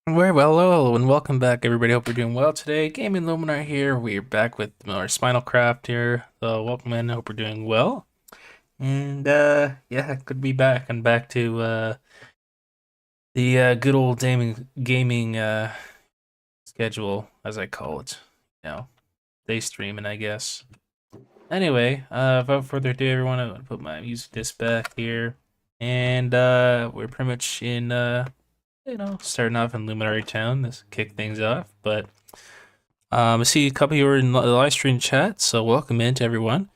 Very well, hello, and welcome back, everybody. Hope you're doing well today. Gaming Luminary here. We're back with more Spinalcraft here. So, welcome in. Hope you're doing well. And, yeah, good to be back. And back to, the, good old gaming schedule, as I call it. Day streaming, I guess. Anyway, without further ado, everyone, I'm gonna put my music disc back here. And, we're pretty much in, starting off in Luminary Town. Let's kick things off, but I see a couple of you are in the live stream chat, so welcome in to everyone.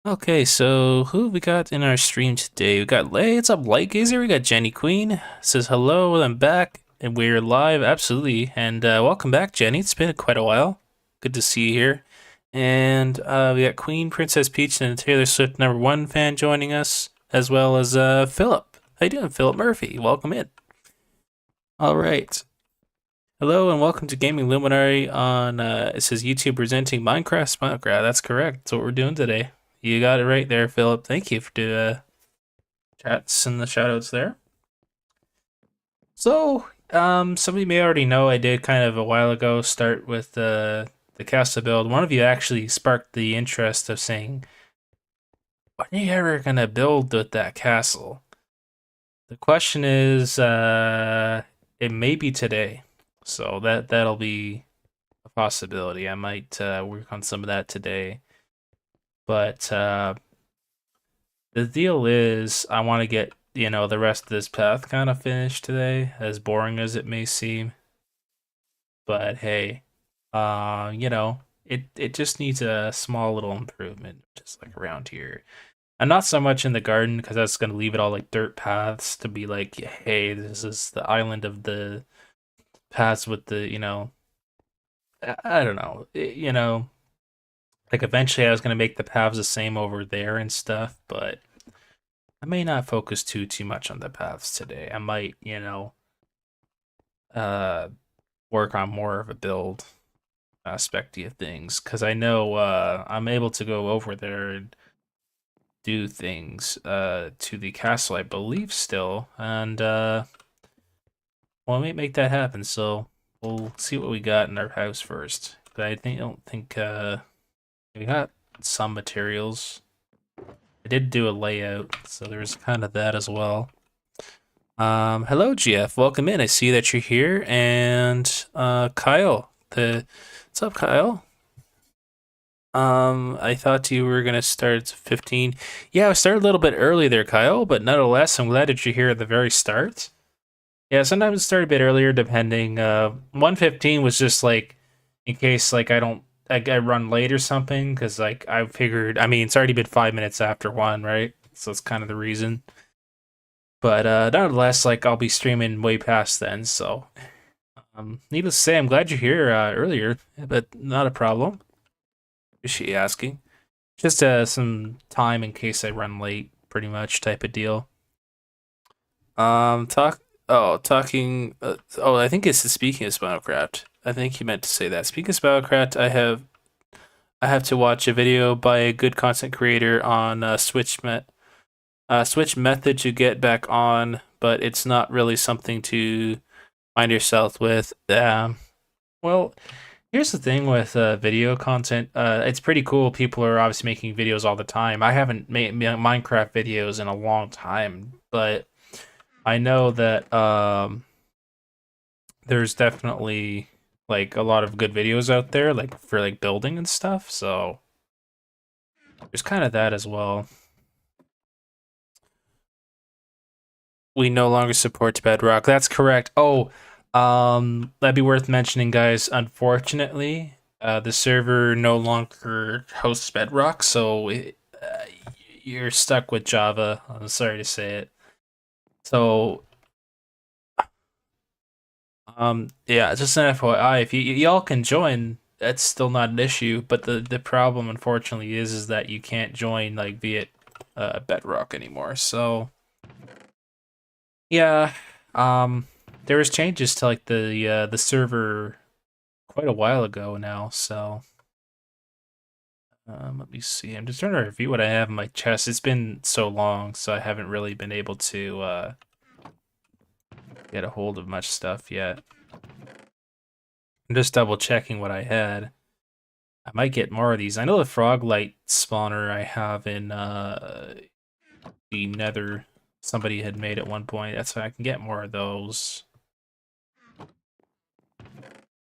Okay, so who we got in our stream today? We got Lay. What's up, Light Gazer? We got Jenny Queen. Says hello, I'm back, and we're live, absolutely. And welcome back, Jenny. It's been quite a while. Good to see you here. And we got Queen Princess Peach and Taylor Swift #1 fan joining us, as well as Philip. How you doing, Philip Murphy? Welcome in. All right. Hello and welcome to Gaming Luminary on, it says YouTube presenting Minecraft Spinalcraft. That's correct. That's what we're doing today. You got it right there, Philip. Thank you for the chats and the shoutouts there. So, some of you may already know I did kind of a while ago start with the castle build. One of you actually sparked the interest of saying, when are you ever going to build with that castle? The question is, it may be today. So that'll be a possibility. I might work on some of that today. But the deal is I want to get, the rest of this path kind of finished today, as boring as it may seem. But hey, it just needs a small little improvement, just like around here. And not so much in the garden, because that's going to leave it all like dirt paths to be like, hey, this is the island of the paths with the, I don't know, like eventually I was gonna make the paths the same over there and stuff, but I may not focus too much on the paths today. I might, uh, work on more of a build aspect of things, because I know I'm able to go over there and do things to the castle, I believe still, and well, I might make that happen. So we'll see what we got in our house first. But I don't think we got some materials. I did do a layout, so there's kind of that as well. Hello, GF. Welcome in. I see that you're here, and Kyle. What's up, Kyle? I thought you were gonna start at 15. Yeah, I started a little bit early there, Kyle, but nonetheless, I'm glad that you're here at the very start. Yeah, sometimes it start a bit earlier, depending. 1:15 was just like in case like I run late or something, because like I figured. I mean, it's already been 5 minutes after one, right? So it's kind of the reason. But nonetheless, like I'll be streaming way past then. So, needless to say, I'm glad you're here earlier, but not a problem. Appreciate you asking. Just some time in case I run late, pretty much type of deal. Talk. Oh, talking. Oh, I think it's speaking of Spinalcraft. I think he meant to say that. Speaking of Spinalcraft, I have to watch a video by a good content creator on Switch method to get back on, but it's not really something to find yourself with. Well, here's the thing with video content. It's pretty cool. People are obviously making videos all the time. I haven't made Minecraft videos in a long time, but I know that there's definitely like a lot of good videos out there, like for like building and stuff. So there's kind of that as well. We no longer support Bedrock. That's correct. Oh, that'd be worth mentioning, guys. Unfortunately, the server no longer hosts Bedrock, so you're stuck with Java. I'm sorry to say it. So, yeah, just an FYI, if y'all can join, that's still not an issue. But the problem, unfortunately, is that you can't join like via Bedrock anymore. So. Yeah, there was changes to like the server quite a while ago now. So let me see. I'm just trying to review what I have in my chest. It's been so long, so I haven't really been able to get a hold of much stuff yet. I'm just double checking what I had. I might get more of these. I know the frog light spawner I have in the nether somebody had made at one point. That's why I can get more of those.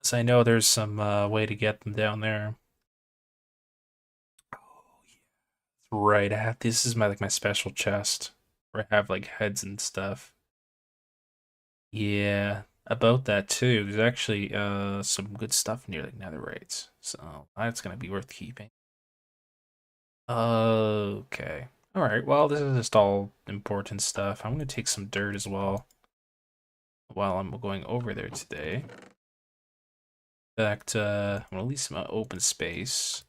So I know there's some way to get them down there. Right, I have this is my like my special chest where I have like heads and stuff. Yeah, about that too. There's actually some good stuff near like netherrates. So that's gonna be worth keeping. Okay. Alright, well this is just all important stuff. I'm gonna take some dirt as well while I'm going over there today. In fact, I'm gonna leave some open space.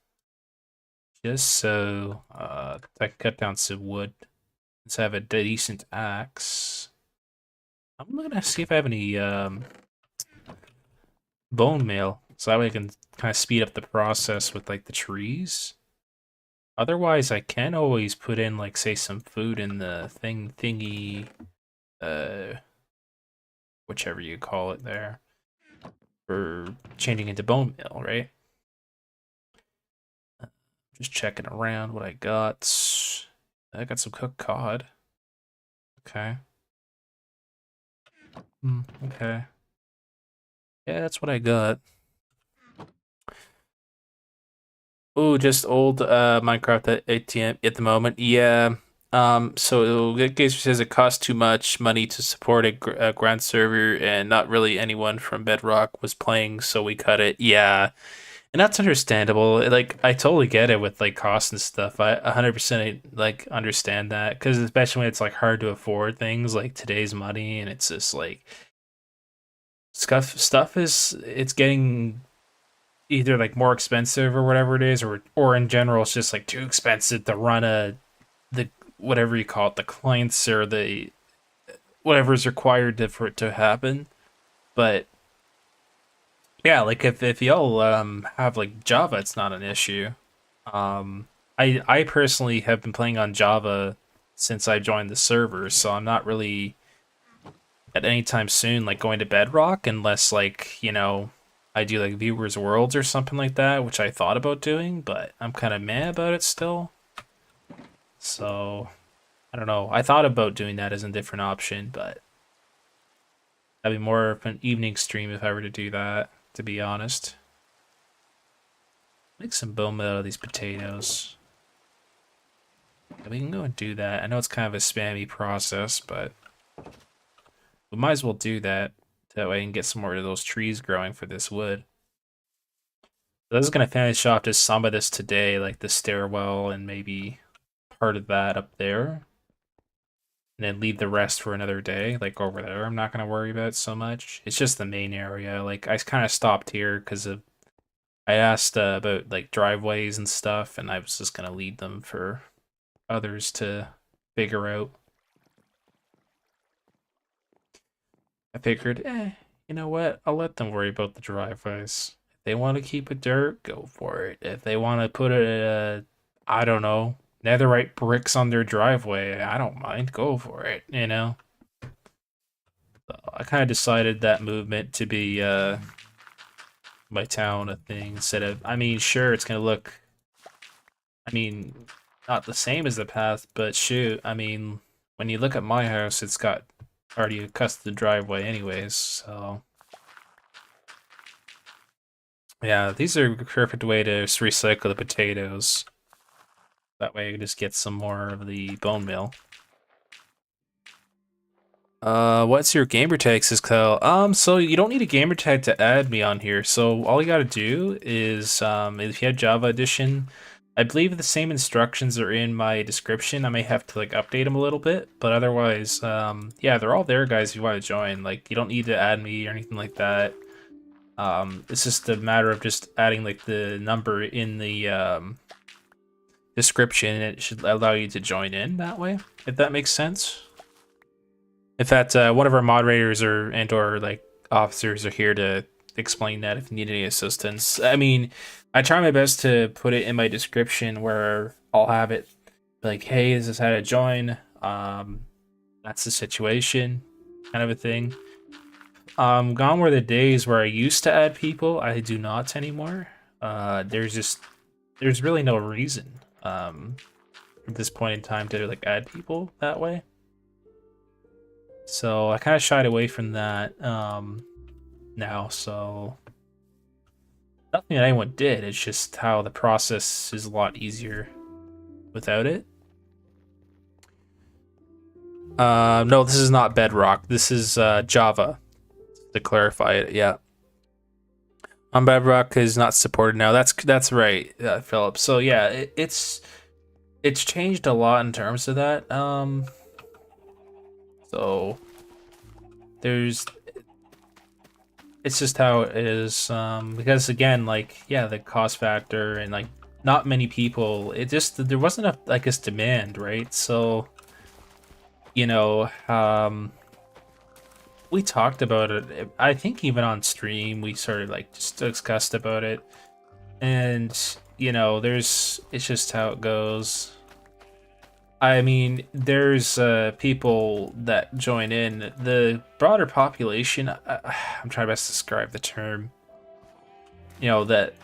Just so I can cut down some wood. Let's have a decent axe. I'm gonna see if I have any bone meal, so that way I can kind of speed up the process with like the trees. Otherwise, I can always put in like say some food in the thingy, uh, whichever you call it there, for changing into bone meal, right? Just checking around what I got. I got some cooked cod. Okay. Okay. Yeah, that's what I got. Oh, just old Minecraft at ATM at the moment. Yeah. So Gazer says it costs too much money to support a grand server, and not really anyone from Bedrock was playing, so we cut it. Yeah, and that's understandable. Like, I totally get it with like costs and stuff. I 100% like understand that because especially when it's like hard to afford things like today's money, and it's just like stuff is it's getting either like more expensive or whatever it is, or in general it's just like too expensive to run the whatever you call it, the clients or the whatever is required for it to happen. But yeah, like if y'all have like Java, it's not an issue. I personally have been playing on Java since I joined the server, so I'm not really at any time soon like going to Bedrock unless like, I do like viewers worlds or something like that, which I thought about doing, but I'm kind of mad about it still. So I don't know. I thought about doing that as a different option, but that'd be more of an evening stream if I were to do that, to be honest. Make some bone meal out of these potatoes. Yeah, we can go and do that. I know it's kind of a spammy process, but we might as well do that. That way I can get some more of those trees growing for this wood. So this is going to finish off just some of this today, like the stairwell and maybe part of that up there. And then leave the rest for another day, like over there. I'm not going to worry about it so much. It's just the main area. Like, I kind of stopped here because of I asked about like driveways and stuff, and I was just going to leave them for others to figure out. I figured, you know what? I'll let them worry about the driveways. If they want to keep it dirt, go for it. If they want to put it, I don't know, netherite bricks on their driveway, I don't mind. Go for it, So I kind of decided that movement to be my town a thing instead of. I mean, sure, it's gonna look. I mean, not the same as the path, but shoot, I mean, when you look at my house, it's got already a custom driveway anyways, so yeah, these are a perfect way to recycle the potatoes. That way I can just get some more of the bone meal. What's your gamer tag, says Kyle? So you don't need a gamer tag to add me on here. So all you gotta do is, if you have Java Edition, I believe the same instructions are in my description. I may have to like update them a little bit, but otherwise, yeah, they're all there, guys. If you want to join, like, you don't need to add me or anything like that. It's just a matter of just adding like the number in the description, and it should allow you to join in that way, if that makes sense. In fact, one of our moderators or like officers are here to explain that if you need any assistance. I mean, I try my best to put it in my description where I'll have it like, hey, this is how to join. That's the situation, kind of a thing. Gone were the days where I used to add people. I do not anymore. There's really no reason at this point in time to like add people that way. So I kind of shied away from that now. So nothing that anyone did. It's just how the process is a lot easier without it. No, this is not Bedrock. This is Java. To clarify it, yeah. On Bedrock is not supported now. That's right, Philip. So yeah, it's changed a lot in terms of that. So there's it's just how it is. Because again, like yeah, the cost factor and like not many people. It just there wasn't a I guess demand, right? So you know, we talked about it. I think even on stream we sort of like just discussed about it, and you know, it's just how it goes. I mean, there's people that join in. The broader population, I'm trying best to describe the term. You know, that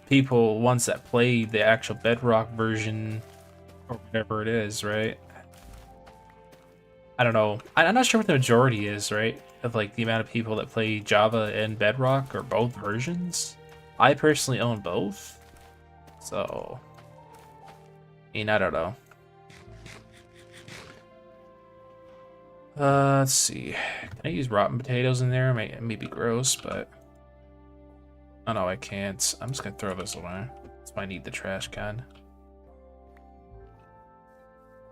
people, ones that play the actual Bedrock version or whatever it is, right? I don't know. I'm not sure what the majority is, right? Of like the amount of people that play Java and Bedrock or both versions. I personally own both. So, I mean, I don't know. Let's see. Can I use rotten potatoes in there? It may be gross, but... Oh no, I can't. I'm just gonna throw this away. That's why I need the trash can.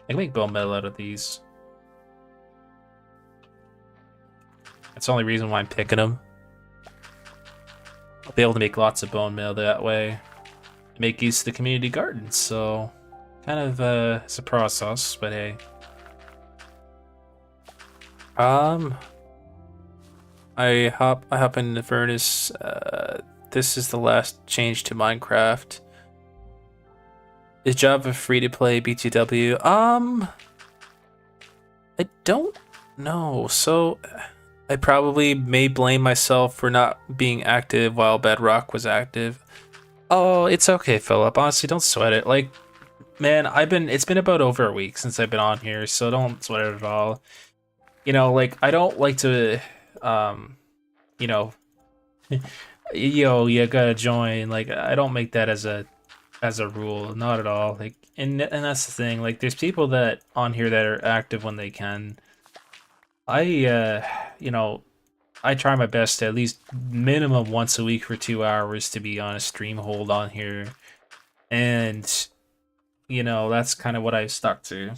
I can make bone metal out of these. That's the only reason why I'm picking them. I'll be able to make lots of bone meal that way. Make use of the community gardens, so... Kind of, it's a process, but hey. I hop in the furnace. This is the last change to Minecraft. Is Java free to play BTW? I don't know. So I probably may blame myself for not being active while Bedrock was active. Oh, it's okay, Philip. Honestly, don't sweat it. Like, man, it's been about over a week since I've been on here, so don't sweat it at all. You know, like I don't like to you know, yo, you gotta join. Like I don't make that as a rule, not at all. Like and that's the thing. Like there's people that on here that are active when they can. I you know, I try my best to at least minimum once a week for 2 hours to be on a stream hold on here. And you know, that's kind of what I stuck to.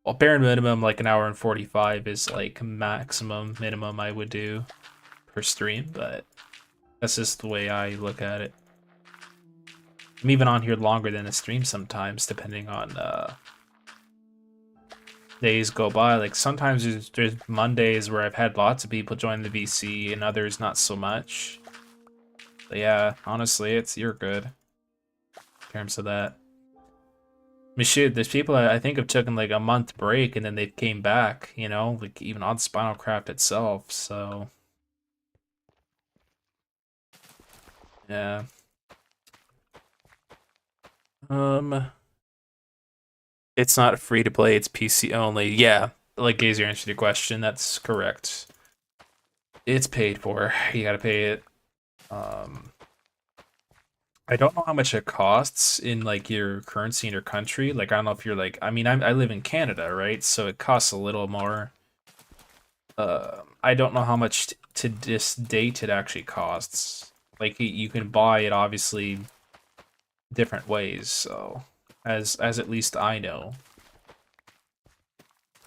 Well, bare minimum, like an hour and 45 is like maximum minimum I would do per stream, but that's just the way I look at it. I'm even on here longer than a stream sometimes, depending on days go by. Like sometimes there's Mondays where I've had lots of people join the VC and others not so much. But yeah, honestly, you're good in terms of that. I mean, shoot, there's people I think have taken like a month break and then they came back, you know, like even on Spinalcraft itself, so... Yeah. It's not free to play, it's PC only. Yeah, like easier answer to your question, that's correct. It's paid for. You gotta pay it. I don't know how much it costs in like your currency in your country. Like I don't know if you're like I mean I live in Canada, right? So it costs a little more. I don't know how much to this date it actually costs. Like you can buy it obviously different ways, so as at least I know.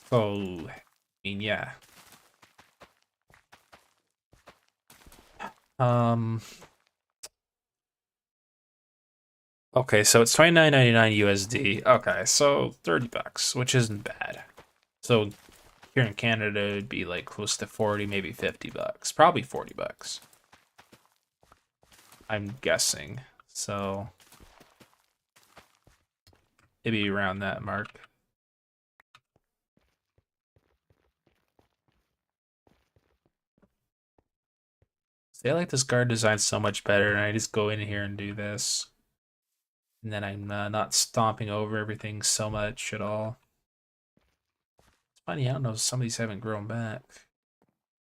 So I mean yeah. Okay, so it's $29.99 USD. Okay, so $30, which isn't bad. So here in Canada, it'd be like close to 40, maybe $50. Probably $40. I'm guessing. So maybe around that mark. See, I like this guard design so much better, and I just go in here and do this. And then I'm not stomping over everything so much at all. It's funny, I don't know, some of these haven't grown back.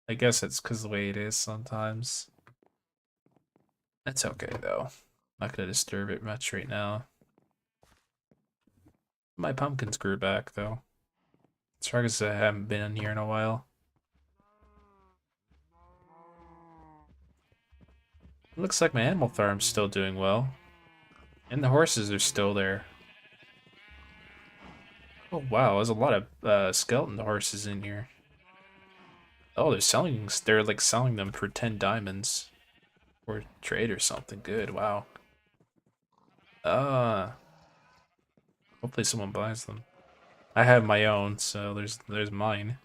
I guess it's because the way it is sometimes. That's okay, though. Not gonna disturb it much right now. My pumpkins grew back, though. As far as I haven't been in here in a while. It looks like my animal farm's still doing well. And the horses are still there. Oh wow, there's a lot of skeleton horses in here. Oh, they're like selling them for 10 diamonds. Or trade or something. Good, wow. Uh, hopefully someone buys them. I have my own, so there's mine.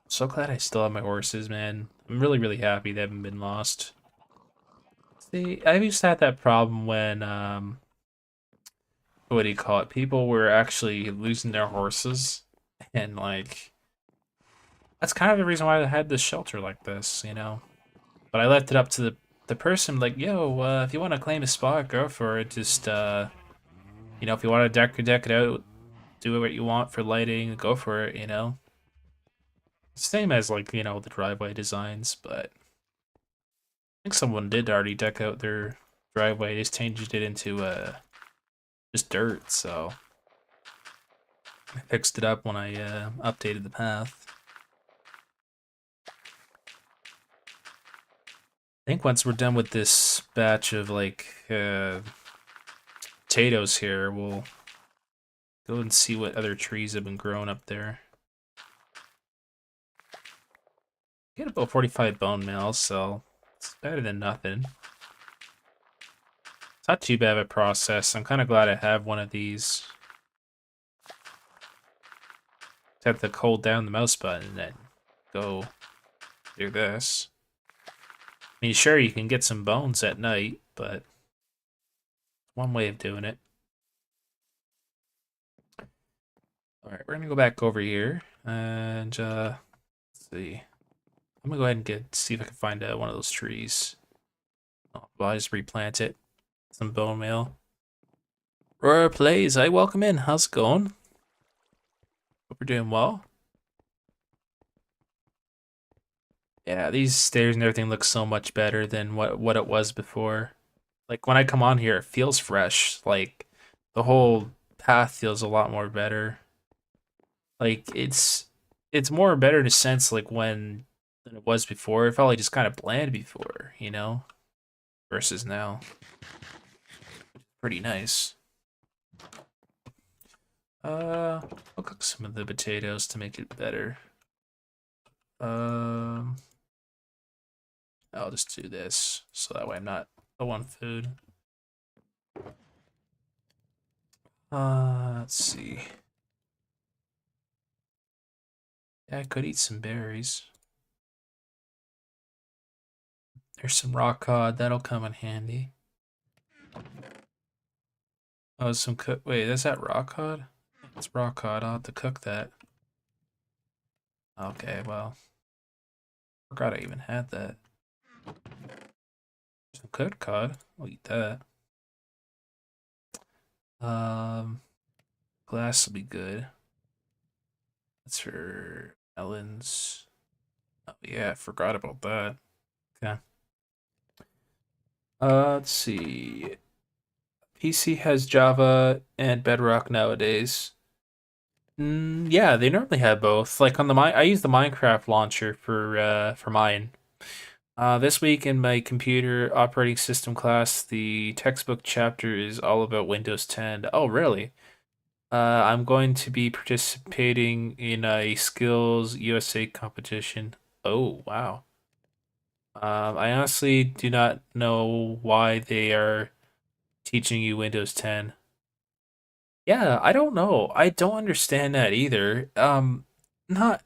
So glad I still have my horses, man. I'm really happy they haven't been lost. See, I used to have that problem when what do you call it? People were actually losing their horses, and like that's kind of the reason why I had this shelter like this, you know. But I left it up to the person, like, yo, if you want to claim a spot, go for it. Just you know, if you want to deck it out, do what you want for lighting, go for it, you know. Same as like, you know, the driveway designs, but I think someone did already deck out their driveway, just changed it into just dirt, so I fixed it up when I updated the path. I think once we're done with this batch of like potatoes here, we'll go and see what other trees have been growing up there. Get about 45 bone meal, so it's better than nothing. It's not too bad of a process. I'm kind of glad I have one of these. Just have to hold down the mouse button and then go do this. I mean, sure, you can get some bones at night, but one way of doing it. Alright, we're gonna go back over here and let's see. I'm gonna go ahead and see if I can find one of those trees. Oh, well, I just replant it. Some bone meal. Roar plays, I welcome in. How's it going? Hope we're doing well. Yeah, these stairs and everything look so much better than what it was before. Like when I come on here, it feels fresh. Like the whole path feels a lot more better. Like it's more better in a sense like when than it was before. It felt like just kind of bland before, you know, versus now. Pretty nice. I'll cook some of the potatoes to make it better. Um, I'll just do this so that way I'm not low on food. Let's see. Yeah, I could eat some berries. There's some raw cod, that'll come in handy. Oh, some cook. Wait, is that raw cod? It's raw cod. I'll have to cook that. Okay, well, forgot I even had that. Some cooked cod. I'll eat that. Glass will be good. That's for melons. Oh yeah, I forgot about that. Okay. Let's see. PC has Java and Bedrock nowadays. Yeah, they normally have both. Like on the I use the Minecraft launcher for mine. This week in my computer operating system class, the textbook chapter is all about Windows 10. Oh, really? I'm going to be participating in a Skills USA competition. Oh, wow. I honestly do not know why they are teaching you Windows 10. Yeah, I don't know. I don't understand that either. Not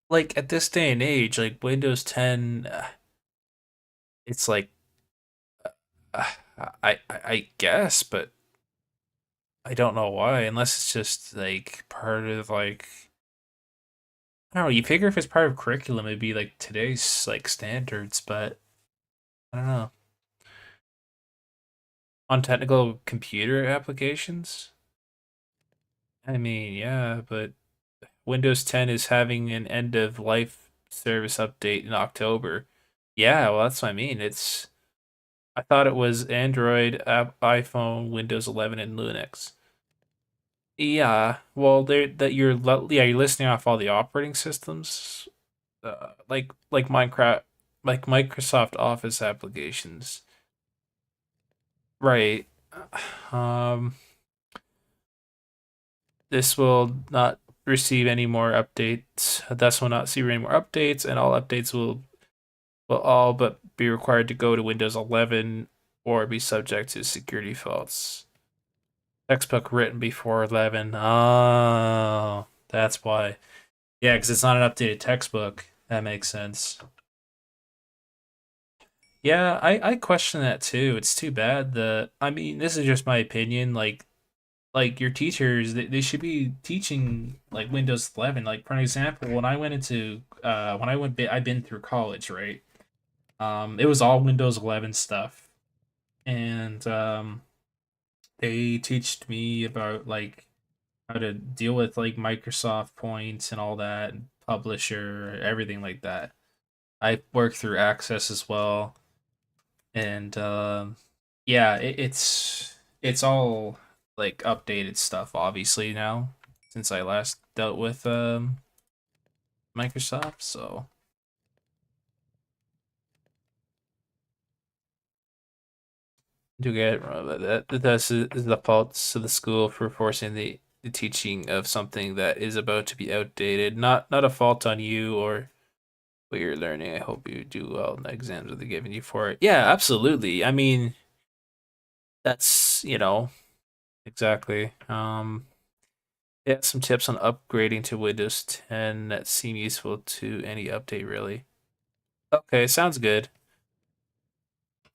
like at this day and age, like Windows 10, it's like uh, I guess, but I don't know why, unless it's just like part of like I don't know. You figure if it's part of curriculum, it'd be like today's like standards, but I don't know. On technical computer applications? I mean, yeah, but Windows 10 is having an end of life service update in October. Yeah, well, that's what I mean. I thought it was Android, iPhone, Windows 11, and Linux. Yeah, well, yeah, you're listing off all the operating systems, like Minecraft, like Microsoft Office applications. Right. Um, this will not receive any more updates. Thus will not see any more updates, and all updates will all but be required to go to Windows 11 or be subject to security faults. Textbook written before 11. Oh, that's why. Yeah, because it's not an updated textbook. That makes sense. Yeah, I question that too. It's too bad that I mean, this is just my opinion. Like your teachers, they should be teaching like Windows 11. Like for an example, I've been through college, right? It was all Windows 11 stuff, and they teached me about like how to deal with like Microsoft points and all that, and publisher, everything like that. I worked through Access as well, and yeah, it's all like updated stuff, obviously now since I last dealt with Microsoft. So do get that's is the faults of the school for forcing the teaching of something that is about to be outdated. Not a fault on you or what you're learning. I hope you do well in the exams that they're giving you for it. Yeah, absolutely. I mean, that's exactly. Yeah, some tips on upgrading to Windows 10 that seem useful to any update, really. Okay, sounds good.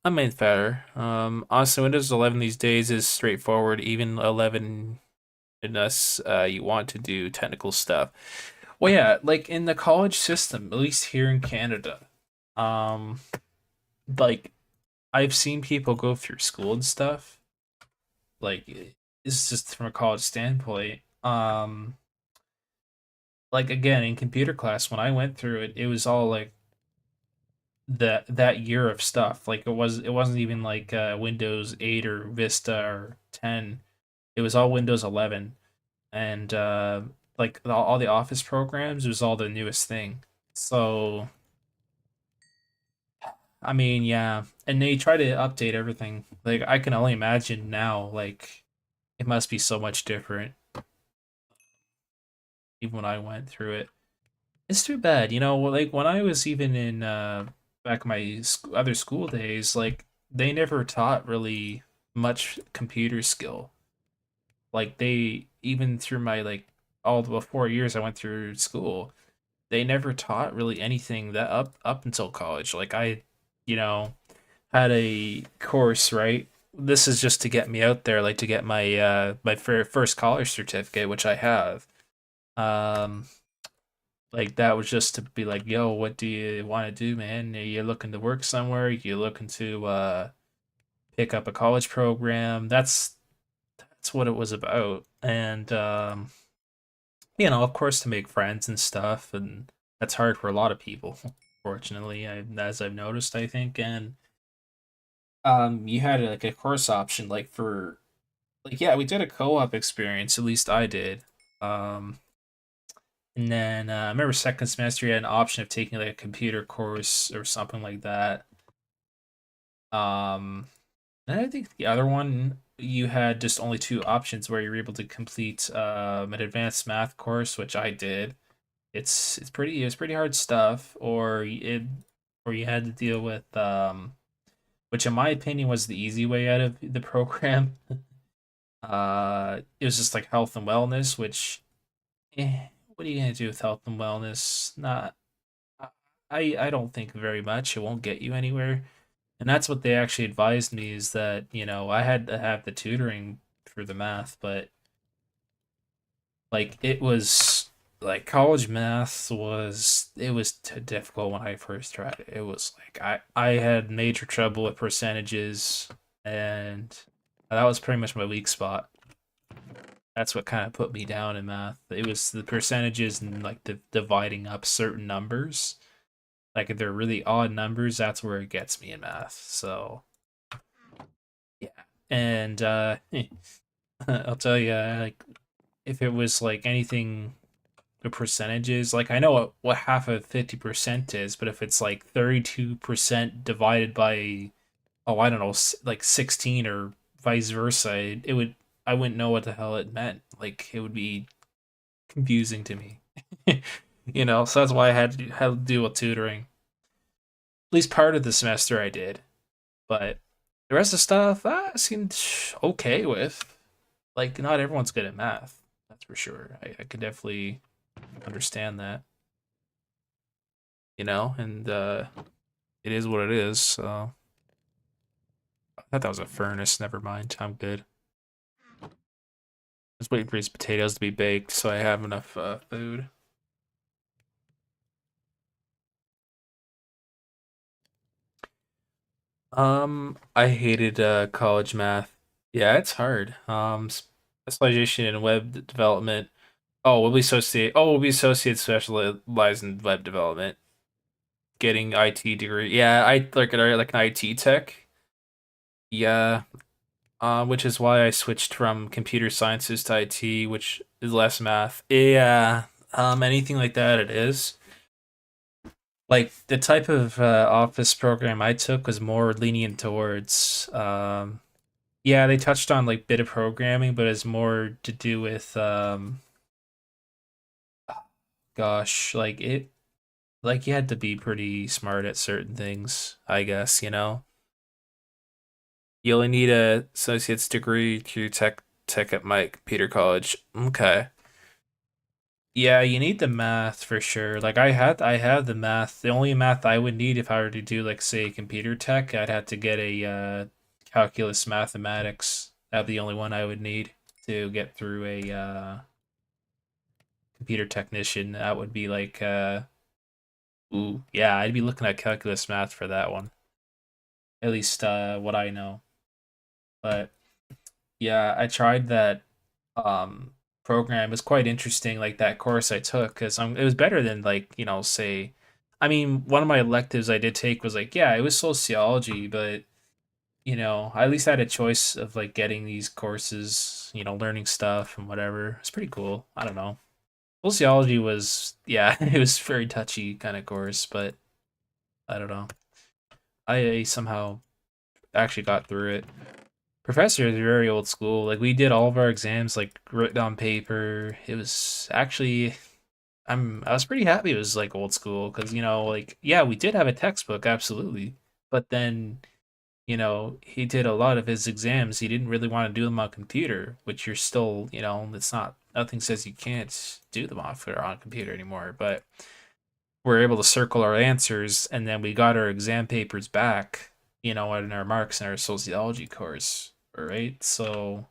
I mean, fair. Honestly, Windows 11 these days is straightforward. Even 11, unless you want to do technical stuff. Well, yeah, like in the college system, at least here in Canada, um, like I've seen people go through school and stuff. Like it's just from a college standpoint. Like again in computer class when I went through it, it was all like that year of stuff. Like it wasn't even like Windows 8 or Vista or 10. It was all Windows 11 and like all the Office programs. It was all the newest thing. So I mean, yeah, and they try to update everything. Like I can only imagine now. Like it must be so much different. Even when I went through it, it's too bad. Like when I was even in back in my other school days, like they never taught really much computer skill. Like they even through my like all the 4 years I went through school, they never taught really anything that up until college. Like I, you know, had a course, right? This is just to get me out there, like to get my my first college certificate, which I have. Um, like that was just to be like, yo, what do you want to do, man? Are you looking to work somewhere? You looking to pick up a college program? That's what it was about. And of course to make friends and stuff, and that's hard for a lot of people, fortunately, as I've noticed, I think. And you had like a course option like for like yeah, we did a co-op experience, at least I did. Um And then I remember second semester you had an option of taking like a computer course or something like that. Um, and I think the other one you had just only two options where you were able to complete an advanced math course, which I did. It's pretty hard stuff, or you had to deal with which in my opinion was the easy way out of the program. It was just like health and wellness, which what are you gonna do with health and wellness? Not I don't think very much. It won't get you anywhere. And that's what they actually advised me is that, I had to have the tutoring for the math, but like it was like college math was too difficult when I first tried it. It was like I had major trouble with percentages, and that was pretty much my weak spot. That's what kind of put me down in math. It was the percentages and like the dividing up certain numbers. Like if they're really odd numbers, that's where it gets me in math. So yeah, and I'll tell you, like if it was like anything the percentages. Like I know what half of 50% is, but if it's like 32% divided by I don't know, like 16 or vice versa, it would I wouldn't know what the hell it meant. Like it would be confusing to me. So that's why I had to do with tutoring. At least part of the semester I did, but the rest of the stuff I seemed okay with. Like not everyone's good at math, that's for sure. I could definitely understand that. And it is what it is. So I thought that was a furnace. Never mind. I'm good. Just waiting for these potatoes to be baked so I have enough food. I hated college math. Yeah, it's hard. Specialization in web development. We'll be associate specialized in web development. Getting IT degree. Yeah, I like an IT tech. Yeah, which is why I switched from computer sciences to IT, which is less math. Yeah, anything like that, it is. Like the type of office program I took was more lenient towards. Yeah, they touched on like bit of programming, but it's more to do with gosh, like you had to be pretty smart at certain things, I guess. You only need a associate's degree to tech at my computer college. Okay. Yeah, you need the math for sure. Like I have the math. The only math I would need if I were to do like say computer tech, I'd have to get a calculus mathematics. That'd be the only one I would need to get through a computer technician. That would be like ooh, yeah, I'd be looking at calculus math for that one. At least what I know. But yeah, I tried that um program. It was quite interesting, like that course I took, because it was better than like say, I mean, one of my electives I did take was like yeah, it was sociology, but I at least had a choice of like getting these courses, learning stuff and whatever. It's pretty cool. I don't know. Sociology was yeah, it was very touchy kind of course, but I don't know. I somehow actually got through it. Professors are very old school. Like we did all of our exams like written on paper. It was actually I was pretty happy it was like old school because like yeah, we did have a textbook absolutely, but then he did a lot of his exams. He didn't really want to do them on computer, which you're still it's not nothing says you can't do them off or on computer anymore, but we're able to circle our answers and then we got our exam papers back, and our marks in our sociology course, right? So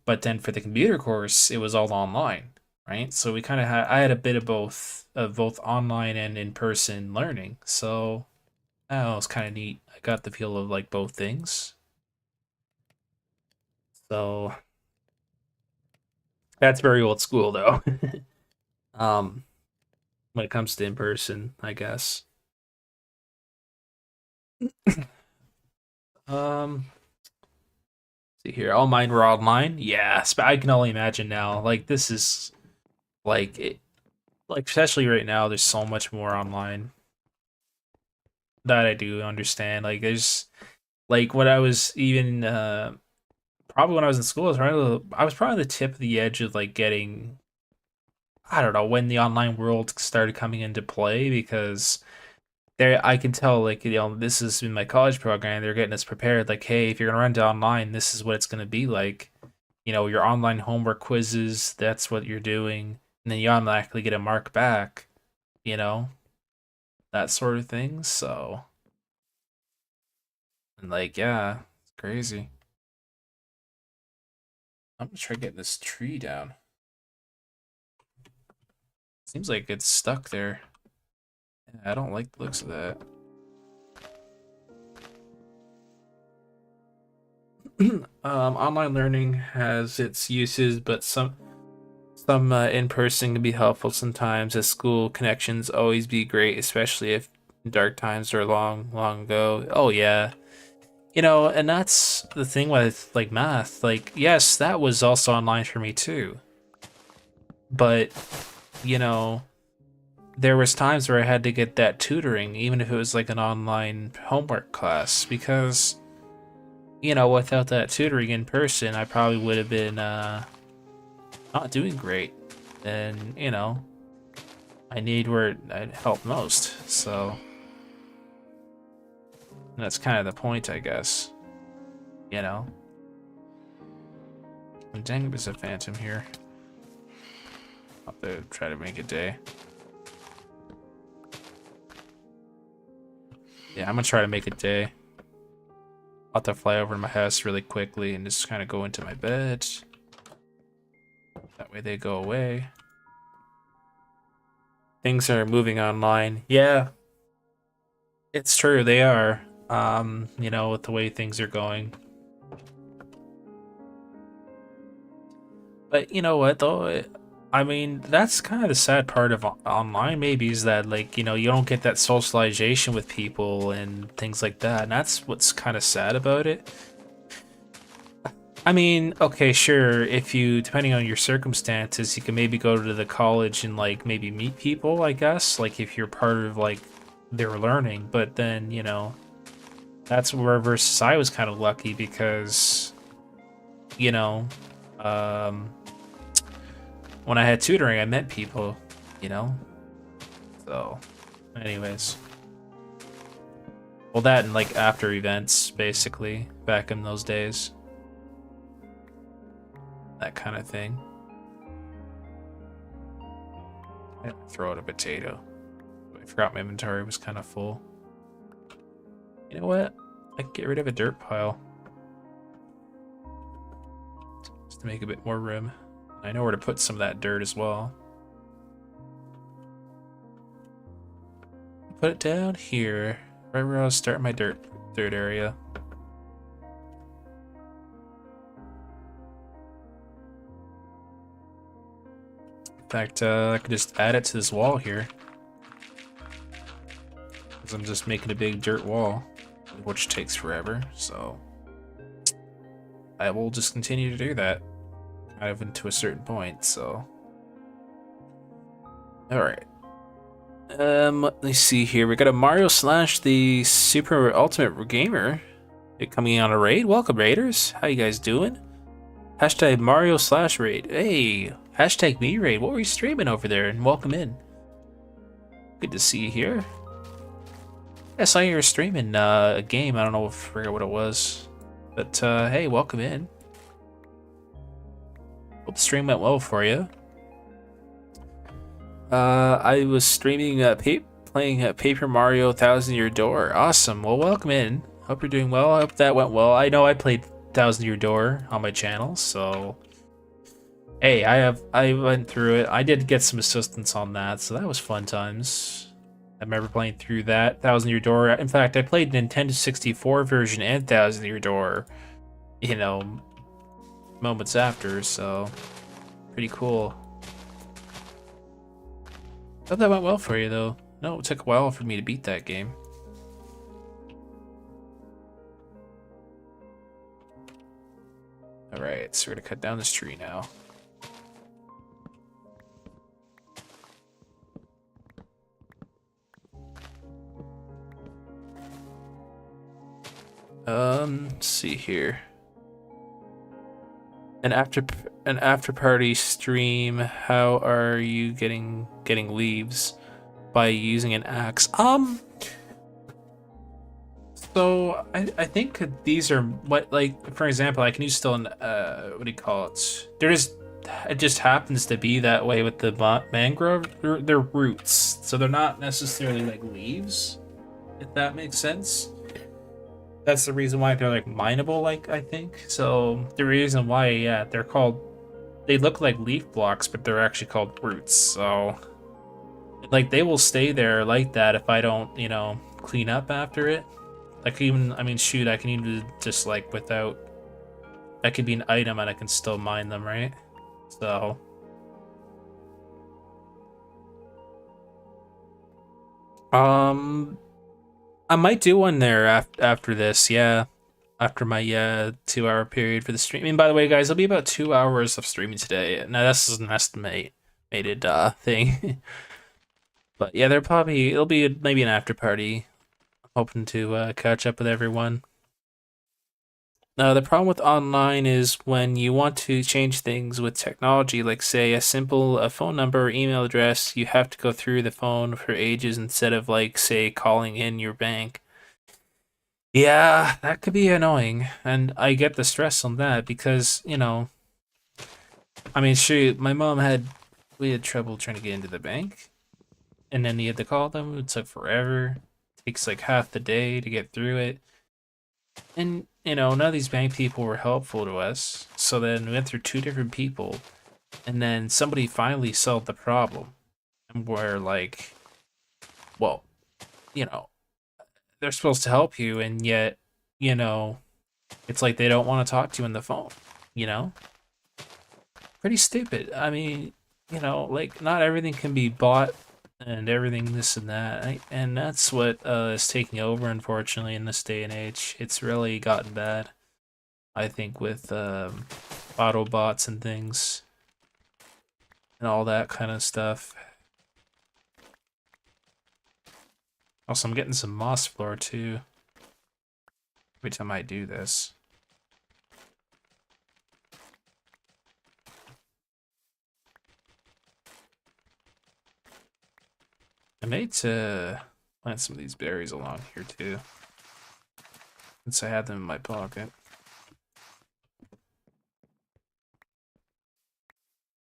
but then for the computer course, it was all online, right? So we kind of had I had a bit of both online and in person learning. So that was kind of neat. I got the feel of like both things. So that's very old school though. um, when it comes to in person, I guess. Um, see here, all mine were online. Yeah, I can only imagine now. Like this is like it, like especially right now. There's so much more online that I do understand. Like there's like what I was even probably when I was in school, I was probably on the tip of the edge of like getting I don't know when the online world started coming into play because there I can tell like this is in my college program they're getting us prepared like hey if you're gonna run to online this is what it's gonna be like your online homework quizzes that's what you're doing and then you automatically get a mark back you know that sort of thing so and like yeah it's crazy. I'm gonna try getting this tree down. Seems like it's stuck there. Yeah, I don't like the looks of that. Online learning has its uses, but some in-person can be helpful sometimes, as school connections always be great, especially if dark times are long ago. Oh yeah. You know, and that's the thing with like math. Like, yes, that was also online for me too. But, you know, there was times where I had to get that tutoring, even if it was like an online homework class, because, you know, without that tutoring in person, I probably would have been not doing great. And, you know, I need where I'd help most. So that's kind of the point, I guess. You know? And dang, there's a phantom here. I'll have to try to make a day. Yeah, I'm gonna try to make a day. I'll have to fly over to my house really quickly and just kind of go into my bed. That way they go away. Things are moving online. Yeah, it's true, they are. You know, with the way things are going. But you know what, though? I mean, that's kind of the sad part of online, maybe, is that, like, you know, you don't get that socialization with people and things like that. And that's what's kind of sad about it. I mean, okay, sure, if you, depending on your circumstances, you can maybe go to the college and, like, maybe meet people, I guess. Like, if you're part of, like, their learning. But then, you know, that's where versus I was kind of lucky because, you know, when I had tutoring, I met people, you know? So, anyways. Well, that and, like, after events, basically, back in those days. That kind of thing. I throw out a potato. I forgot my inventory was kind of full. You know what? I can get rid of a dirt pile. Just to make a bit more room. I know where to put some of that dirt as well. Put it down here, right where I was starting my dirt area. In fact, I could just add it to this wall here. Because I'm just making a big dirt wall, which takes forever, so I will just continue to do that. Kind of into a certain point, so. Alright. Let me see here. We got a Mario Slash, the Super Ultimate Gamer, coming on a raid. Welcome, raiders. How you guys doing? Hashtag Mario Slash raid. Hey, hashtag me raid. What were you streaming over there? And welcome in. Good to see you here. I saw you were streaming a game. I don't know, I forget what it was. But hey, welcome in. Hope the stream went well for you. I was streaming playing Paper Mario Thousand Year Door. Awesome. Well, welcome in. Hope you're doing well. I hope that went well. I know I played Thousand Year Door on my channel, so hey, I went through it. I did get some assistance on that, so that was fun times. I remember playing through that Thousand Year Door. In fact, I played Nintendo 64 version and Thousand Year Door, you know, moments after, so pretty cool. Hope that went well for you, though. No, it took a while for me to beat that game. Alright, so we're gonna cut down this tree now. Let's see here. An after party stream. How are you getting leaves? By using an axe. So I think these are what, like, for example, I can use still an what do you call it? It just happens to be that way with the mangrove. They're roots, so they're not necessarily like leaves, if that makes sense. That's the reason why they're like mineable, like, I think. So the reason why, yeah, they look like leaf blocks, but they're actually called roots. So Like, they will stay there like that if I don't, you know, clean up after it. Like, even, I mean, shoot, I can even just, like, without... That could be an item and I can still mine them, right? So... Um... I might do one there after this, yeah. After my 2 hour period for the stream. And by the way, guys, it'll be about 2 hours of streaming today. Now, this is an estimated thing. But yeah, it'll be maybe an after party. Hoping to catch up with everyone. The problem with online is when you want to change things with technology, like say a phone number or email address, you have to go through the phone for ages instead of like say calling in your bank. Yeah, that could be annoying, and I get the stress on that because, you know, I mean, shoot, we had trouble trying to get into the bank, and then you had to call them. It took forever. It takes like half the day to get through it. And, you know, none of these bank people were helpful to us. So then we went through two different people, and then somebody finally solved the problem. And we're like, well, you know, they're supposed to help you, and yet, you know, it's like they don't want to talk to you on the phone, you know? Pretty stupid. I mean, you know, like, not everything can be bought and everything this and that. And that's what is taking over, unfortunately, in this day and age. It's really gotten bad. I think with auto bots and things and all that kind of stuff. Also, I'm getting some moss floor too. Every time I do this. I made to plant some of these berries along here too, since I had them in my pocket.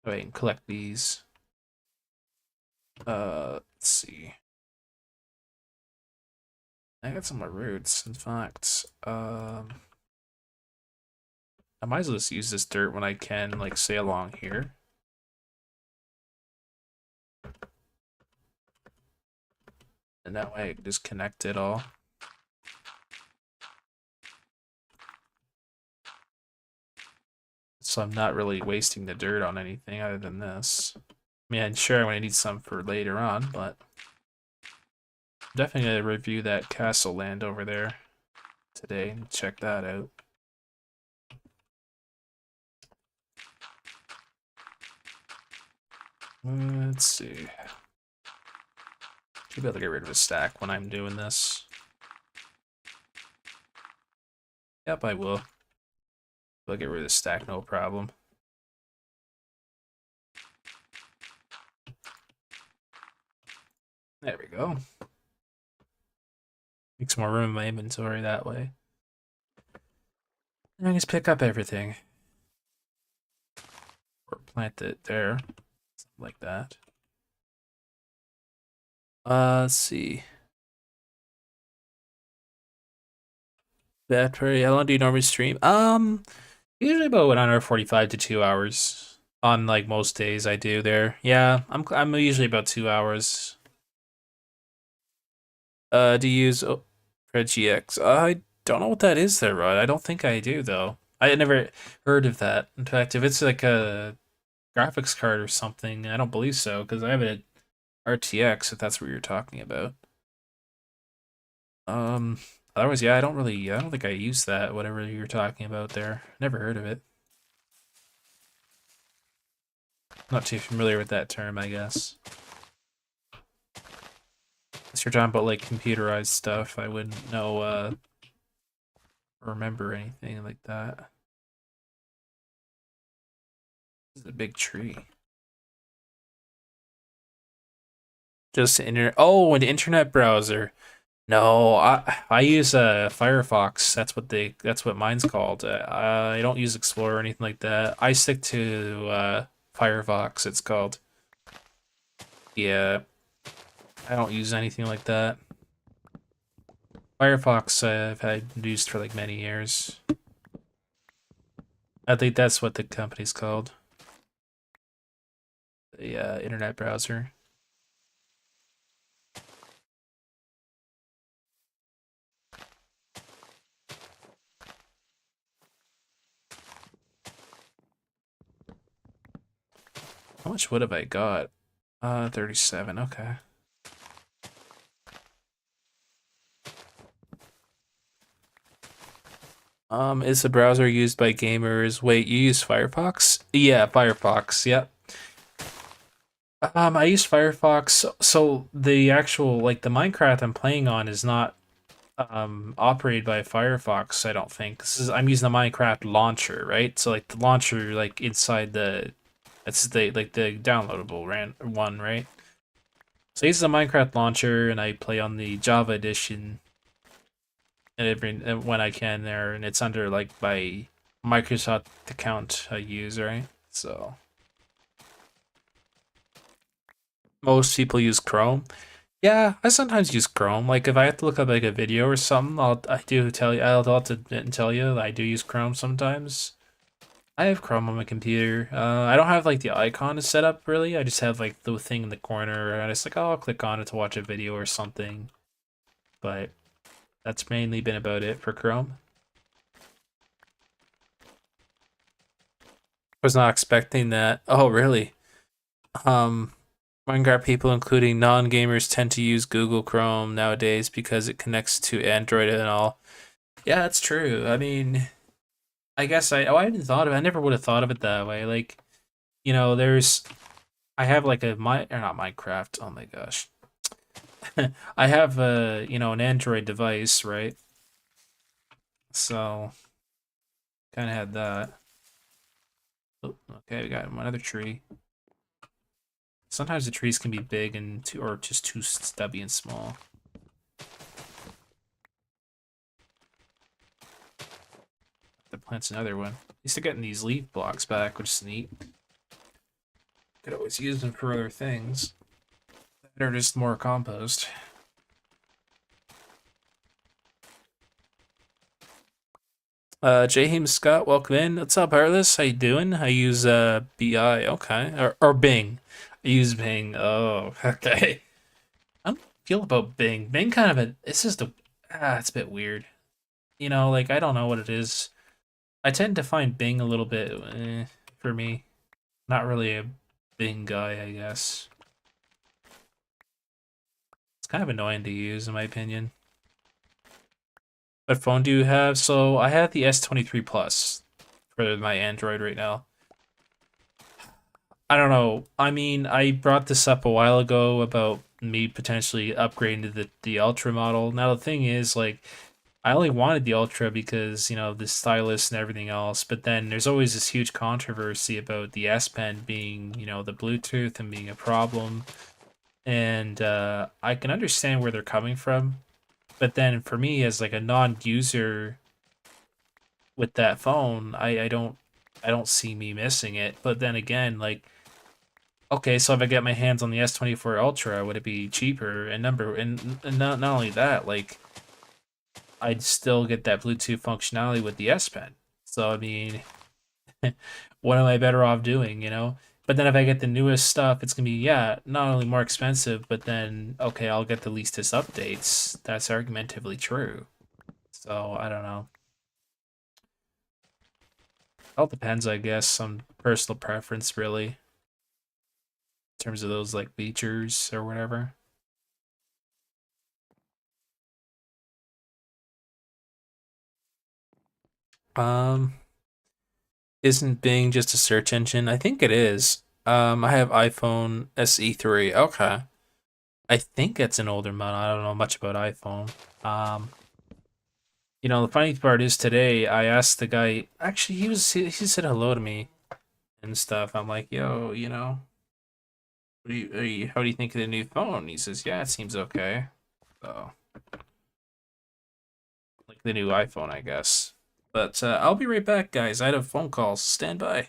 Wait, and collect these. Let's see. I got some of my roots, in fact. I might as well just use this dirt when I can, like, say along here. And that way I can just connect it all. So I'm not really wasting the dirt on anything other than this. I mean, I'm sure I'm going to need some for later on, but I'm definitely going to review that castle land over there today and check that out. Let's see. Should be able to get rid of a stack when I'm doing this. Yep, I will. I'll get rid of the stack, no problem. There we go. Makes more room in my inventory that way. And I just pick up everything. Or plant it there. Something like that. Let's see. Battery, how long do you normally stream? Usually about 145 to 2 hours. On like most days I do there. Yeah, I'm usually about 2 hours. Do you use Red GX? I don't know what that is there, Rod. I don't think I do though. I had never heard of that. In fact, if it's like a graphics card or something, I don't believe so, because I have a RTX, if that's what you're talking about. Um, Otherwise, yeah, I don't think I use that, whatever you're talking about there. Never heard of it. Not too familiar with that term, I guess. Unless you're talking about like computerized stuff, I wouldn't know remember anything like that. This is a big tree. Just internet. Oh, an internet browser. No, I use Firefox. That's what mine's called. I don't use Explorer or anything like that. I stick to Firefox. It's called. Yeah, I don't use anything like that. Firefox I've had used for like many years. I think that's what the company's called. The internet browser. How much wood have I got? 37, okay. Is the browser used by gamers? Wait, you use Firefox? Yeah, Firefox, yep. I use Firefox, so the actual, like, the Minecraft I'm playing on is not operated by Firefox, I don't think. I'm using the Minecraft launcher, right? So like the launcher like inside the that's the like the downloadable one, right? So I use the Minecraft launcher and I play on the Java edition and every when I can there, and it's under like my Microsoft account I use, right? So most people use Chrome. Yeah, I sometimes use Chrome. Like if I have to look up like a video or something, I do tell you I'll have to admit and tell you that I do use Chrome sometimes. I have Chrome on my computer. I don't have like the icon set up really. I just have like the thing in the corner, and it's like, oh, I'll click on it to watch a video or something. But that's mainly been about it for Chrome. Was not expecting that. Oh, really? Um, Minecraft people, including non-gamers, tend to use Google Chrome nowadays because it connects to Android and all. Yeah, that's true. I mean, I guess I hadn't thought of it. I never would have thought of it that way. Like, there's I have like a my or not Minecraft. Oh my gosh. I have an Android device, right? So kind of had that. Oh, okay, we got another tree. Sometimes the trees can be big and too, or just too stubby and small. The plant's another one. At least they're getting these leaf blocks back, which is neat. Could always use them for other things. They're just more compost. Jaheim Scott, welcome in. What's up, Heartless? How you doing? I use BI, okay, or Bing. I use Bing. Oh, okay. I don't feel about Bing. Bing kind of it's just it's a bit weird. Like I don't know what it is. I tend to find Bing a little bit for me. Not really a Bing guy, I guess. It's kind of annoying to use, in my opinion. What phone do you have? So I have the S23 Plus for my Android right now. I don't know. I mean, I brought this up a while ago about me potentially upgrading to the Ultra model. Now the thing is, like, I only wanted the Ultra because, the stylus and everything else, but then there's always this huge controversy about the S Pen being, the Bluetooth and being a problem. And I can understand where they're coming from, but then for me as like a non-user with that phone, I don't see me missing it. But then again, like, okay, so if I get my hands on the S24 Ultra, would it be cheaper? And not only that, like I'd still get that Bluetooth functionality with the S Pen. So I mean, what am I better off doing, But then if I get the newest stuff, it's gonna be, yeah, not only more expensive, but then okay, I'll get the leastest updates. That's argumentatively true. So I don't know. All depends, I guess, on personal preference, really, in terms of those like features or whatever. Um, isn't Bing just a search engine? I think it is. I have iPhone SE3. Okay. I think it's an older model. I don't know much about iPhone. Um, the funny part is today I asked the guy. Actually, he said hello to me and stuff. I'm like, yo, how do you think of the new phone? He says, yeah, it seems okay. So, like the new iPhone, I guess. But I'll be right back, guys. I had a phone call. Stand by.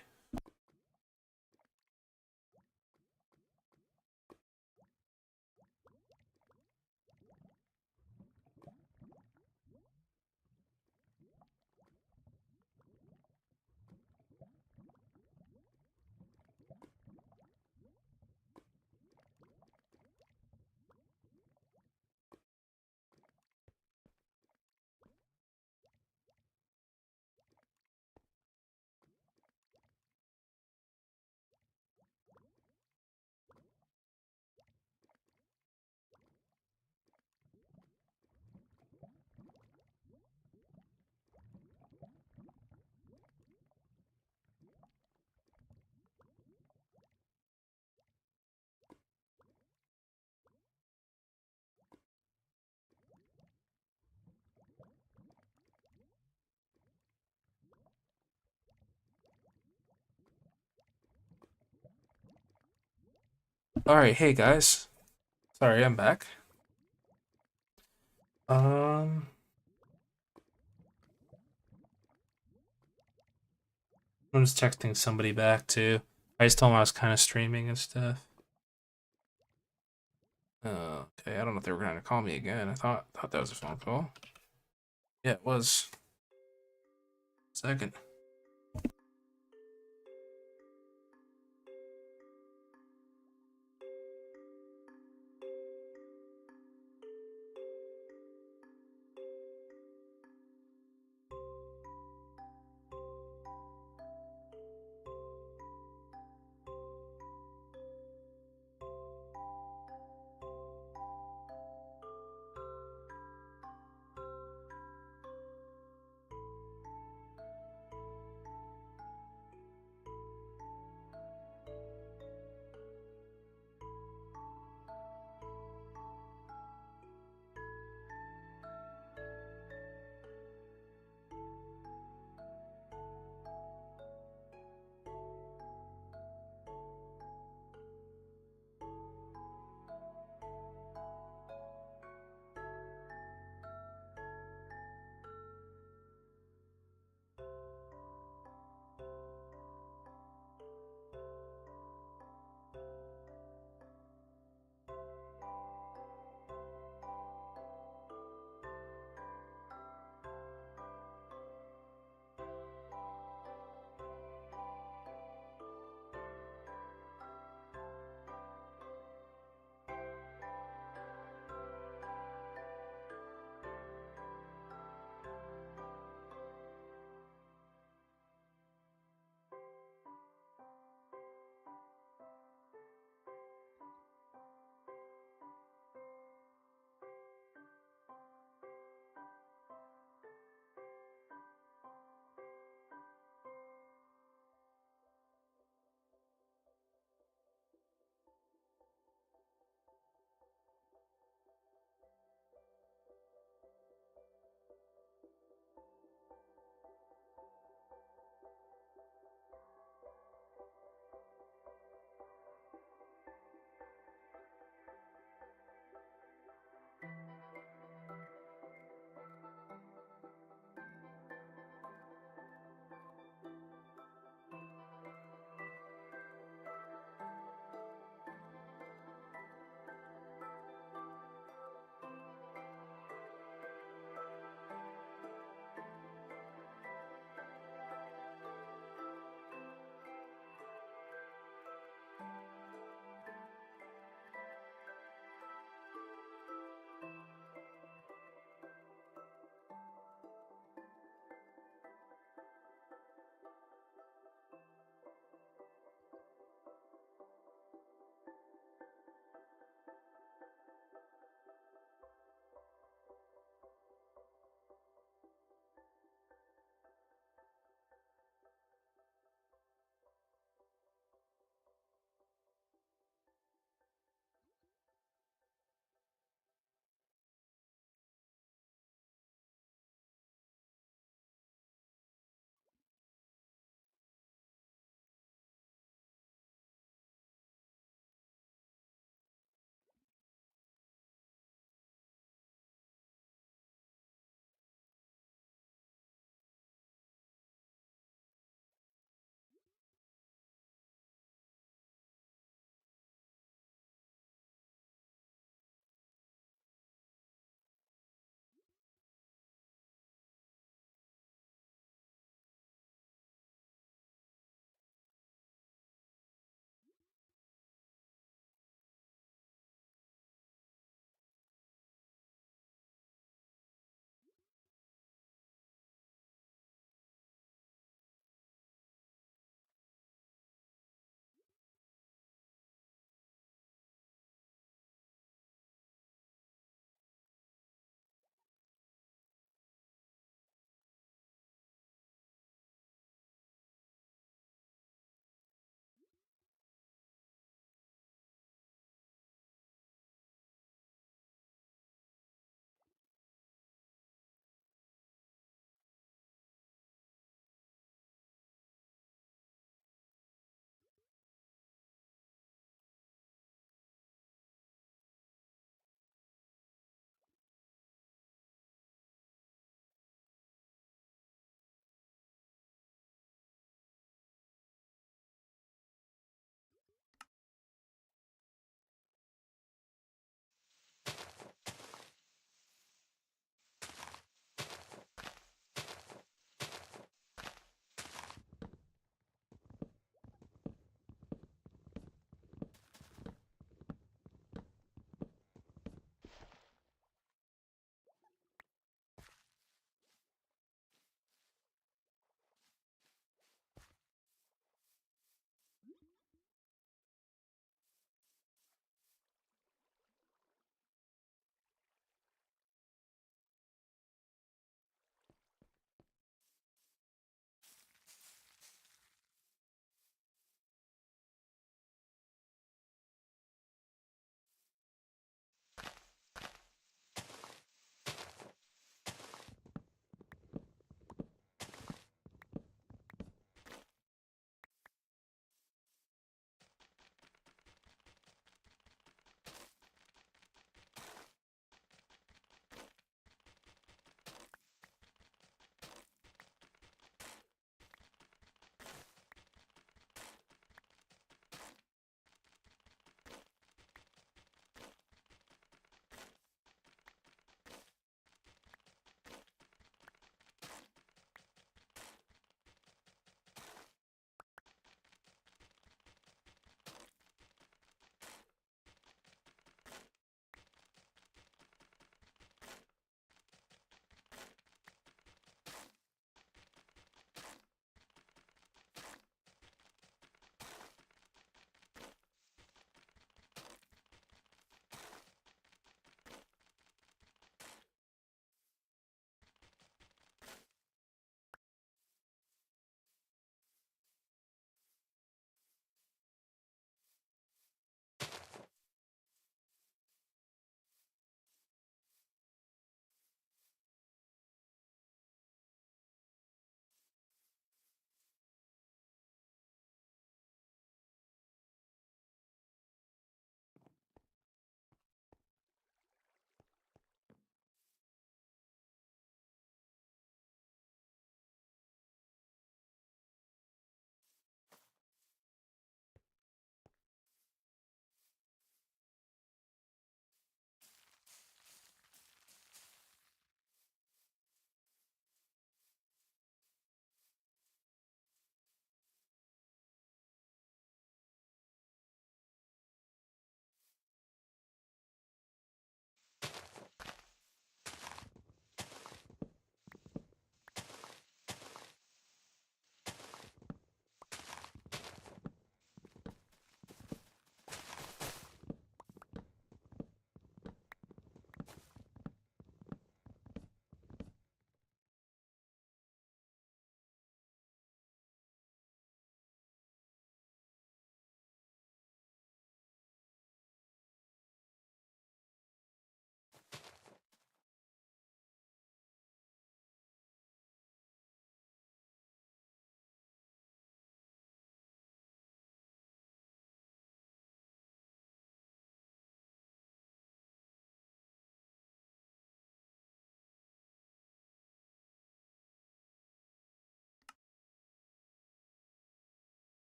Alright, hey guys. Sorry, I'm back. Um, I'm just texting somebody back too. I just told them I was kind of streaming and stuff. Okay, I don't know if they were going to call me again. I thought that was a phone call. Yeah, it was. Second.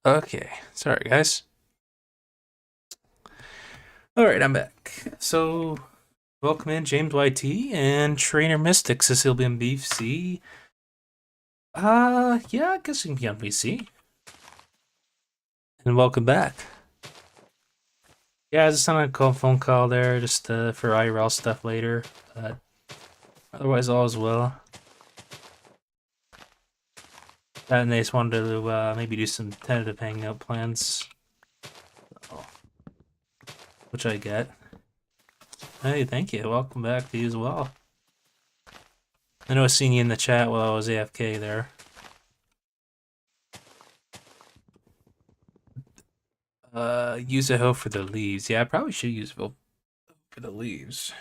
Okay, sorry guys. All right, I'm back. So, welcome in James YT and Trainer Mystic Cecilia Beef C. Yeah, I guess you can be on VC. And welcome back. Yeah, just on a cool phone call there, just for IRL stuff later. But otherwise, all is well. And they just wanted to maybe do some tentative hangout plans, which I get. Hey, thank you. Welcome back to you as well. I know I seen you in the chat while I was AFK there. Use a hoe for the leaves. Yeah, I probably should use a hoe for the leaves.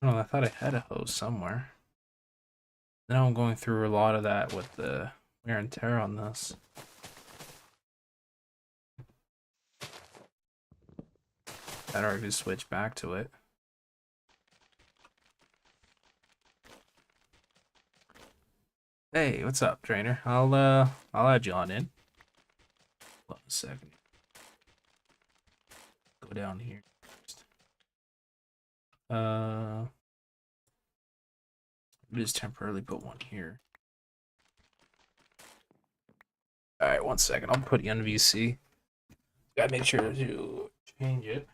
Oh, I thought I had a hoe somewhere. Now I'm going through a lot of that with the wear and tear on this. Better just switch back to it. Hey, what's up, trainer? I'll add you on in. Hold on a second. Go down here. Just temporarily put one here. All right, 1 second. I'll put you on VC. Gotta make sure to change it.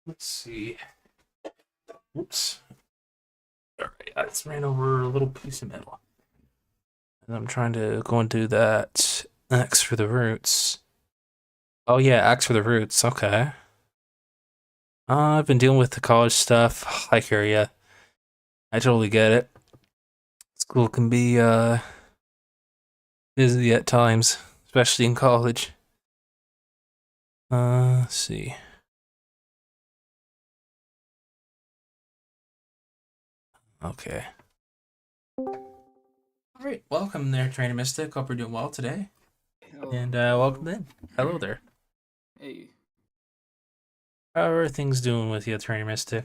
Let's see. Oops. All right, I just ran over a little piece of metal. And I'm trying to go and do that X for the roots. Oh yeah, X for the roots. Okay. I've been dealing with the college stuff. I hear ya. I totally get it. School can be busy at times, especially in college. Let's see. Okay. All right, welcome there, Trainer Mystic. Hope you're doing well today. Hello. And welcome in. Hello there. Hey. How are things doing with you, Trainer Mystic?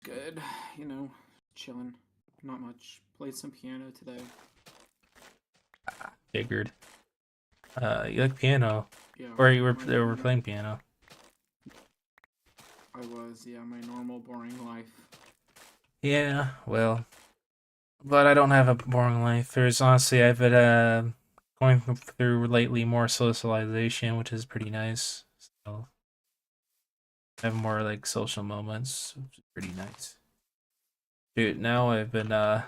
Good. Chilling. Not much. Played some piano today. Figured. You like piano? Yeah. Or you were playing piano? I was, yeah, my normal boring life. Yeah, well, but I don't have a boring life. There's honestly, I've been going through lately more socialization, which is pretty nice. So I have more like social moments, which is pretty nice. Dude, now I've been what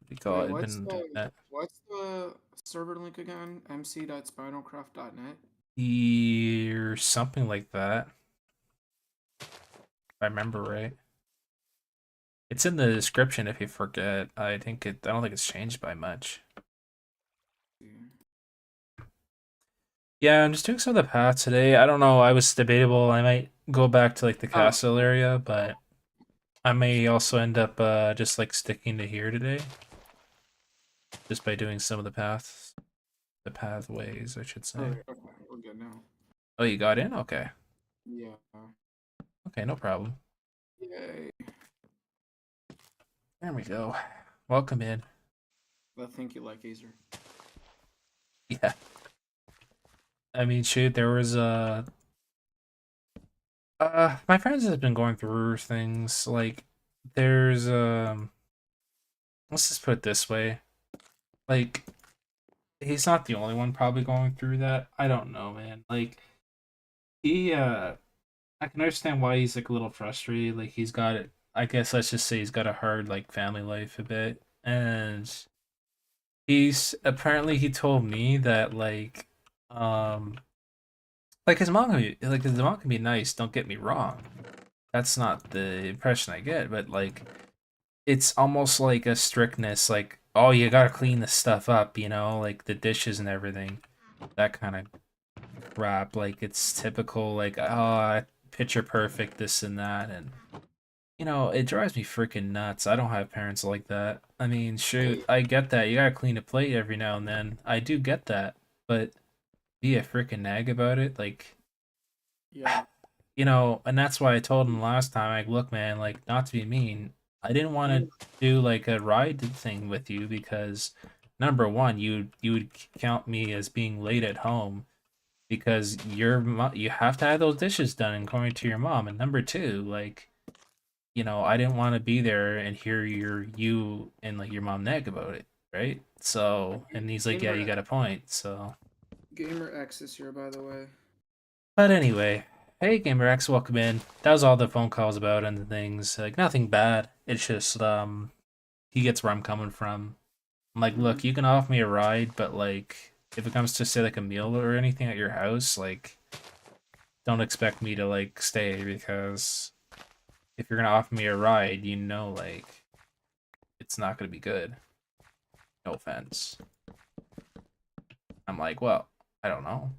do you call Wait, it? I've been doing that. what's the server link again? mc.spinalcraft.net? Or something like that, if I remember right. It's in the description if you forget. I don't think it's changed by much. Yeah, I'm just doing some of the paths today. I don't know. I was debatable. I might go back to like the Oh, castle area, but I may also end up just like sticking to here today, just by doing some of the paths, the pathways, I should say. okay, we're good now. Oh, you got in? Okay. Yeah. Okay, no problem. Yay. There we go. Welcome in. I think you like Azer. Yeah. I mean, shoot, there was my friends have been going through things like there's let's just put it this way. Like he's not the only one probably going through that. I don't know, man. Like he I can understand why he's like a little frustrated. Like he's got it. I guess let's just say he's got a hard like family life a bit, and he told me that like his mom can be nice. Don't get me wrong. That's not the impression I get, but like it's almost like a strictness. Like oh, you gotta clean this stuff up, like the dishes and everything. That kind of crap. Like it's typical. Like picture perfect this and that, and it drives me freaking nuts. I don't have parents like that. I mean, shoot, Wait, I get that. You gotta clean a plate every now and then. I do get that. But be a freaking nag about it. Like, yeah. and that's why I told him last time, like, look, man, like, not to be mean, I didn't want to Mm, do like a ride thing with you because number one, you would count me as being late at home because you have to have those dishes done according to your mom, and number two, like, I didn't want to be there and hear you and like your mom nag about it, right? So, and he's like, yeah, you Gamer got a point. So, Gamer X is here, by the way. but anyway, hey GamerX, welcome in. That was all the phone calls about and the things. Like nothing bad. It's just he gets where I'm coming from. I'm like, Mm-hmm. look, you can offer me a ride, but like if it comes to say like a meal or anything at your house, like don't expect me to like stay because if you're gonna offer me a ride, like it's not gonna be good. No offense. I'm like, well, I don't know.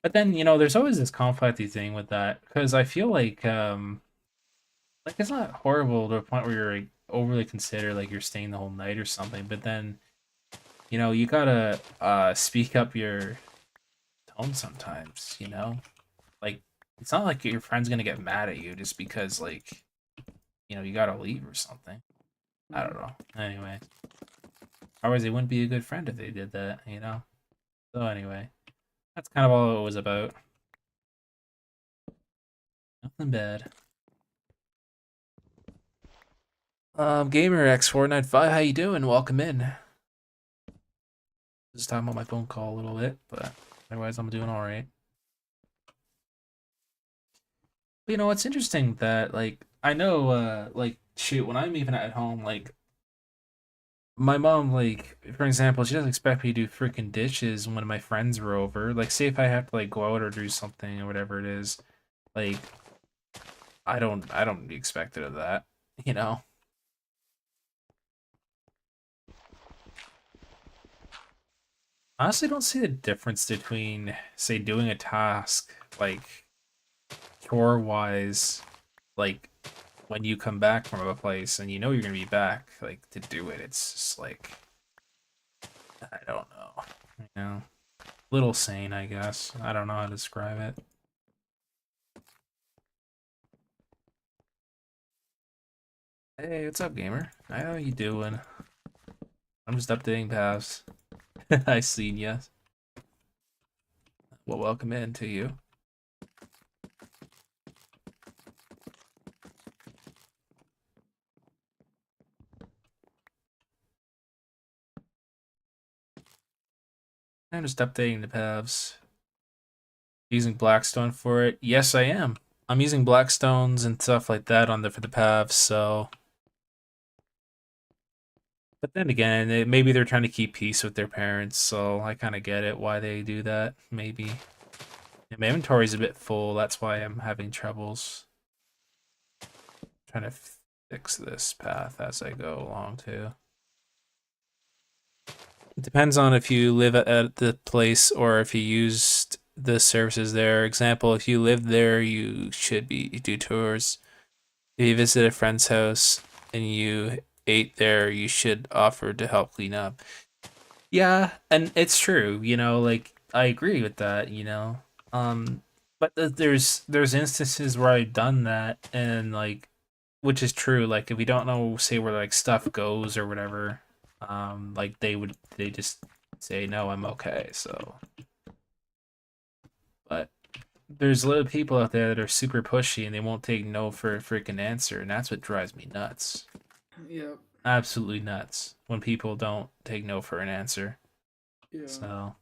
But then, there's always this conflicty thing with that because I feel like it's not horrible to a point where you're like overly consider like you're staying the whole night or something, but then, you gotta speak up your tone sometimes, Like it's not like your friend's gonna get mad at you just because like, you gotta leave or something. I Mm-hmm. don't know. Anyway. Otherwise they wouldn't be a good friend if they did that. So anyway. That's kind of all it was about. Nothing bad. Gamer X495, how you doing? Welcome in. Just talking about my phone call a little bit, but otherwise I'm doing all right. But, it's interesting that like I know like shoot when I'm even at home like my mom like for example she doesn't expect me to do freaking dishes when my friends are over. Like say if I have to like go out or do something or whatever it is, like I don't expect it of that, you know. I honestly don't see the difference between say doing a task like chore wise like when you come back from a place and you're gonna be back like to do it. It's just like I don't know. Little sane, I guess. I don't know how to describe it. Hey, what's up, gamer? How you doing? I'm just updating paths. I seen ya. Well, welcome in to you. I'm just updating the paths. Using Blackstone for it. Yes, I am. I'm using Blackstones and stuff like that on the for the paths. So, but then again, maybe they're trying to keep peace with their parents. So I kind of get it why they do that. Maybe. Yeah, my inventory's a bit full. That's why I'm having troubles trying to fix this path as I go along too. It depends on if you live at the place or if you used the services there. Example, if you live there, you should do tours. If you visit a friend's house and you ate there, you should offer to help clean up. Yeah, and it's true, like I agree with that. Um, but there's instances where I've done that and like which is true, like if we don't know say where like stuff goes or whatever, like they just say no, I'm okay. So, but there's a lot of people out there that are super pushy and they won't take no for a freaking answer, and that's what drives me nuts. Yeah. Absolutely nuts when people don't take no for an answer. Yeah. So,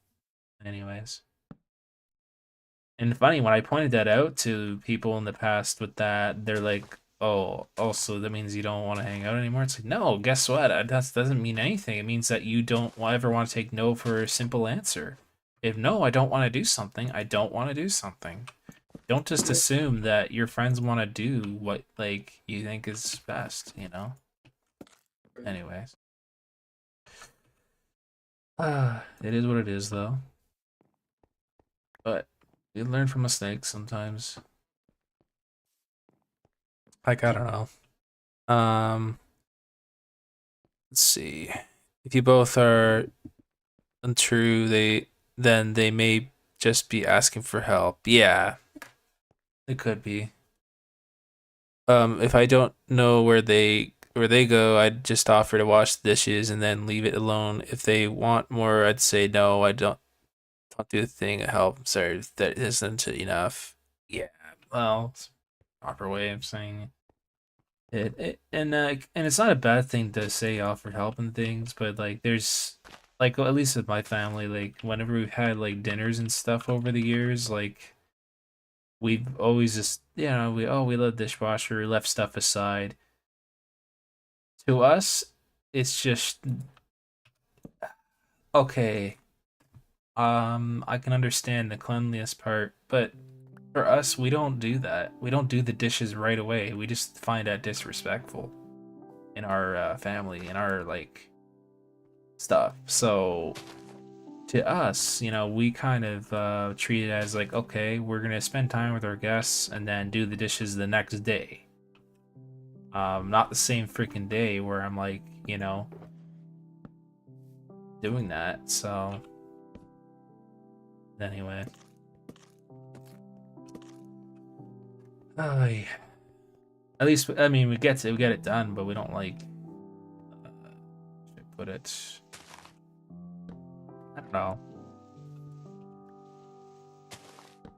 anyways. And funny, when I pointed that out to people in the past with that, they're like, "Oh, also that means you don't want to hang out anymore." It's like, no, guess what? That doesn't mean anything. It means that you don't ever want to take no for a simple answer. If no, I don't want to do something, I don't want to do something. Don't just Yeah. assume that your friends want to do what like you think is best. Right. Anyways, it is what it is, though. But we learn from mistakes sometimes. Like I don't know. Let's see. If you both are untrue, then they may just be asking for help. Yeah. It could be. If I don't know where they go, I'd just offer to wash the dishes and then leave it alone. If they want more, I'd say no, I don't do the thing at help. Sorry, that isn't enough. Yeah, well, it's a proper way of saying and it's not a bad thing to say offered help and things, but like there's like at least with my family, like whenever we've had like dinners and stuff over the years, like we've always just we love dishwasher, we left stuff aside. To us, it's just okay. I can understand the cleanliness part, but for us, we don't do that. We don't do the dishes right away. We just find that disrespectful in our family, in our like stuff. So to us, we kind of treat it as like, okay, we're gonna spend time with our guests and then do the dishes the next day. Not the same freaking day where I'm like, doing that. So anyway, yeah. At least I mean we get it done, but we don't like should I put it. I don't know.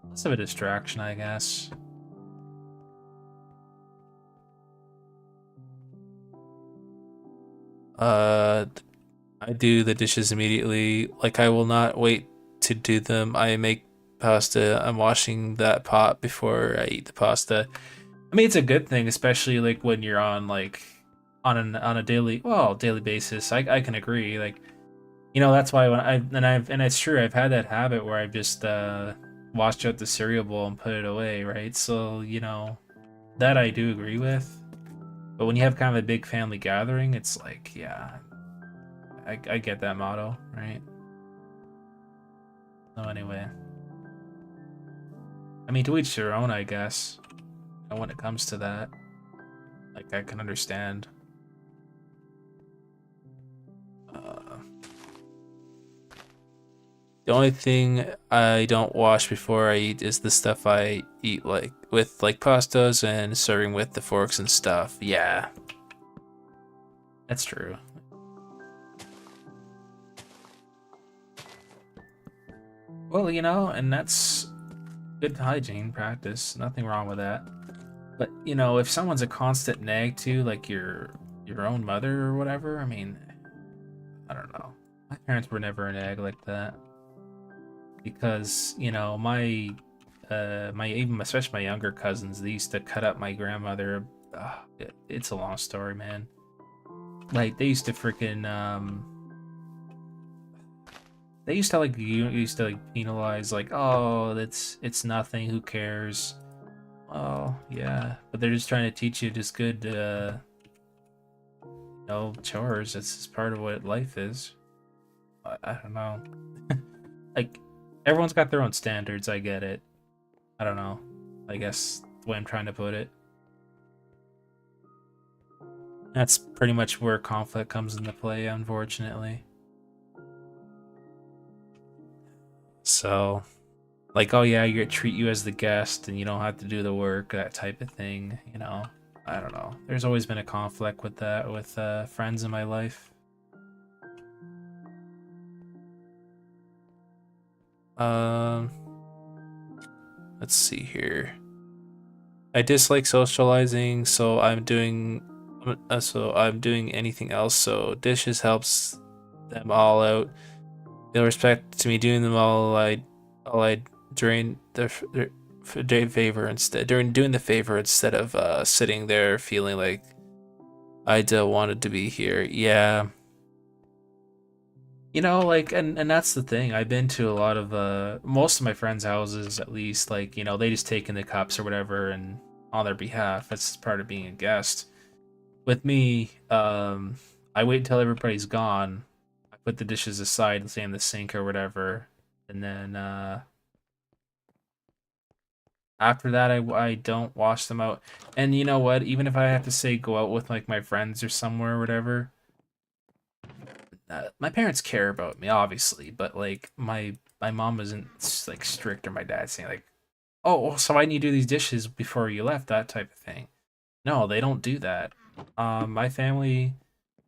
Less of a distraction, I guess. Uh, I do the dishes immediately. Like I will not wait to do them. I make pasta. I'm washing that pot before I eat the pasta. I mean, it's a good thing, especially like when you're on like on a daily basis. I can agree. Like that's why when and it's true. I've had that habit where I've just washed out the cereal bowl and put it away, right? So that I do agree with. But when you have kind of a big family gathering, it's like, yeah, I get that motto, right? So anyway, I mean, to each their own, I guess. And when it comes to that, like I can understand. Uh, the only thing I don't wash before I eat is the stuff I eat, like with like pastas and serving with the forks and stuff. Yeah, that's true. Well, and that's good hygiene practice. Nothing wrong with that. But if someone's a constant nag to like your own mother or whatever, I mean, I don't know. My parents were never a nag like that because my even especially my younger cousins, they used to cut up my grandmother. It's a long story, man. Like they used to freaking they used to like you used to like penalize like, oh, it's nothing, who cares. Oh yeah, but they're just trying to teach you just good chores. That's just part of what life is. I don't know. Like everyone's got their own standards. I get it. I don't know. I guess the way I'm trying to put it. That's pretty much where conflict comes into play, unfortunately. So, like, oh yeah, you treat you as the guest, and you don't have to do the work, that type of thing. I don't know. There's always been a conflict with that with friends in my life. Um, let's see here. I dislike socializing, so I'm doing anything else. So dishes helps them all out. They'll respect to me doing them all I during the favor instead during doing the favor instead of sitting there feeling like I don't wanted to be here. Yeah, like and that's the thing. I've been to a lot of most of my friends' houses at least. Like they just take in the cups or whatever and on their behalf. That's part of being a guest. With me, I wait until everybody's gone. I put the dishes aside, say in the sink or whatever, and then after that, I don't wash them out. And you know what? Even if I have to say go out with like my friends or somewhere or whatever, my parents care about me obviously, but like my mom isn't like strict or my dad saying like oh, so why didn't you do these dishes before you left? That type of thing. No, they don't do that. My family,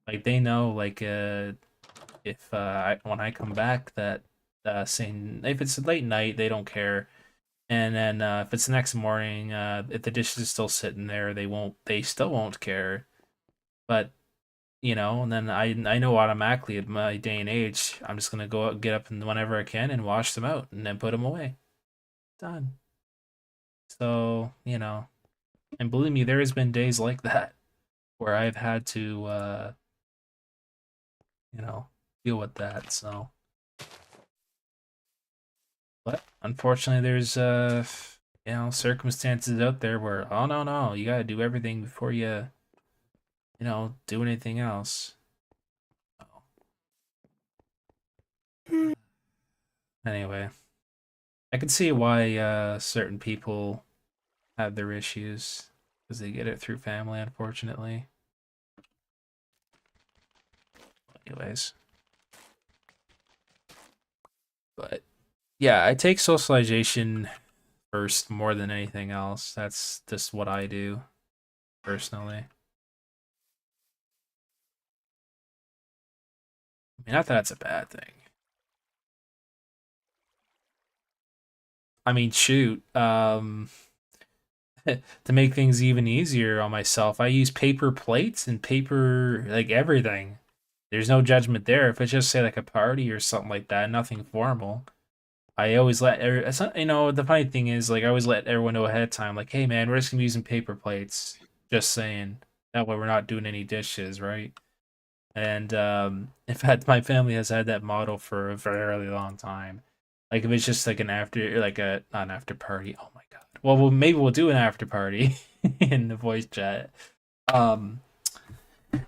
like they know, like if when I come back that saying if it's late night, they don't care. And then if it's the next morning, if the dish is still sitting there, they still won't care. But and then I know automatically at my day and age, I'm just gonna go out, get up and whenever I can and wash them out and then put them away. Done. So, and believe me, there has been days like that where I've had to you know, deal with that. So, but unfortunately there's circumstances out there where oh no, you gotta do everything before you do anything else. Anyway, I can see why certain people have their issues because they get it through family, unfortunately. Anyways, but yeah, I take socialization first more than anything else. That's just what I do personally. I mean, not that that's a bad thing. I mean, shoot, to make things even easier on myself, I use paper plates and paper like everything. There's no judgment there. If it's just say like a party or something like that, nothing formal. I always let the funny thing is like I always let everyone know ahead of time, like, hey man, we're just gonna be using paper plates. Just saying. That way we're not doing any dishes, right? And in fact, my family has had that model for a very long time. Like if it's just like an after, like a not an after party. Oh my god. Well, maybe we'll do an after party in the voice chat. Um,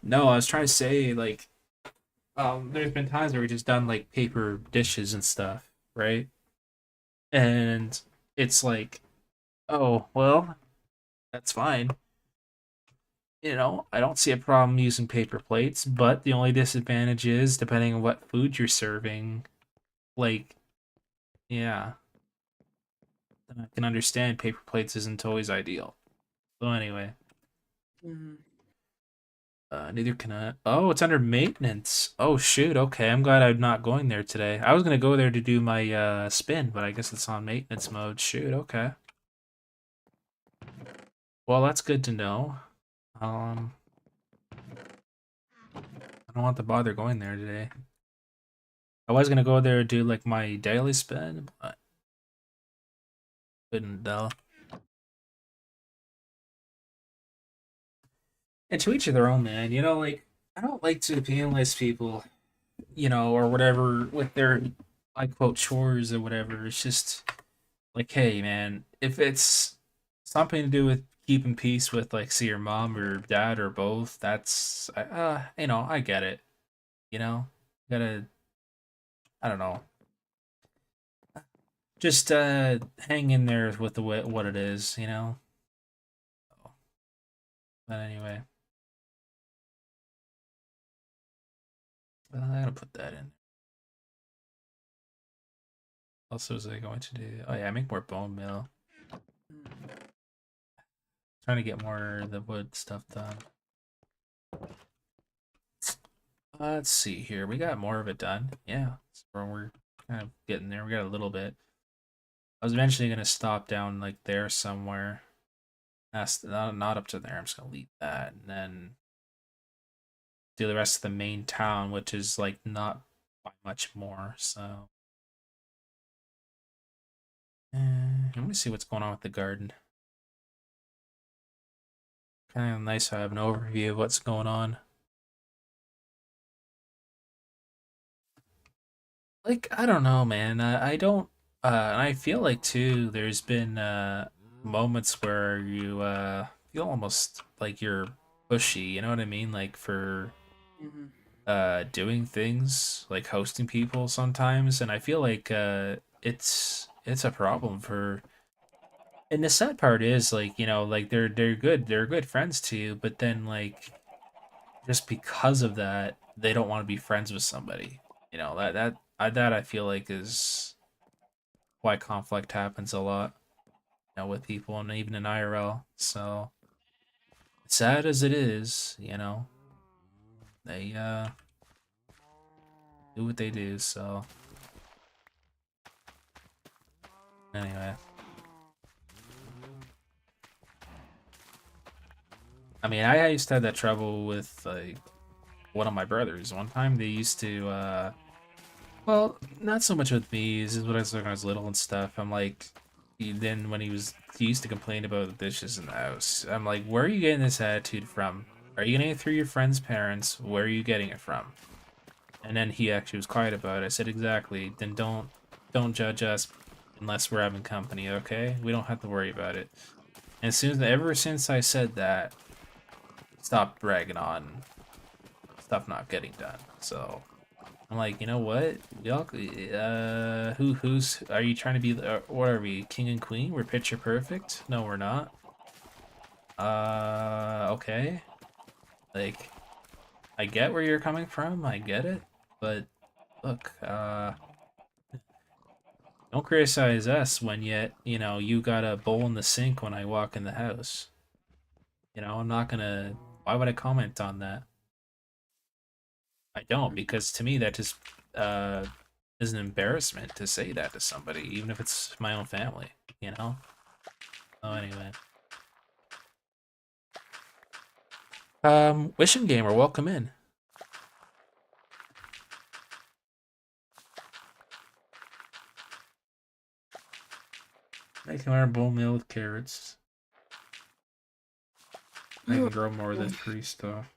no, I was trying to say like, there's been times where we just done like paper dishes and stuff, right? And it's like, oh well, that's fine. I don't see a problem using paper plates, but the only disadvantage is depending on what food you're serving. Like, yeah, I can understand paper plates isn't always ideal. So anyway, Mm-hmm. neither can I. Oh, it's under maintenance. Oh shoot. Okay, I'm glad I'm not going there today. I was gonna go there to do my spin, but I guess it's on maintenance mode. Shoot. Okay. Well, that's good to know. Um, I don't want to bother going there today. I was gonna go there and do like my daily spin, but couldn't though. And to each of their own, man. Like I don't like to penalize people, or whatever with their I quote chores or whatever. It's just like, hey, man, if it's something to do with keeping peace with like see your mom or dad or both, that's I get it. You know, gotta I don't know, just hang in there with what it is. But anyway, I gotta put that in. Also, was I going to do? Oh yeah, make more bone meal. Trying to get more of the wood stuff done. Let's see here. We got more of it done. Yeah, so we're kind of getting there. We got a little bit. I was eventually gonna stop down like there somewhere. That's not up to there. I'm just gonna leave that and then do the rest of the main town, which is like not by much more. So, let me see what's going on with the garden. Kind of nice to have an overview of what's going on. Like, I don't know, man. I don't and I feel like too there's been moments where you feel almost like you're pushy, you know what I mean? Like for Mm-hmm. doing things, like hosting people sometimes, and I feel like it's a problem for and the sad part is like, like they're good friends to you, but then like just because of that, they don't want to be friends with somebody. That I feel like is why conflict happens a lot. with people and even in IRL. So sad as it is, they do what they do. So anyway, I mean, I used to have that trouble with like one of my brothers. One time they used to, well, not so much with me. This is when I was little and stuff. I'm like, then when he used to complain about the dishes in the house. I'm like, where are you getting this attitude from? Are you getting it through your friend's parents? Where are you getting it from? And then he actually was quiet about it. I said, exactly. Then don't judge us unless we're having company, okay? We don't have to worry about it. And ever since I said that, stopped bragging on stuff not getting done. So I'm like, you know what? Y'all, who's are you trying to be? What are we, king and queen? We're picture perfect? No, we're not. Okay. Like, I get where you're coming from. I get it, but look, don't criticize us when yet you got a bowl in the sink when I walk in the house. I'm not gonna. Why would I comment on that? I don't, because to me that just uh is an embarrassment to say that to somebody, even if it's my own family, you know? Oh, anyway. Wishing Gamer, welcome in. I can learn bone meal with carrots. I can grow more of this tree stuff.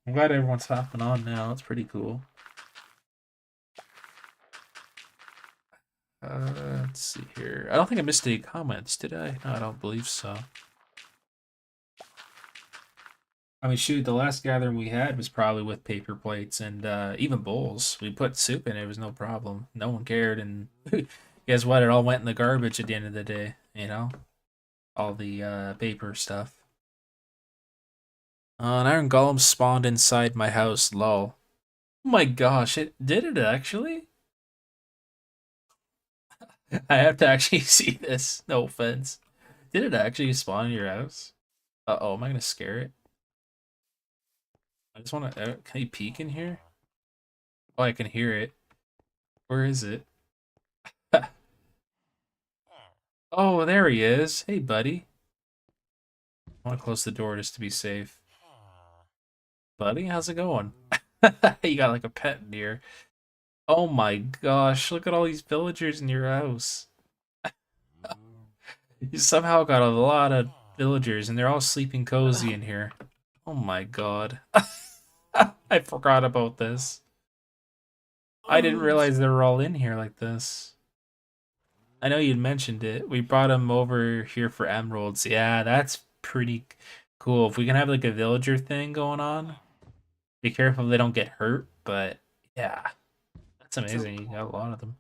I'm glad everyone's hopping on now. It's pretty cool. Let's see here. I don't think I missed any comments, did I? No, I don't believe so. I mean, shoot, the last gathering we had was probably with paper plates and even bowls. We put soup in it, it was no problem. No one cared, and guess what? It all went in the garbage at the end of the day, All the paper stuff. An iron golem spawned inside my house, lol. Oh my gosh, it actually? I have to actually see this, no offense. Did it actually spawn in your house? Uh-oh, am I gonna scare it? I just wanna, can you peek in here? Oh, I can hear it. Where is it? Oh, there he is. Hey, buddy. I want to close the door just to be safe. Buddy, how's it going? You got like a pet in here. Oh my gosh, look at all these villagers in your house. You somehow got a lot of villagers and they're all sleeping cozy in here. Oh my god. I forgot about this. I didn't realize they were all in here like this. I know you'd mentioned it. We brought them over here for emeralds. Yeah, that's pretty cool. If we can have like a villager thing going on, be careful they don't get hurt, but yeah, that's amazing. You got a lot of them.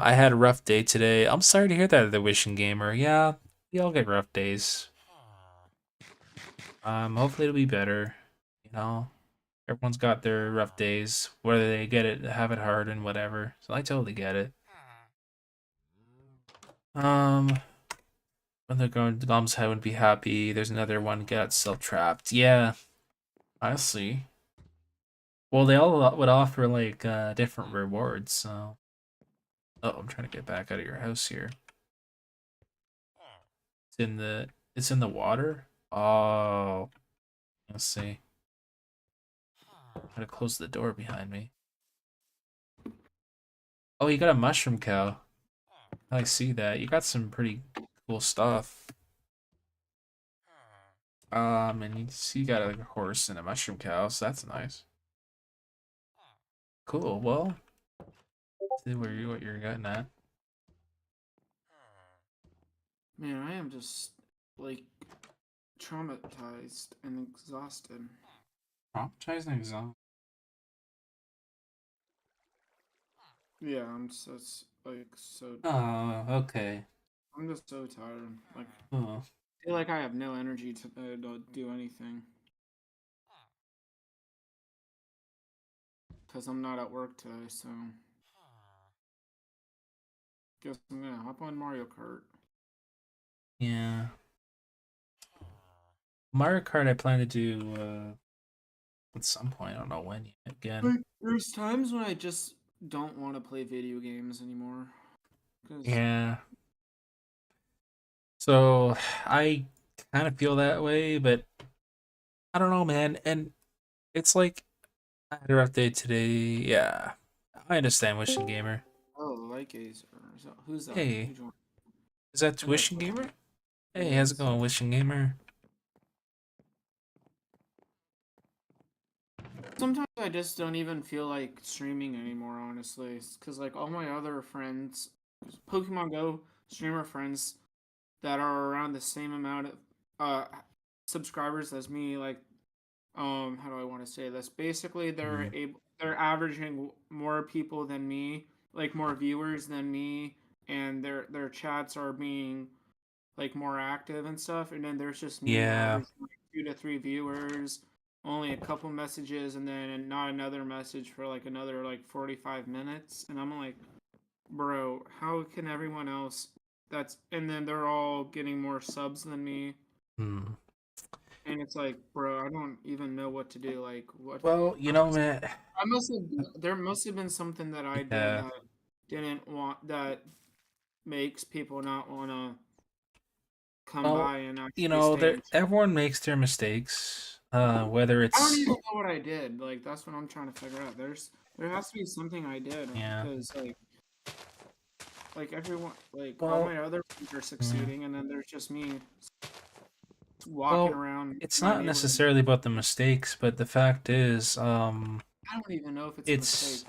I had a rough day today. I'm sorry to hear that, the Wishing Gamer. Yeah, we all get rough days. Hopefully it'll be better. You know, everyone's got their rough days, whether they get it, have it hard, and whatever. So I totally get it. Um, when they're going, the mom's head wouldn't be happy. There's another one got self trapped. Yeah, I see. Well, they all would offer like different rewards. So, oh, I'm trying to get back out of your house here. It's in the water. Oh, let's see. I'm gonna close the door behind me. Oh, you got a mushroom cow. I see that. You got some pretty cool stuff. And you see, you got like a horse and a mushroom cow, so that's nice. Cool. Well, see what you're getting at. Man, I am just like traumatized and exhausted. Traumatizing exam. Yeah, I'm just like so. Oh, okay. I'm just so tired. Like, Oh. I feel like I have no energy to do anything because I'm not at work today. So Guess I'm gonna hop on Mario Kart. Yeah. Mario Kart I plan to do at some point. I don't know when yet. Again. There's times when I just don't want to play video games anymore. Cause Yeah. So I kind of feel that way, but I don't know, man. And it's like I had a rough day today. Yeah. I understand, Wishing Gamer. oh, like Ace. Who's that? Who Hey, joined? is that I gotta Wishing play. Gamer? It Hey, how's it is. going, Wishing Gamer? Sometimes I just don't even feel like streaming anymore, honestly. Because, like, all my other friends, Pokemon Go streamer friends that are around the same amount of subscribers as me, like, how do I want to say this? Basically, Hmm. they're averaging more people than me, like, more viewers than me, and their chats are being like more active and stuff. And then there's just me Yeah. averaging like 2 to 3 viewers, only a couple messages, and then not another message for like another like 45 minutes. And I'm like, bro, how can everyone else that's and then they're all getting more subs than me. Hmm. And it's like, bro, I don't even know what to do. Like, what Well, man. I must have there must have been something that I did Yeah. that didn't want that makes people not want to come Well, by and actually stay there in. everyone makes their mistakes. Whether I don't it's even know what I did. Like that's what I'm trying to figure out. There has to be something I did yeah. because like everyone like all Well, my other friends are yeah. succeeding and then there's just me walking Well, around it's my not neighborhood. necessarily about the mistakes, but the fact is, I don't even know if it's a mistake. it's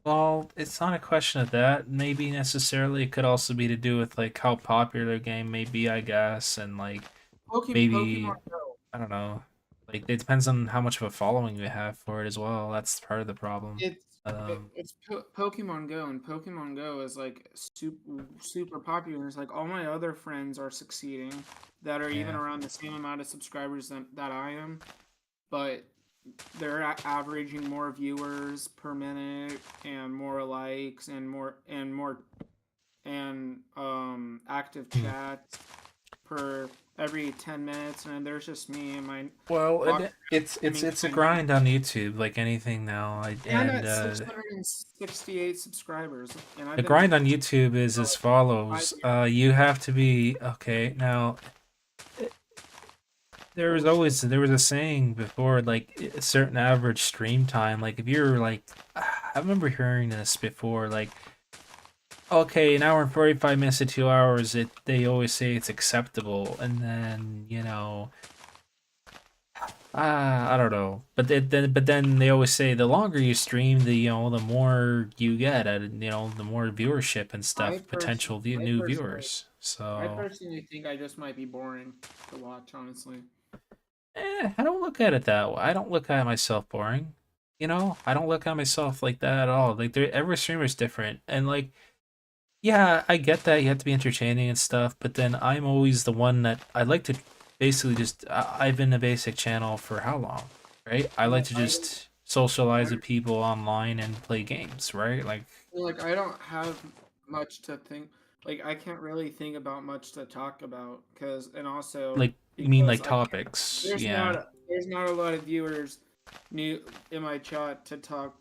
well, it's not a question of that. Maybe necessarily it could also be to do with like how popular the game may be, I guess, and like Pokemon maybe Go. I don't know. Like it depends on how much of a following you have for it as well. That's part of the problem. Um, Pokemon Go, and Pokemon Go is like super popular. It's like all my other friends are succeeding that are even yeah. around the same amount of subscribers that I am, but they're averaging more viewers per minute and more likes and active Hmm. chats per every 10 minutes, and then there's just me and my Well, walking around it's streaming to it's a my neighbor. grind on YouTube, like anything now. And And at 668 subscribers, and I've the been grind on YouTube is for as like 5 follows. years. You have to be okay. Now, Bullshit. there was a saying before, like a certain average stream time. Like if you're like, I remember hearing this before. Like, okay, an hour and 45 minutes to 2 hours. They always say it's acceptable, and then I don't know, but then they always say the longer you stream, the more you get at it, the more viewership and I stuff, person, potential I new personally, viewers. I So, personally think I just might be boring to watch. Honestly, I don't look at it that way. I don't look at myself boring. I don't look at myself like that at all. Like, every streamer is different, and like, yeah, I get that you have to be entertaining and stuff, but then I'm always the one that I like to basically just. I've been a basic channel for how long, right? I like like to I don't, just socialize I with people online and play games, right? Like, feel like I don't have much to think. Like I can't really think about much to talk about because, and also you mean because like I can't. topics? Yeah, There's not a lot of viewers new in my chat to talk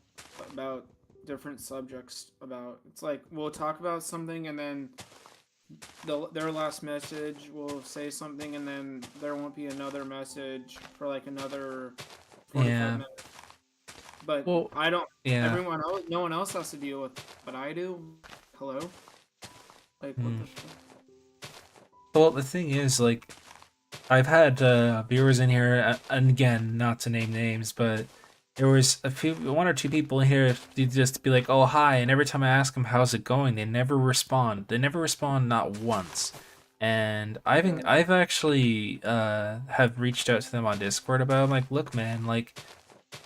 about different subjects about. It's like we'll talk about something and then their last message will say something and then there won't be another message for like another 45 yeah. minutes. But Well, I don't. yeah. Everyone else, no one else has to deal with, but I do. Hello, like what Hmm. the fuck? Well, the thing is, like, I've had viewers in here, and again, not to name names, but there was one or two people in here who just be like, "Oh, hi," and every time I ask them how's it going, they never respond. They never respond, not once. And Yeah. I've actually have reached out to them on Discord about it. I'm like, look, man, like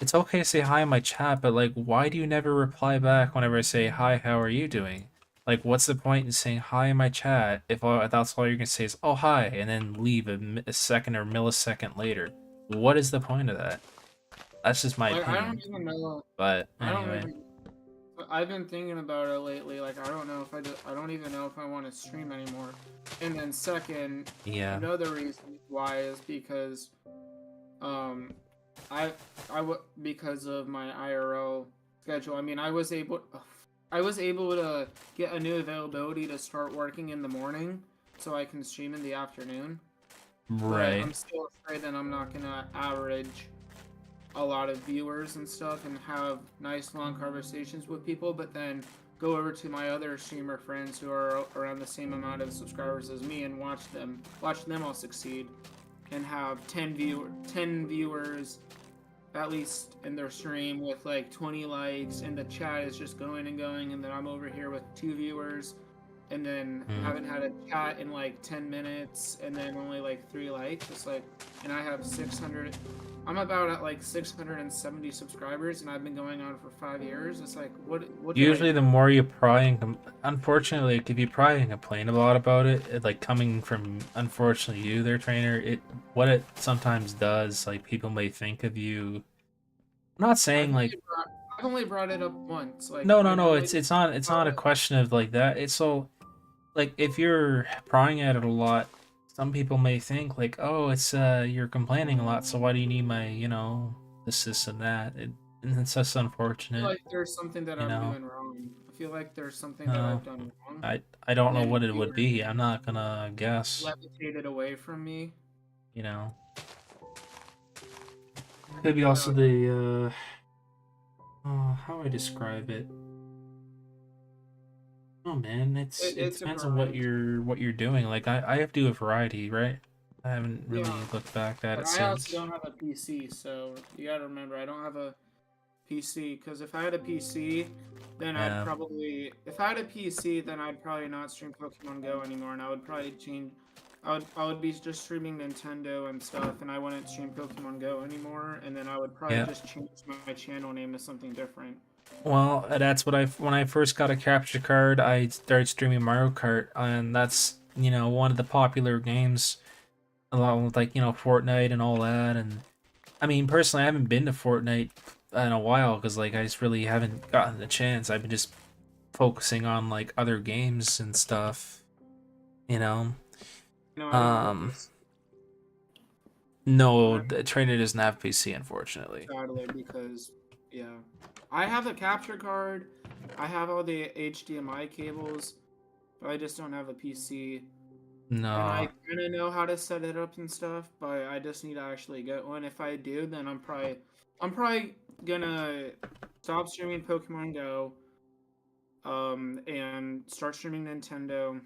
it's okay to say hi in my chat, but like, why do you never reply back whenever I say hi? How are you doing? Like, what's the point in saying hi in my chat if that's all you're gonna say is oh hi and then leave a second or millisecond later? What is the point of that? That's just my Like I don't opinion. even know. But I don't anyway, even. I've been thinking about it lately. Like, I don't know if I don't even know if I want to stream anymore. And then second, Yeah. another reason why is because um, I because of my IRL schedule. I mean, I was able to get a new availability to start working in the morning, so I can stream in the afternoon. But Right. I'm still afraid that I'm not gonna average a lot of viewers and stuff and have nice long conversations with people, but then go over to my other streamer friends who are around the same amount of subscribers as me and watch them all succeed and have 10 viewers at least in their stream with like 20 likes and the chat is just going and going, and then I'm over here with 2 viewers and then Mm. haven't had a chat in like 10 minutes and then only like 3 likes. It's like, and I have 600, I'm about at like 670 subscribers and I've been going on for 5 years. It's like, what did I Usually, the do? more you pry and unfortunately, like, if you pry and complain a lot about it, like coming from unfortunately you, their trainer, what it sometimes does, like people may think of you. I'm not I've saying like only brought, I've only brought it up once. Like, no, no, I no. normally It's not about a it. question of like that. It's so like if you're prying at it a lot, some people may think like, oh, it's you're complaining a lot, so why do you need my this and that? And it's just I feel unfortunate, like there's something that you I'm know. doing wrong. I feel like there's something that No, I've done wrong, I don't know and what it would viewers be. I'm not gonna guess. levitated away from me. You know, could be So also the how do I describe it? Oh man, it it's a depends on what grind. you're doing. Like I have to do a variety, right? I haven't Yeah, really looked back at but it I also since. don't have a PC, so you gotta remember I don't have a PC. Because if I had a PC, then Yeah. if I had a PC, then I'd probably not stream Pokemon Go anymore, and I would probably change. I would be just streaming Nintendo and stuff, and I wouldn't stream Pokemon Go anymore, and then I would probably Yeah. just change my channel name to something different. Well, that's what when I first got a capture card, I started streaming Mario Kart, and that's one of the popular games, along with like Fortnite and all that. And I mean, personally, I haven't been to Fortnite in a while because like I just really haven't gotten the chance. I've been just focusing on like other games and stuff, you know. No, I don't have a Um, PC. no, And the trainer doesn't have PC, unfortunately. sadly, because yeah, I have a capture card, I have all the HDMI cables, but I just don't have a PC. And I No. kind of know how to set it up and stuff, but I just need to actually get one. If I do, then I'm probably gonna stop streaming Pokemon Go, and start streaming Nintendo,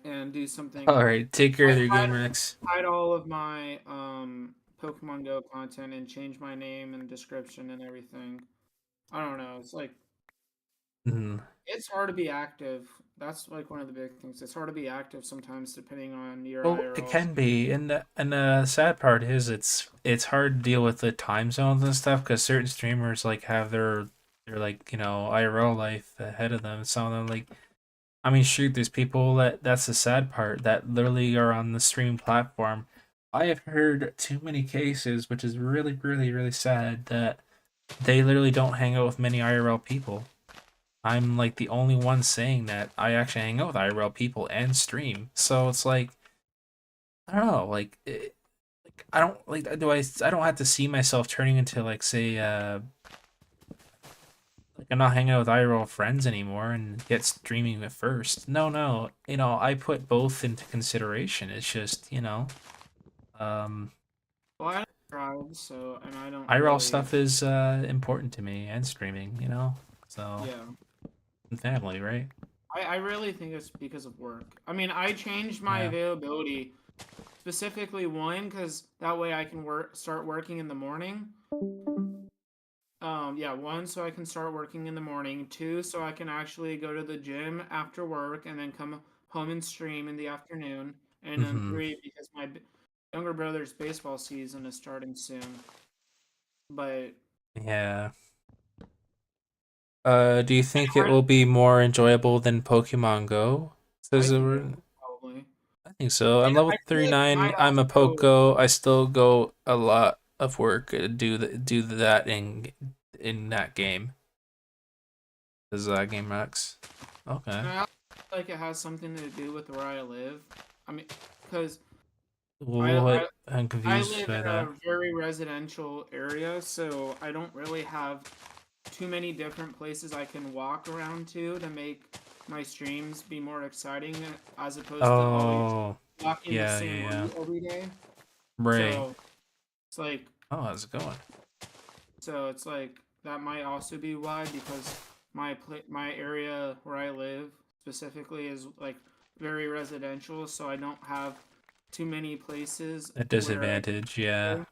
and do something. All right, take care of their game, Rex. Hide all of my Pokemon Go content and change my name and description and everything. I don't know. It's like Mhm. it's hard to be active. That's like one of the big things. It's hard to be active sometimes depending on your Well, it IRL. can be, and the sad part is it's hard to deal with the time zones and stuff because certain streamers like have their like IRL life ahead of them. Some of them like I mean, shoot, there's people that's the sad part that literally are on the stream platform. I have heard too many cases, which is really, really, really sad that they literally don't hang out with many IRL people. I'm like the only one saying that I actually hang out with IRL people and stream. So it's like I don't know, like I don't like do I don't have to see myself turning into like say like I'm not hanging out with IRL friends anymore and get streaming at first. No, no, I put both into consideration. It's just um Well, I don't drive, so and I don't IRL really. stuff is important to me and streaming. So Yeah, and family, right? I really think it's because of work. I mean, I changed my Yeah. availability specifically one because that way I can start working in the morning. Yeah, one, so I can start working in the morning. Two, so I can actually go to the gym after work and then come home and stream in the afternoon. And then Hmm. three, because my younger brother's baseball season is starting soon. But Yeah. Do you think it I, will be more enjoyable than Pokemon Go? I Says it think it were- will probably. I think so. I'm And I level feel like it 39. might I'm a also. Poco. I still go a lot of work do that in that game. Does Game Rex? Okay. And I also feel like it has something to do with where I live. I mean, because I, I What? I'm I confused live by in a that. very residential area, so I don't really have too many different places I can walk around to make my streams be more exciting as opposed to always Oh, walking the yeah, yeah, same yeah. route every day. Right. So it's like Oh, how's it going? it's like that might also be why because my area where I live specifically is like very residential, so I don't have too many places A where I disadvantage, yeah. go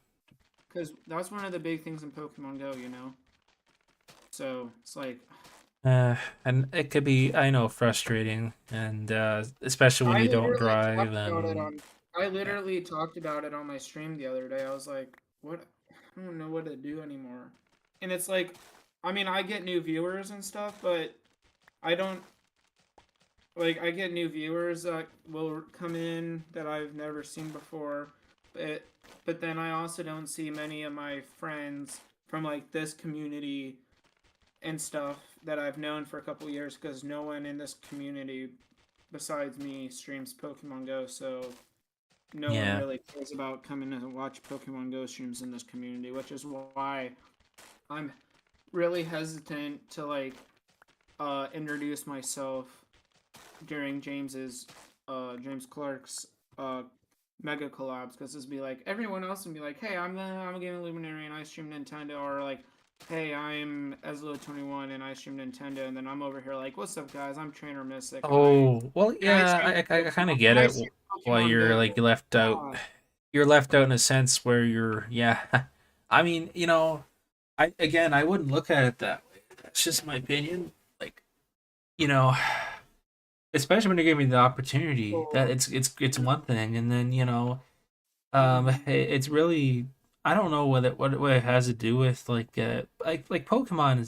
because that's one of the big things in Pokemon Go, you know. So it's like And it could be, I know, frustrating, and especially when I you don't literally drive, talked about it and on. I yeah. literally talked about it on my stream the other day. I was like, "What? I don't know what to do anymore." And it's like, I mean, I get new viewers and stuff, but I don't like. I get new viewers that will come in that I've never seen before, but then I also don't see many of my friends from like this community and stuff that I've known for a couple years because no one in this community besides me streams Pokemon Go, so no one Yeah. really cares about coming to watch Pokemon Go streams in this community, which is why I'm really hesitant to like introduce myself during James Clark's uh mega collabs because it's be like everyone else would be like, hey, I'm a gaming luminary and I stream Nintendo, or like, hey, I'm Ezlo21 and I stream Nintendo, and then I'm over here like, what's up guys, I'm Trainer Mystic Oh, well, and I yeah, stream I kind of Pokemon get and I it. stream Why Pokemon you're Go. like left out. God. You're left out in a sense where you're, yeah. I mean, I wouldn't look at it that way. That's just my opinion. Like, you know, especially when you're giving me the opportunity, that So, it's one thing, and then mhm. it's really, I don't know what it has to do with like Pokemon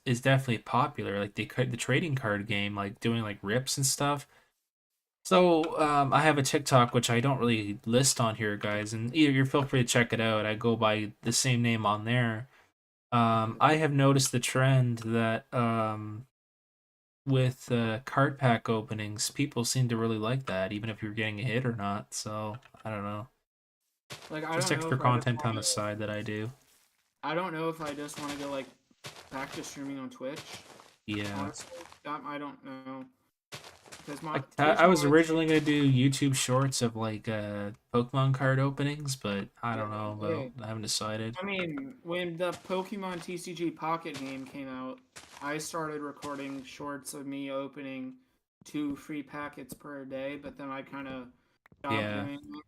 is definitely popular, like the trading card game, like doing like rips and stuff. So I have a TikTok which I don't really list on here, guys, and either you feel free to check it out. I go by the same name on there. I have noticed the trend that with card pack openings, people seem to really like that, even if you're getting a hit or not. So I don't know. Like I Just don't know extra if I just content want on the to. side that I do. I don't know if I just want to go like back to streaming on Twitch. Yeah. Honestly, I don't know because my Like Twitch I was monetization. originally gonna do YouTube shorts of like Pokemon card openings, but I Yeah, don't know about. hey, I haven't decided. I mean, when the Pokemon TCG Pocket game came out, I started recording shorts of me opening 2 free packets per day, but then I kind of stopped Yeah. doing it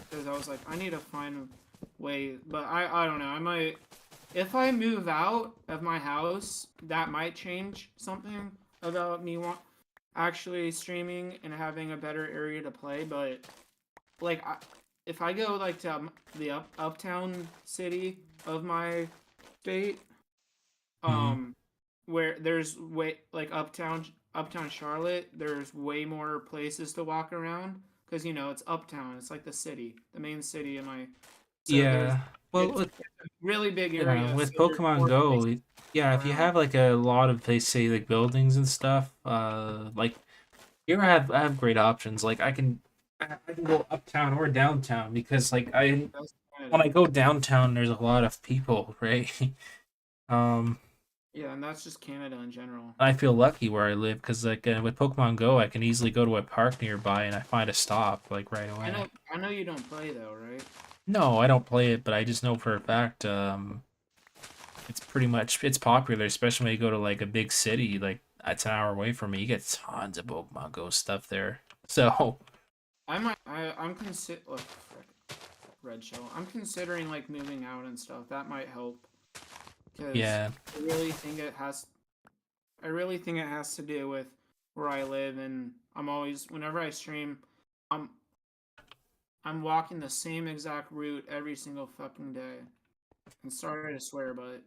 because I was like, I need to find a way. But I don't know. I might if I move out of my house, that might change something about me actually streaming and having a better area to play. But like, if I go like to the uptown city of my state, Hmm. um, where there's way like uptown Charlotte, there's way more places to walk around because it's uptown. It's like the city, the main city in my. So Yeah. Well, it's a really big yeah, area, so with there's Pokemon more places Go, to yeah, walk if you around. have like a lot of, they say, like buildings and stuff, like here I have great options. Like I can go uptown or downtown because like I That's when I Canada. go downtown, there's a lot of people, right? um, Yeah, and that's just Canada in general. I feel lucky where I live because like with Pokemon Go, I can easily go to a park nearby and I find a stop like right I know, away. I know you don't play though, right? No, I don't play it, but I just know for a fact it's pretty much it's popular, especially when you go to like a big city, like it's an hour away from me. You get tons of Pokemon Go stuff there. So I'm consider oh, frick, red shell. I'm considering like moving out and stuff. That might help because yeah, I really think it has. I really think it has to do with where I live, and I'm always whenever I stream, I'm I'm walking the same exact route every single fucking day. I'm sorry to swear, but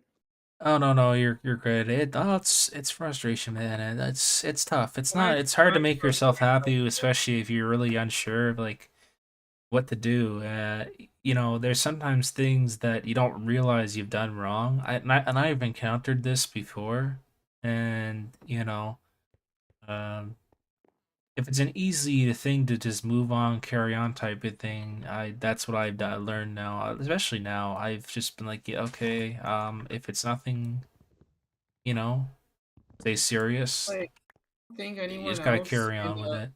oh no no, you're good. It's frustration, man, and it's tough. It's hard to I'm make yourself frustrated. happy, especially if you're really unsure of like what to do. There's sometimes things that you don't realize you've done wrong. And I've encountered this before. and um, if it's an easy thing to just move on, carry on type of thing, that's what I've learned now. Especially now, I've just been like, yeah, okay, if it's nothing, you know, stay serious. Like, I don't think You anyone just gotta else carry in on with the it.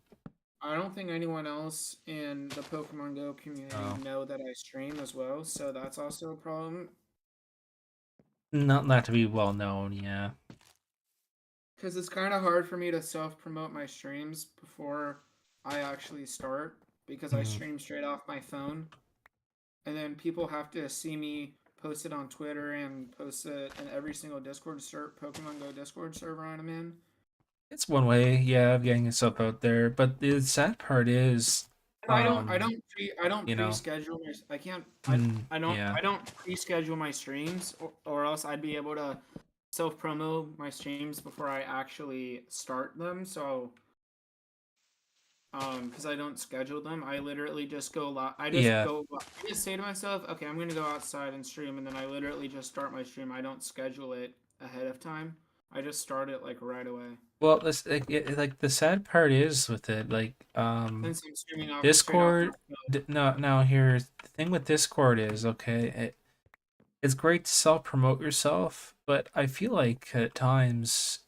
I don't think anyone else in the Pokemon Go community Oh, know that I stream as well, so that's also a problem. not to be well known, yeah. Because it's kind of hard for me to self promote my streams before I actually start because I Mm. stream straight off my phone. And then people have to see me post it on Twitter and post it in every single Pokemon Go Discord server I'm in. It's one way, yeah, of getting yourself out there. But the sad part is, And I don't you know, pre-schedule my I can't yeah. I don't pre-schedule my streams or else I'd be able to self promo my streams before I actually start them. So because I don't schedule them, I literally just go Yeah. I just say to myself, okay, I'm gonna go outside and stream, and then I literally just start my stream. I don't schedule it ahead of time. I just start it like right away. Well, this like the sad part is with it, like Since I'm streaming off straight off my Discord. phone. No, now here's the thing with Discord is okay. It's great to self promote yourself, but I feel like at times,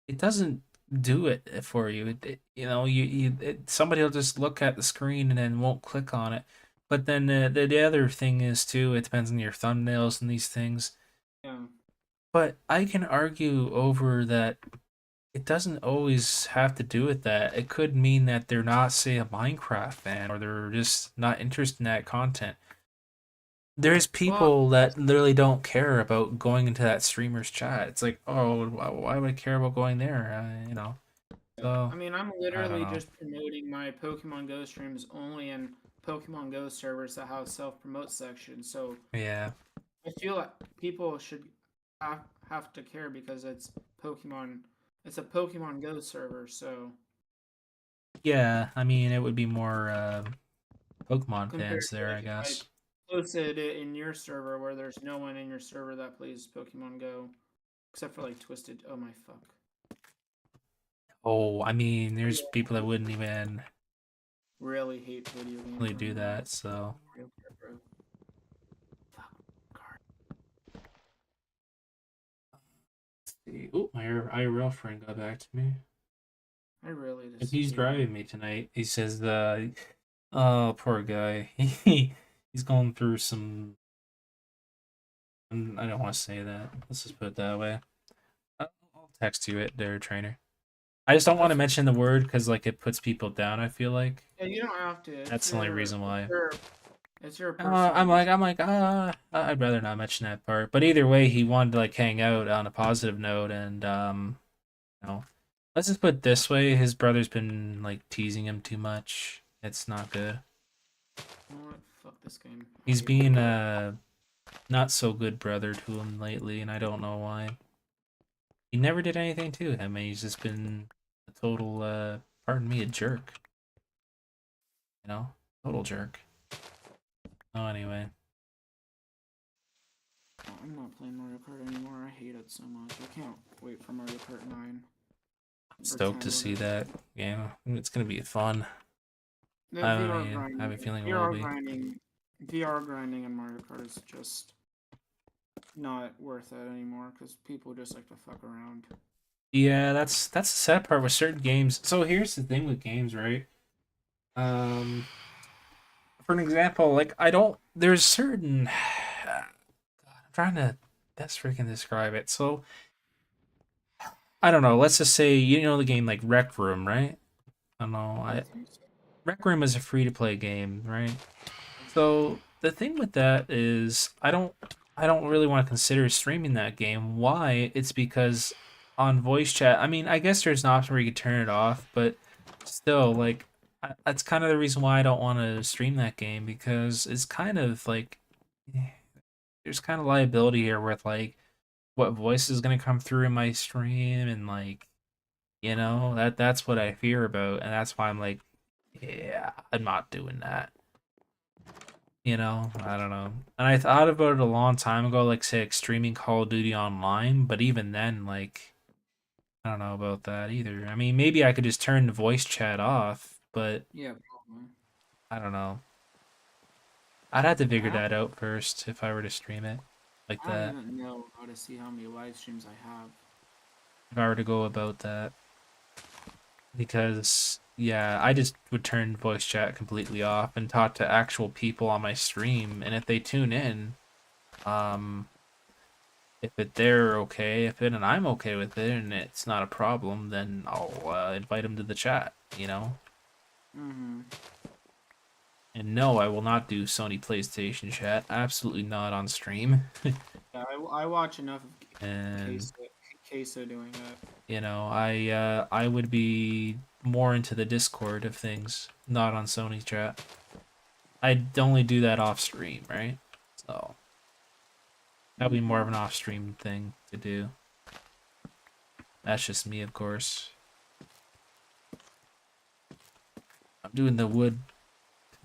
it doesn't do it for you. Somebody will just look at the screen and then won't click on it. But then the other thing is too, it depends on your thumbnails and these things. Yeah. But I can argue over that it doesn't always have to do with that. It could mean that they're not, say, a Minecraft fan or they're just not interested in that content. There's Well, people that literally don't care about going into that streamer's chat. It's like, oh, why would I care about going there? So I mean, I'm I don't literally know. just promoting my Pokemon Go streams only in Pokemon Go servers that have self promote sections. So Yeah, I feel like people should have to care because Pokemon. It's a Pokemon Go server, so yeah. I mean, it would be more Pokemon compared fans to there, like I if I guess. posted it in your server where there's no one in your server that plays Pokemon Go except for like Twisted. Oh my fuck! Oh, I mean, there's people that wouldn't even Really hate video games really right do now. that. So, Real quick, bro. Fuck. Card. oh, my IRL friend got back to me. I really And just he's hate it. driving me tonight. He says, oh, poor guy. He's going through some. I don't want to say that. Let's just put it that way. I'll text you it there, trainer. I just don't want to That's mention the word because like it puts people down. I feel like yeah. You don't have to. that's the only reason why. It's your personal I'm issue. like, I'd rather not mention that part. But either way, he wanted to like hang out on a positive note, and you know, let's just put it this way: his brother's been like teasing him too much. It's not good. You know what? Fuck this game. I He's hate video being games. a not so good brother to him lately, and I don't know why. He never did anything to him, and he's just been a total, pardon me, a jerk. Total jerk. Oh, anyway, I'm not playing Mario Kart anymore. I hate it so much. I can't wait for Mario Kart 9 or stoked 10, to see whatever. that game. It's gonna be fun. The I VR mean, I have grinding, a feeling it will VR be. grinding, VR grinding in Mario Kart is just not worth it anymore because people just like to fuck around. Yeah, that's the sad part with certain games. So here's the thing with games, right? Um, for an example, like I don't. There's certain. God, I'm trying to best freaking describe it. So I don't know. Let's just say the game like Rec Room, right? I don't know. I I think so. Rec Room is a free to play game, right? So the thing with that is I don't really want to consider streaming that game. Why? It's because on voice chat, I mean, I guess there's an option where you can turn it off, but still like that's kind of the reason why I don't want to stream that game because it's kind of like there's kind of liability here with like what voice is going to come through in my stream and like that's what I fear about and that's why I'm like yeah, I'm not doing that. I don't know. And I thought about it a long time ago, like say like streaming Call of Duty online, but even then, like I don't know about that either. I mean, maybe I could just turn the voice chat off, but Yeah, probably. I don't know. I'd have to figure I that out first if I were to stream it like I don't that. even know how to see how many live streams I have. If I were to go about that, because yeah, I just would turn voice chat completely off and talk to actual people on my stream, and if they tune in, um, if they're okay, if it and I'm okay with it, and it's not a problem, then I'll invite them to the chat. Mm-hmm. And no, I will not do Sony PlayStation chat. Absolutely not on stream. Yeah, I watch enough of And Queso, Queso doing that. I would be more into the Discord of things, not on Sony chat. I'd only do that off stream, right? So that'd be more of Mm-hmm. an off stream thing to do. That's just me, of course. I'm doing the wood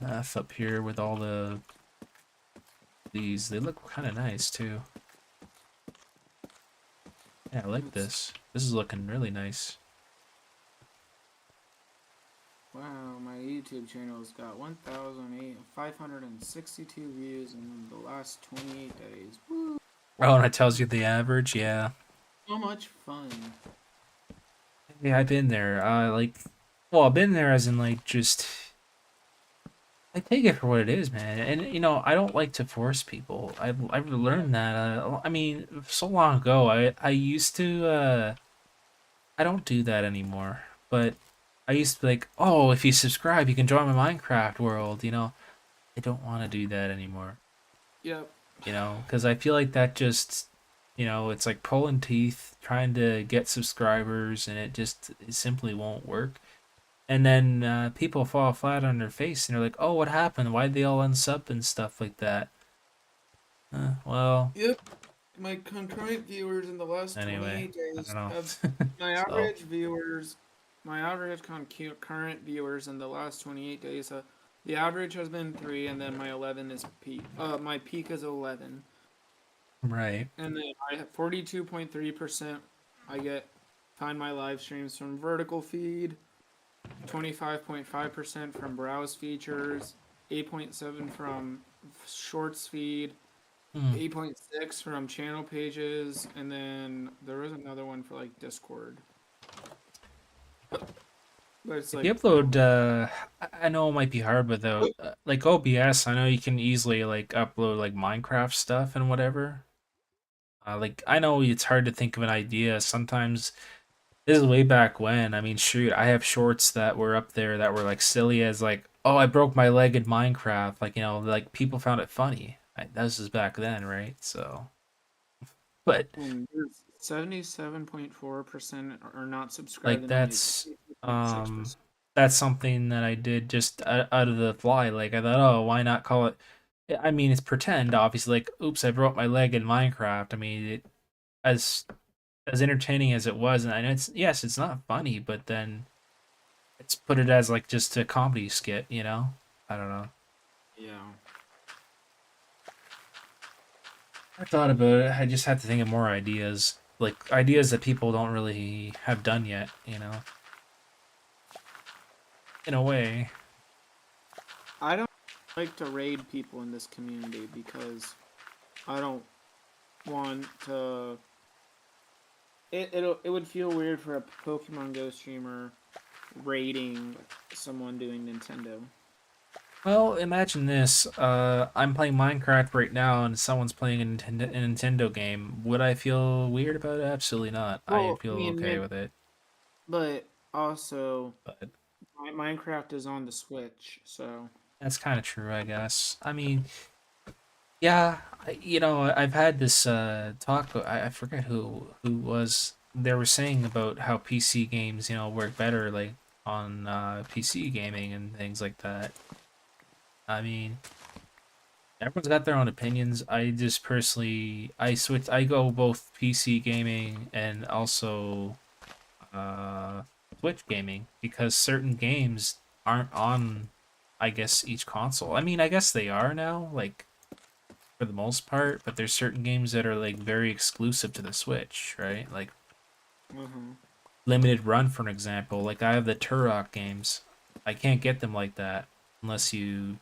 path up here with all these. They look kind of nice too. Yeah, I like It's this. This is looking really nice. wow. My YouTube channel's got 1,562 views in the last 28 days. Woo! Oh, and it tells you the average. Yeah, So much fun. yeah, I've been there. Well, I've been there as in like just. I take it for what it is, man. And I don't like to force people. I've Yeah. learned that. I mean, so long ago, I used to. I don't do that anymore. But I used to be like, oh, if you subscribe, you can join my Minecraft world. I don't want to do that anymore. Yep. Because I feel like that just, it's like pulling teeth, trying to get subscribers, and it simply won't work. And then people fall flat on their face, and they're like, "Oh, what happened? Why'd they all unsub and stuff like that?" Well, Yep. My concurrent viewers in the last anyway, 28 I don't days know. have my So, average viewers, my average concurrent viewers in the last 28 days. The average has been 3, and then my 11 is peak. My peak is 11, right. and then I have 42.3%. I get find my live streams from vertical feed, 25.5% from browse features, 8.7 from shorts feed, Hmm. 8.6 from channel pages, and then there was another one for like Discord. But it's If you like, upload, I know it might be hard without, like OBS. I know you can easily like upload like Minecraft stuff and whatever. Like I know it's hard to think of an idea sometimes. This is way back when. I mean, shoot, I have shorts that were up there that were like silly as like, oh, I broke my leg in Minecraft. Like, like people found it funny. That was just back then, right? So, but 77.4% are not subscribed like and only that's 2.6%. that's something that I did just out of the fly. Like I thought, oh, why not call it? I mean, it's pretend, obviously. Like, oops, I broke my leg in Minecraft. I mean, as as entertaining as it was, and it's yes, it's not funny, but then it's put it as like just a comedy skit. I don't know. Yeah. I thought about it. I just had to think of more ideas, like ideas that people don't really have done yet. In a way. I don't like to raid people in this community because I don't want to. It would feel weird for a Pokemon Go streamer raiding someone doing Nintendo. Well, imagine this. I'm playing Minecraft right now, and someone's playing a Nintendo game. Would I feel weird about it? Absolutely not. I Well, I feel mean, okay with it. but also But Minecraft is on the Switch, so that's kind of true, I guess. I mean, yeah, I've had this talk. I forget who was. They were saying about how PC games, work better like on PC gaming and things like that. I mean, everyone's got their own opinions. I just personally, I go both PC gaming and also uh Switch gaming because certain games aren't on I guess each console. I mean, I guess they are now, like for the most part, but there's certain games that are like very exclusive to the Switch, right? Like Mm-hmm. limited run, for an example. Like I have the Turok games. I can't get them like that unless you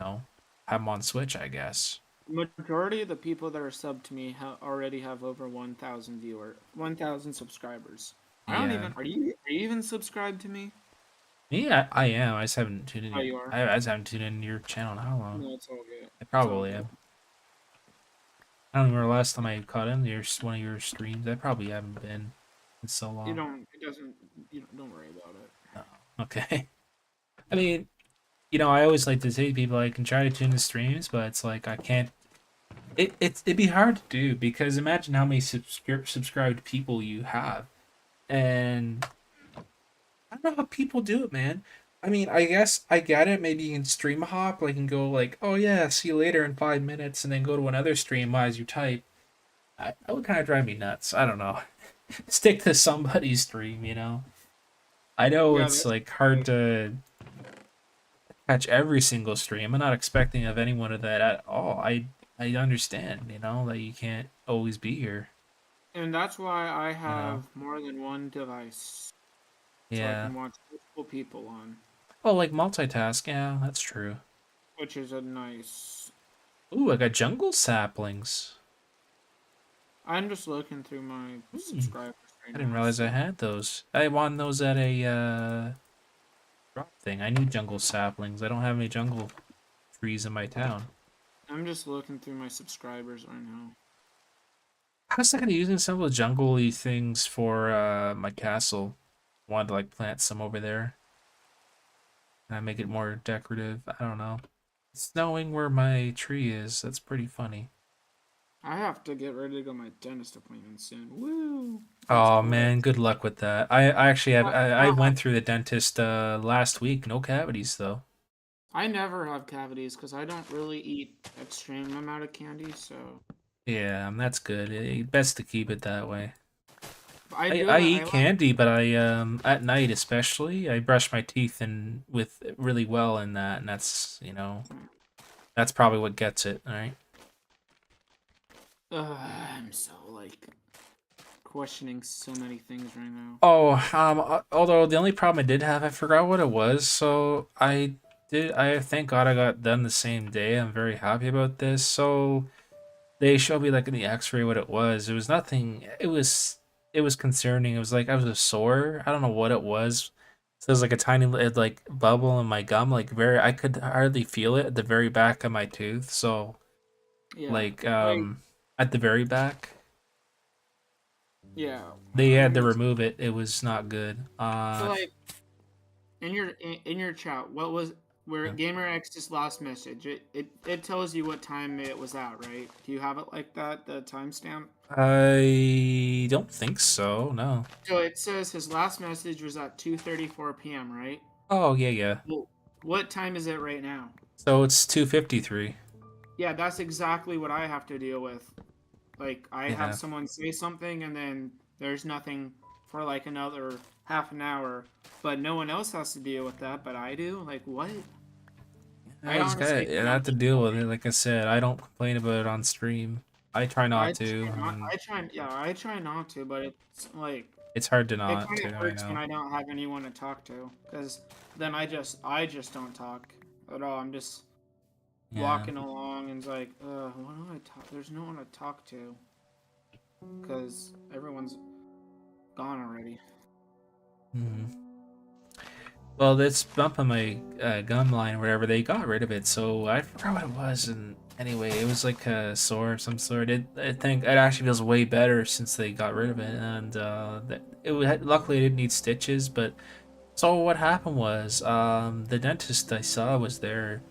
know, have them on Switch, I guess. Majority of the people that are subbed to me already have over 1,000 subscribers. I don't Yeah. even. Are you even subscribed to me? Yeah, I am. I just haven't tuned Oh, in. you are. I just haven't tuned in your channel in how long? No, it's all good. I It's all probably good. am. I don't remember the last time I caught in one of your streams. I probably haven't been in so You long. don't. It doesn't. You don't worry about it. Oh, okay. I mean, I always like to say to people I can try to tune the streams, but it's like I can't. It'd be hard to do because imagine how many subscribed people you have, and I don't know how people do it, man. I mean, I guess I get it. Maybe you can stream hop, like, and go like, "Oh yeah, see you later in 5 minutes," and then go to another stream as you type. That would kind of drive me nuts. I don't know. Stick to somebody's stream, you know. I know Yeah, it's that's like hard to catch every single stream. I'm not expecting of anyone of that at all. I understand, that you can't always be here. and that's why I You know. have more than one device, so I Yeah. can watch multiple people on, Oh, like multitask. Yeah, that's true. which is a nice. Ooh, I got jungle saplings. I'm just looking through my Hmm. subscribers right I didn't now. realize I So had those. I won those at a drop thing. I need jungle saplings. I don't have any jungle trees in my town. I'm just looking through my subscribers right now. I was thinking of using some of the jungle-y things for my castle. Wanted to like plant some over there. And I make it more decorative. I don't know. It's knowing where my tree is. That's pretty funny. I have to get ready to go to my dentist appointment soon. Woo! That's Oh great. man, good luck with that. I actually have I I don't have. went through the dentist last week. No cavities though. I never have cavities because I don't really eat extreme amount of candy. So Yeah, that's good. Best to keep it that way. I I do. I I eat like. candy, but I at night especially I brush my teeth and with really well in that, and that's probably what gets it. All right. I'm so like questioning so many things right now. Oh, although the only problem I did have, I forgot what it was. So I thank God I got done the same day. I'm very happy about this. So they showed me like in the X-ray what it was. It was nothing. It was concerning. It was like I was sore. I don't know what it was. So there's like a tiny like bubble in my gum, like very. I could hardly feel it at the very back of my tooth. So Yeah, like like at the very back. yeah. They Let had to me. remove it. It was not good. So like in your chat, what was where Yeah. GamerX's last message? It tells you what time it was at, right? Do you have it like that? The timestamp. I don't think so. No. So it says his last message was at 2:34 p.m. Right? Oh yeah, yeah. Well, what time is it right now? So it's 2:53. Yeah, that's exactly what I have to deal with. Like I have Yeah. someone say something and then there's nothing for like another half an hour, but no one else has to deal with that, but I do. Like what? I I just honestly got I cannot have to keep deal with going. it. Like I said, I don't complain about it on stream. I try not to. I mean, I try not to, but it's like it's hard to it not kind of to. I hurts when know. I don't have anyone to talk to, because then I just don't talk at all. I'm just Yeah. walking along and it's like, what do I talk? There's no one to talk to, because everyone's gone already. Hmm. Well, this bump on my gum line or whatever, they got rid of it. So I forgot what it was. And anyway, it was like a sore of some sort. I think it actually feels way better since they got rid of it. And luckily I didn't need stitches. But so what happened was, the dentist I saw was there.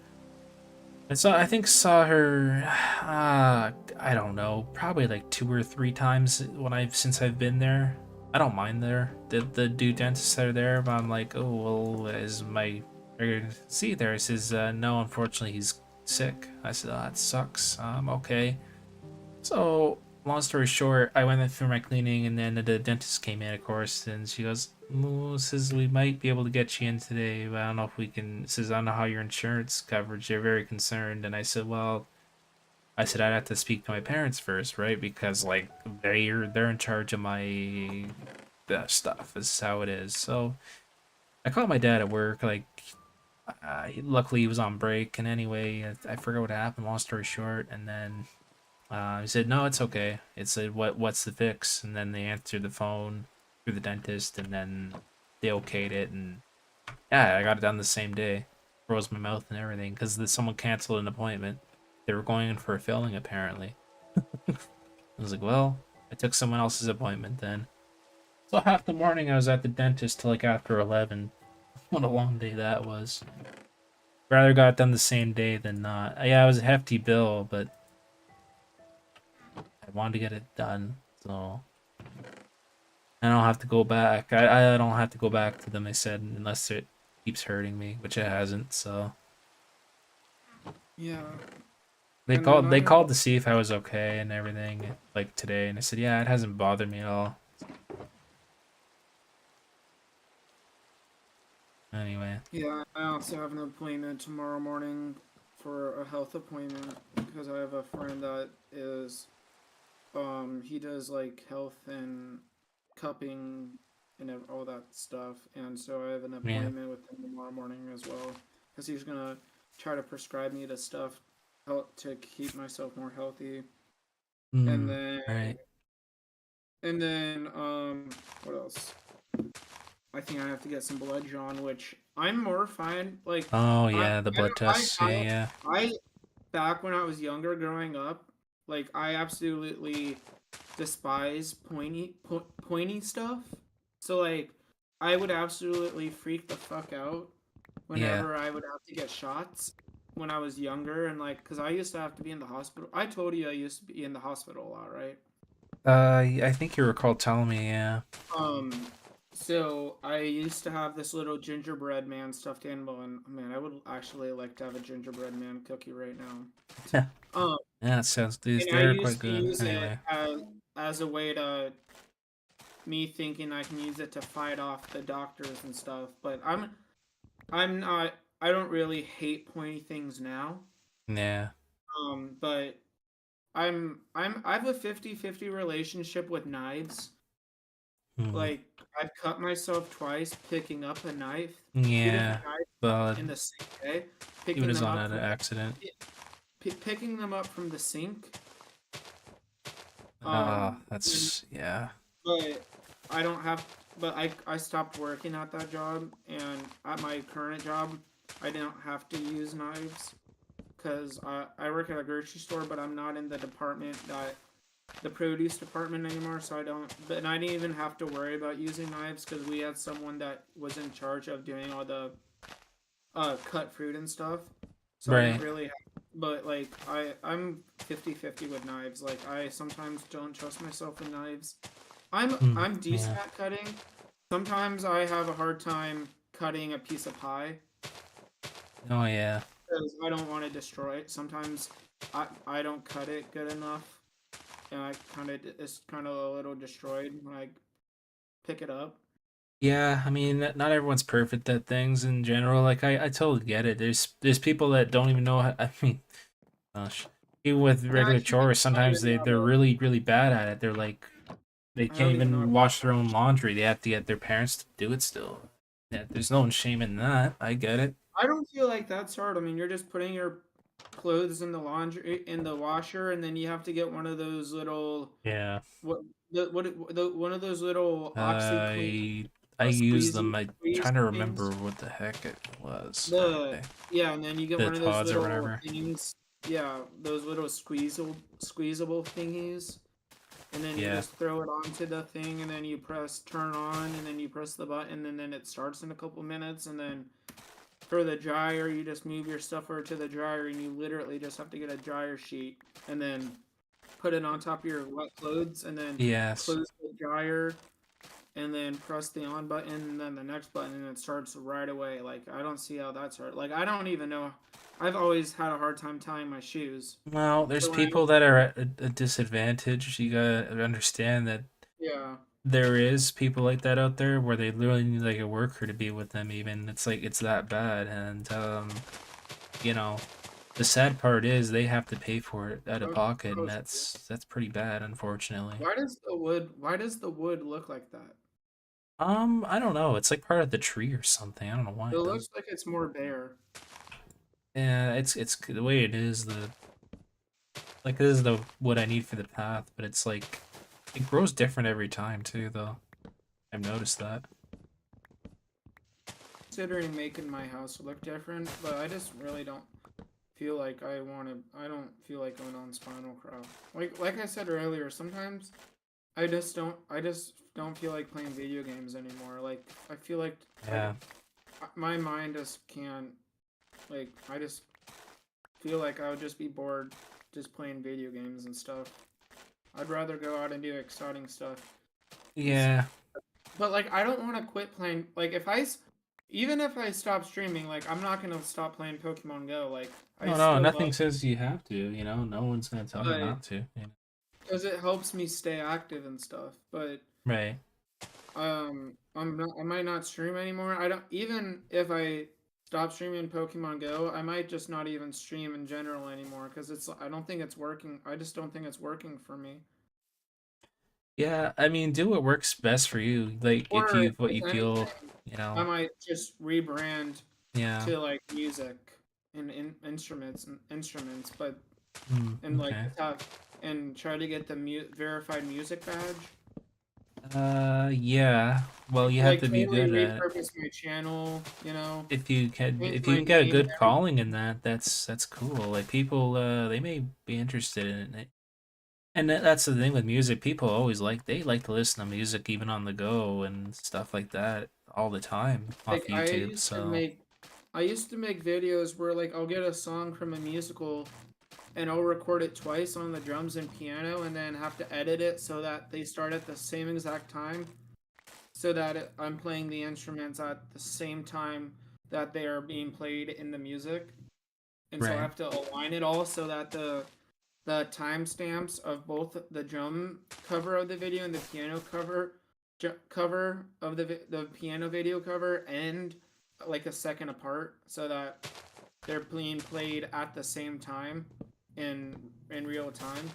I think saw her, I don't know, probably like 2 or 3 times since I've been there. I don't mind there. The dude dentists that are there, but I'm like, oh well, is my see there? He says, no, unfortunately he's sick. I said, oh, that sucks. Okay. So long story short, I went through my cleaning, and then the dentist came in, of course, and she goes, says we might be able to get you in today, but I don't know if we can. Says I don't know how your insurance coverage. They're very concerned, and I said, well, I said I'd have to speak to my parents first, right? Because like they're in charge of my stuff. Is how it is. So I called my dad at work. Like, luckily he was on break, and anyway, I forgot what happened. Long story short, and then he said, "No, it's okay." It said, What's the fix?" And then they answered the phone through the dentist, and then they okayed it, and yeah, I got it done the same day. Froze my mouth and everything because someone canceled an appointment. They were going in for a filling apparently. I was like, well, I took someone else's appointment then. So half the morning I was at the dentist till like after 11. What a long day that was. Rather got it done the same day than not. Yeah, it was a hefty bill, but I wanted to get it done, so I don't have to go back. I don't have to go back to them. They said unless it keeps hurting me, which it hasn't. So Yeah. they And then called. I They have called to see if I was okay and everything, like today, and I said, yeah, it hasn't bothered me at all. Anyway, yeah, I also have an appointment tomorrow morning for a health appointment because I have a friend that is he does like health and cupping and all that stuff, and so I have an yeah, appointment with him tomorrow morning as well because he's gonna try to prescribe me the stuff help to keep myself more healthy, and mm, then right. what else? I think I have to get some blood drawn, which I'm mortified. Like Oh I yeah, the blood tests. Yeah, yeah, I back when I was younger, growing up, like I absolutely despise pointy stuff. So like I would absolutely freak the fuck out yeah. whenever I would have to get shots when I was younger, and like because I used to have to be in the hospital. I told you I used to be in the hospital a lot, right? I think you recall telling me. Yeah. Um, so I used to have this little gingerbread man stuffed animal, and man, I would actually like to have a gingerbread man cookie right now. Um, Yeah, it sounds. and I They're quite used to good. use it Anyway. as a way to me thinking I can use it to fight off the doctors and stuff. But I'm not. I don't really hate pointy things now. Yeah. But I have a 50-50 relationship with knives. Hmm. Like I've cut myself twice picking up a knife, two different Yeah. knives But in the same day, he picking was them on up an from accident. picking them up from the sink. Ah, And, that's yeah. but I don't have. But I stopped working at that job, and at my current job, I don't have to use knives because I work at a grocery store, but I'm not in the department that the produce department anymore, so I don't. But and I didn't even have to worry about using knives because we had someone that was in charge of doing all the cut fruit and stuff. So I didn't Right. really. But like I'm 50-50 with knives. Like I sometimes don't trust myself with knives. Hmm. I'm decent Yeah. at cutting. Sometimes I have a hard time cutting a piece of pie Oh yeah. because I don't want to destroy it. Sometimes I don't cut it good enough, and I kind of it's kind of a little destroyed when I pick it up. Yeah, I mean, not everyone's perfect at things in general. Like I totally get it. There's people that don't even know. I mean, gosh, even with Yeah, I regular can't even chores, tell you sometimes how they're to. really bad at it. They're like they I can't don't even know how even to wash their own wash. laundry. They have to get their parents to do it still. Yeah, there's no shame in that. I get it. I don't feel like that's hard. I mean, you're just putting your clothes in the laundry in the washer, and then you have to get one of those little Yeah. what one of those little OxyClean I use them. I squeeze trying to remember things. what the heck it was. The Yeah, and then you get The one of those Tods or little whatever. things. Yeah, those little squeezable thingies. And then you Yeah. just throw it onto the thing, and then you press turn on, and then you press the button, and then it starts in a couple minutes, and then for the dryer, you just move your stuff over to the dryer, and you literally just have to get a dryer sheet, and then put it on top of your wet clothes, and then Yes. close the dryer, and then press the on button and then the next button and it starts right away. Like I don't see how that's hard. Like I don't even know. I've always had a hard time tying my shoes. Well, there's So when I people that are at a disadvantage. You gotta understand that yeah, there is people like that out there where they literally need like a worker to be with them. Even it's like it's that bad, and you know, the sad part is they have to pay for it out of oh, pocket, and oh, shoot. that's pretty bad, unfortunately. Why does the wood look like that? I don't know. It's like part of the tree or something. I don't know why It it does. looks like it's more bare. Yeah, it's the way it is. This is the what I need for the path, but it's like it grows different every time too, though. I've noticed that. Considering making my house look different, but I just really don't feel like I want to. I don't feel like going on Spinalcraft. Like I said earlier, sometimes I just don't feel like playing video games anymore. Like I feel like Yeah. my mind just can't. Like I just feel like I would just be bored just playing video games and stuff. I'd rather go out and do exciting stuff. Yeah. But like I don't want to quit playing. Like even if I stop streaming, like I'm not gonna stop playing Pokemon Go. Like I No, no, still love, nothing says you have to, no one's gonna tell you but not to. because it helps me stay active and stuff. But Right. I might not stream anymore. I don't even if I stop streaming Pokemon Go, I might just not even stream in general anymore because I don't think it's working. I just don't think it's working for me. Yeah, I mean, do what works best for you. Like if Or you what if you feel, anything, you I know. might just rebrand Yeah. to like music and instruments, but and like Okay. just have and try to get the verified music badge. Yeah. Well, you have Like to be totally good at it. repurpose my channel, change If you my can get a name and good everything. calling in that, that's cool. Like people, they may be interested in it. And that's the thing with music. People always they like to listen to music even on the go and stuff like that all the time off Like YouTube. So I used to make videos where like I'll get a song from a musical and I'll record it twice on the drums and piano and then have to edit it so that they start at the same exact time so that I'm playing the instruments at the same time that they are being played in the music. And so I right. have to align it all so that the timestamps of both the drum cover of the video and the piano cover of the piano video cover end like a second apart so that they're being played at the same time in real time.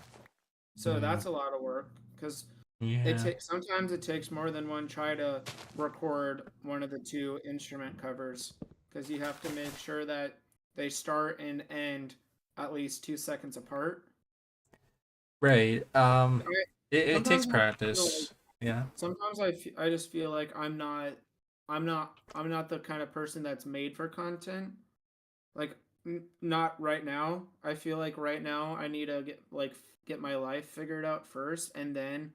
So Mm, that's a lot of work because yeah. sometimes it takes more than one try to record one of the two instrument covers because you have to make sure that they start and end at least 2 seconds apart. Right. I, It takes sometimes I feel like practice. Yeah. I just feel like I'm not the kind of person that's made for content. Like not right now. I feel like right now I need to get my life figured out first and then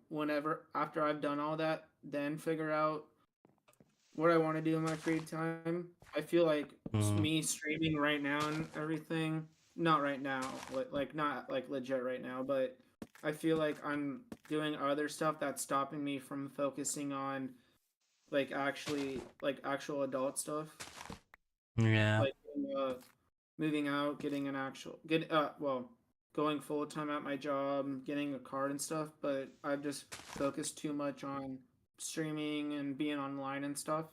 whenever after I've done all that, then figure out what I want to do in my free time. I feel like Mm, me streaming right now and everything, not right now, like not like legit right now, but I feel like I'm doing other stuff that's stopping me from focusing on like actual adult stuff, yeah. like moving out, getting an actual get well, going full time at my job, getting a card and stuff, but I've just focused too much on streaming and being online and stuff.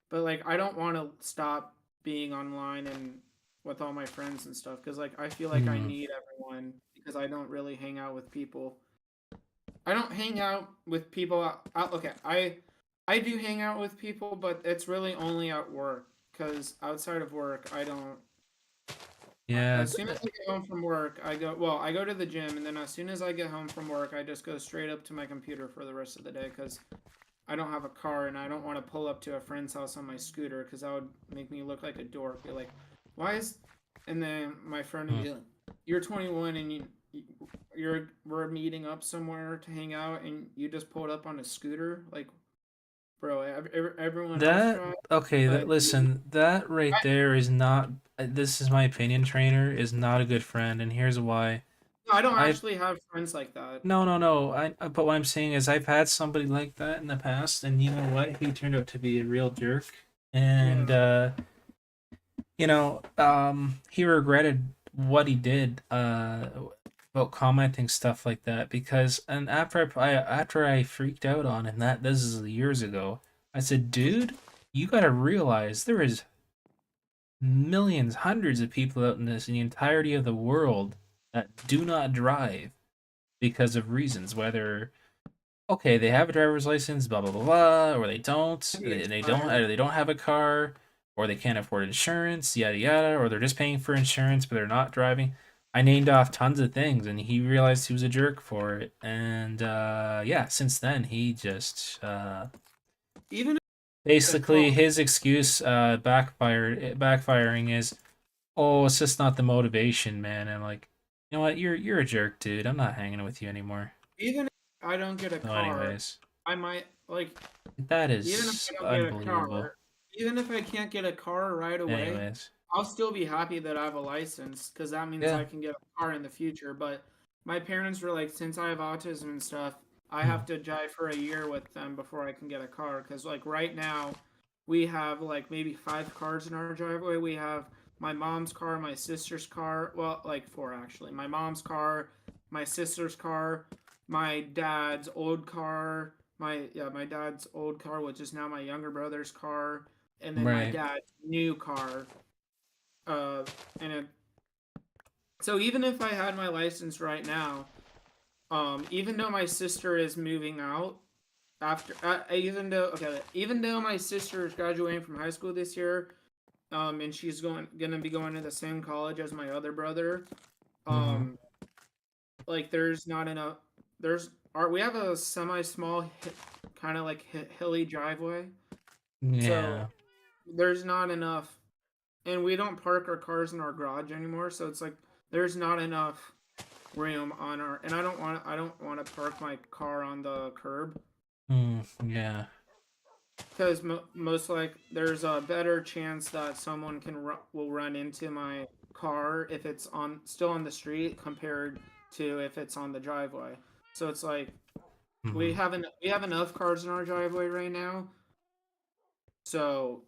But like I don't want to stop being online and with all my friends and stuff cuz like I feel like I Mm, need everyone because I don't really hang out with people. I don't hang out with people okay, I do hang out with people, but it's really only at work cuz outside of work I don't yeah. as soon as I get home from work, I go to the gym and then as soon as I get home from work, I just go straight up to my computer for the rest of the day cuz I don't have a car and I don't want to pull up to a friend's house on my scooter because that would make me look like a dork. Be like, why is? And then my friend would Mm. be like, "You're 21 and we're meeting up somewhere to hang out and you just pulled up on a scooter. Like, bro, everyone else That drives, okay, but that listen, that right I, there is not this is my opinion, trainer, is not a good friend, and here's why. No, I don't I've actually have friends like that. no. But what I'm saying is I've had somebody like that in the past, and you know what? He turned out to be a real jerk, and Yeah. he regretted what he did about commenting stuff like that because and after I freaked out on him that this is years ago, I said, dude, you gotta realize there is millions, hundreds of people out in the entirety of the world that do not drive because of reasons, whether okay, they have a driver's license, blah blah blah blah, or they don't, Maybe they don't, expired. or they don't have a car, or they can't afford insurance, yada yada, or they're just paying for insurance but they're not driving. I named off tons of things, and he realized he was a jerk for it. And yeah, since then he just Even a car. basically his excuse backfiring is, oh, it's just not the motivation, man. And I'm like, you know what, you're a jerk, dude. I'm not hanging with you anymore. Even if I don't get a So, car, anyways, I might like. that Even if is I don't get a unbelievable. car, even if I can't get a car right away, Anyways. I'll still be happy that I have a license because that means Yeah. I can get a car in the future. But my parents were like, since I have autism and stuff, I have Mm. to drive for a year with them before I can get a car. Because like right now, we have like maybe 5 cars in our driveway. We have my mom's car, my sister's car. Well, like 4 actually. My mom's car, my sister's car, my dad's old car, my dad's old car, which is now my younger brother's car, and then my Right. dad's new car. Uh, and it, so even if I had my license right now, even though my sister is moving out after, even though my sister is graduating from high school this year, and she's gonna be going to the same college as my other brother, Mm-hmm. um, like there's not enough. We have a semi small, kind of like hilly driveway, so Yeah. there's not enough, and we don't park our cars in our garage anymore. So it's like there's not enough room on our, and I don't want to park my car on the curb Yeah. because most like there's a better chance that someone will run into my car if it's on still on the street compared to if it's on the driveway. So it's like Mm-hmm. we have enough cars in our driveway right now. So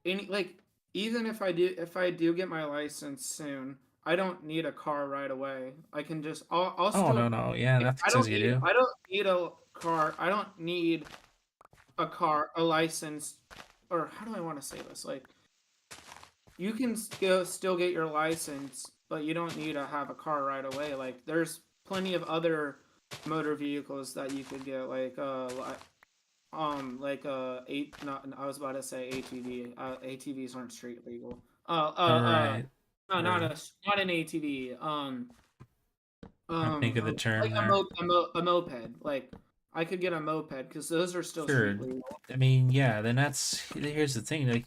any like even if I do get my license soon, I don't need a car right away. I'll Oh still no no. Yeah, that's because you do. I don't need a car. I don't need a license, or how do I want to say this? Like you can still get your license, but you don't need to have a car right away. Like there's plenty of other motor vehicles that you could get, eight. Not I was about to say ATV. ATVs aren't street legal. Right. No, Right. not an ATV. Can't think of the term Like there. a moped. Like I could get a moped because those are still street Sure. legal. I mean, yeah, then that's here's the thing, like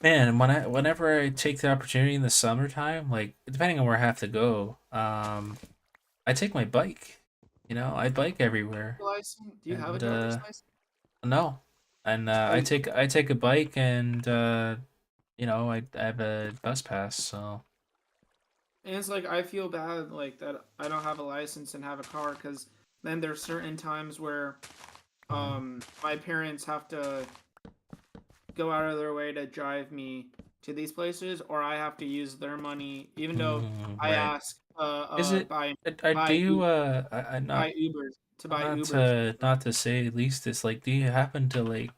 man, whenever I take the opportunity in the summertime, like depending on where I have to go, I take my bike. You know, I bike everywhere. License? Do you have a And driver's license? no. And Oh, you I take a bike and I have a bus pass, so And it's like I feel bad like that I don't have a license and have a car because then there's certain times where mhm. my parents have to go out of their way to drive me to these places, or I have to use their money even though I Right. ask Is it I do buy you buy Ubers to buy not Ubers. to not to say at least this, like, do you happen to like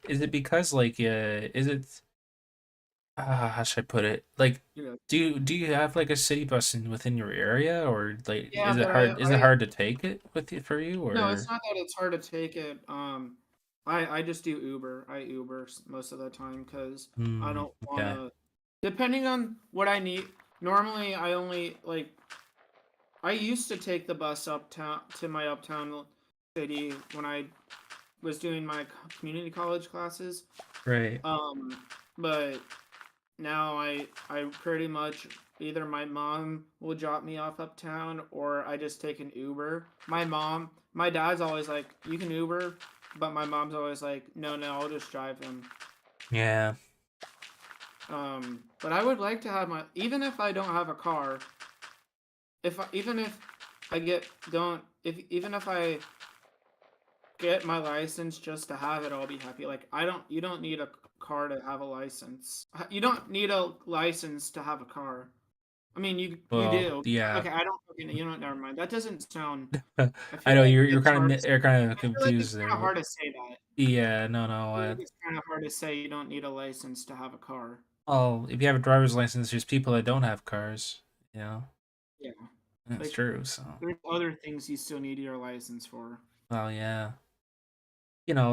is it because like is it how should I put it? Like, You know. do you have like a city bus within your area, or like Yeah, but I is it I hard to take it with you for you, no, it's or not that it's hard to take it. I just do Uber. I Uber most of the time because I don't want okay, to. Depending on what I need, normally I only like. I used to take the bus uptown to my uptown city when I was doing my community college classes. right, Um, but now I pretty much either my mom will drop me off uptown or I just take an Uber. My dad's always like, "You can Uber," but my mom's always like, "No, no, I'll just drive him." yeah, But I would like to have my even if I don't have a car, even if I get don't if even if I get my license just to have it, I'll be happy. Like you don't need a car to have a license. You don't need a license to have a car. I mean, you Well, do. yeah. Okay, I don't. Okay, you know what? Never mind. That doesn't sound. I I feel know like you're it's kind hard. of you're kind of I feel like it's confused kind there, of but hard to say that. yeah, no, I no. feel like it's kind of hard to say you don't need a license to have a car. Well, if you have a driver's license, there's people that don't have cars. You know, Yeah, that's like true. So, there's other things you still need your license for. well, yeah.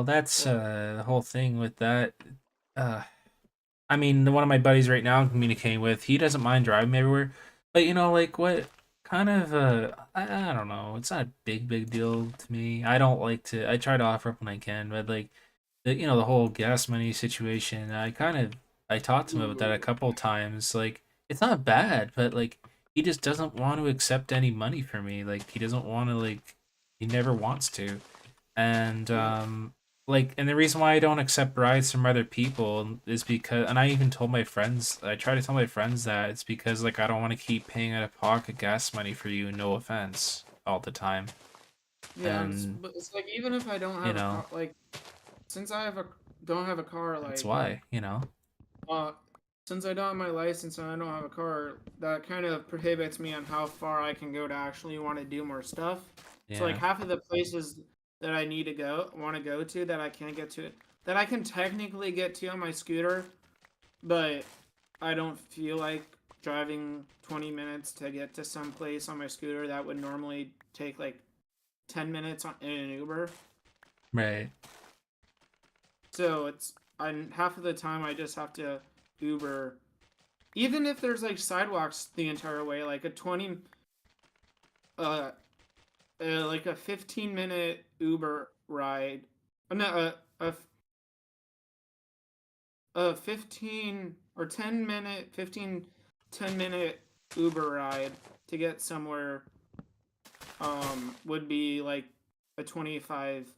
That's But the whole thing with that. Uh, I mean, one of my buddies right now I'm communicating with, he doesn't mind driving me everywhere, but like what kind of I don't know. It's not a big deal to me. I don't like to. I try to offer up when I can, but like the whole gas money situation. I talked to him about that a ooh, couple times. Like it's not bad, but like he just doesn't want to accept any money from me. Like he doesn't want to he never wants to. And yeah, and the reason why I don't accept rides from other people is because, and I even told my friends, I try to tell my friends that it's because like I don't want to keep paying out of pocket gas money for you, no offense, all the time. yeah. And But it's like even if I don't you have a know, car, like since I have a don't have a car, that's like why. uh, since I don't have my license and I don't have a car, that kind of prohibits me on how far I can go to actually want to do more stuff. So like Yeah, half of the places that I need to go, want to go to that I can't get to, that I can technically get to on my scooter, but I don't feel like driving 20 minutes to get to some place on my scooter that would normally take like 10 minutes in an Uber. right. So it's I half of the time I just have to Uber, even if there's like sidewalks the entire way, like a 20 uh, like a 15-minute Uber ride. No, a 15 or 10-minute 10-minute Uber ride to get somewhere would be like a 25-minute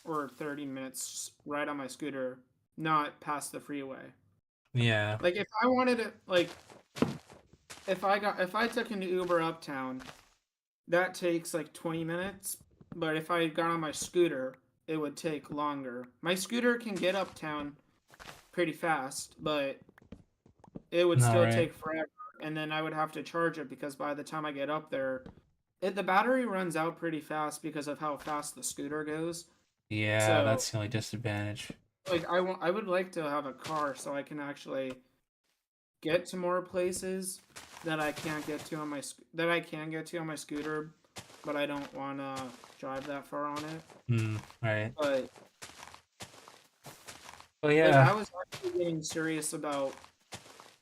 or 30 minutes ride on my scooter, not past the freeway. Yeah, Like if I wanted to like if I took an Uber uptown, that takes like 20 minutes, but if I got on my scooter, it would take longer. My scooter can get uptown pretty fast, but it would all still right. take forever, and then I would have to charge it because by the time I get up there, the battery runs out pretty fast because of how fast the scooter goes. Yeah, So, that's the only disadvantage. like I would like to have a car so I can actually get to more places that I can't get to on my that I can get to on my scooter, but I don't want to drive that far on it. Right. But Well, like I yeah, was actually getting serious about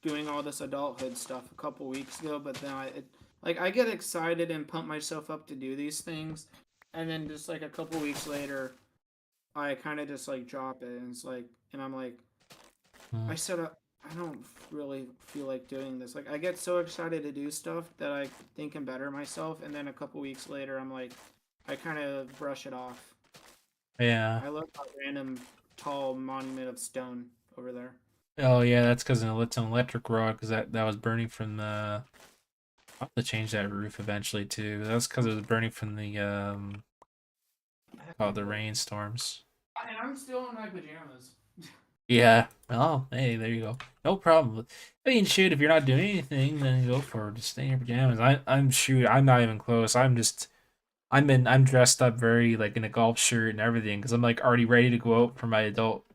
doing all this adulthood stuff a couple weeks ago, but then like I get excited and pump myself up to do these things, and then just like a couple weeks later, I kind of just like drop it, and it's like, and I'm like, mm, I said I don't really feel like doing this. Like I get so excited to do stuff that I think can better myself, and then a couple weeks later, I'm like, I kind of brush it off. yeah. I love that random tall monument of stone over there. Oh yeah, that's because it's an electric rod because that was burning from the. I'll have to change that roof eventually too. That's because it was burning from the the rainstorms. And I'm still in my pajamas. Yeah. Oh, hey, there you go. No problem. I mean, shoot, if you're not doing anything, then go for it. Just stay in your pajamas. I'm shoot. I'm not even close. I'm dressed up very like in a golf shirt and everything because I'm like already ready to go out for my adult,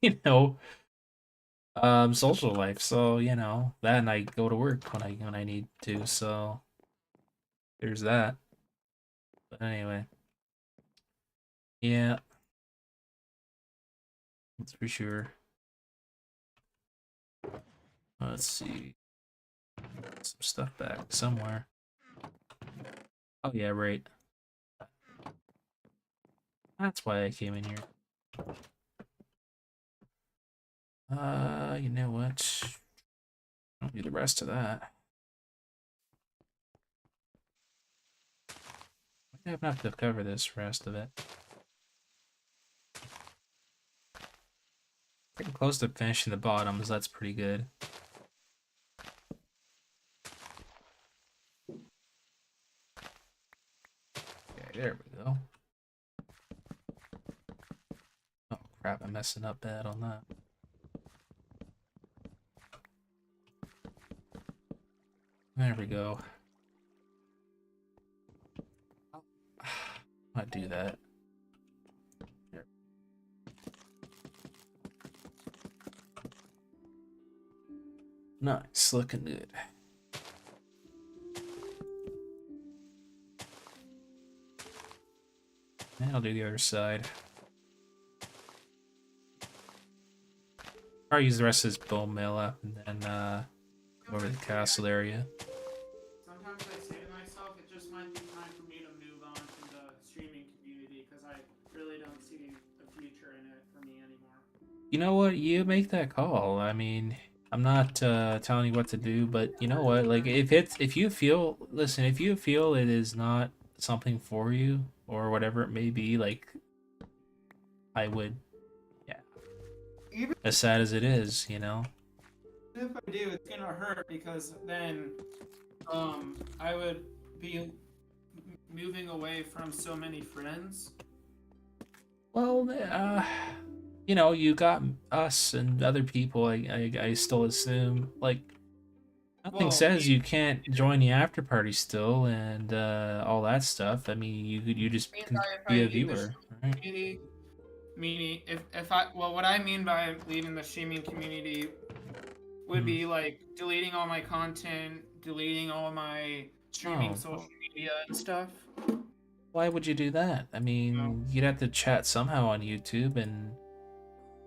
you know, social life. So then I go to work when I need to. So there's that. But anyway, yeah, that's for sure. Let's see. Some stuff back somewhere. Oh yeah, right. That's why I came in here. You know what? I don't need the rest of that. I have enough to cover this rest of it. Getting close to finishing the bottoms. That's pretty good. There we go. Oh crap, I'm messing up bad on that. There we go. I do that. Here. Nice, looking good. And I'll do the other side. I'll use the rest of this bone meal up and then go over to the castle area. Sometimes I say to myself, it just might be time for me to move on from the streaming community because I really don't see a future in it for me anymore. You know what? You make that call. I mean, I'm not telling you what to do, but you know what? Like, if you feel, listen, if you feel it is not something for you or whatever it may be, like, I would, yeah. Even As sad as it is, you know. if I do, it's gonna hurt because then, I would be moving away from so many friends. Well, you know, you got us and other people. I still assume like nothing Well, says you can't join the after party still and all that stuff. I mean, you just mean can by if be I a leave the viewer, streaming right? community, meaning if I well, what I mean by leaving the streaming community would Hmm. be like deleting all my content, deleting all my streaming Oh, social media and stuff. why would you do that? I You know? mean, you'd have to chat somehow on YouTube, and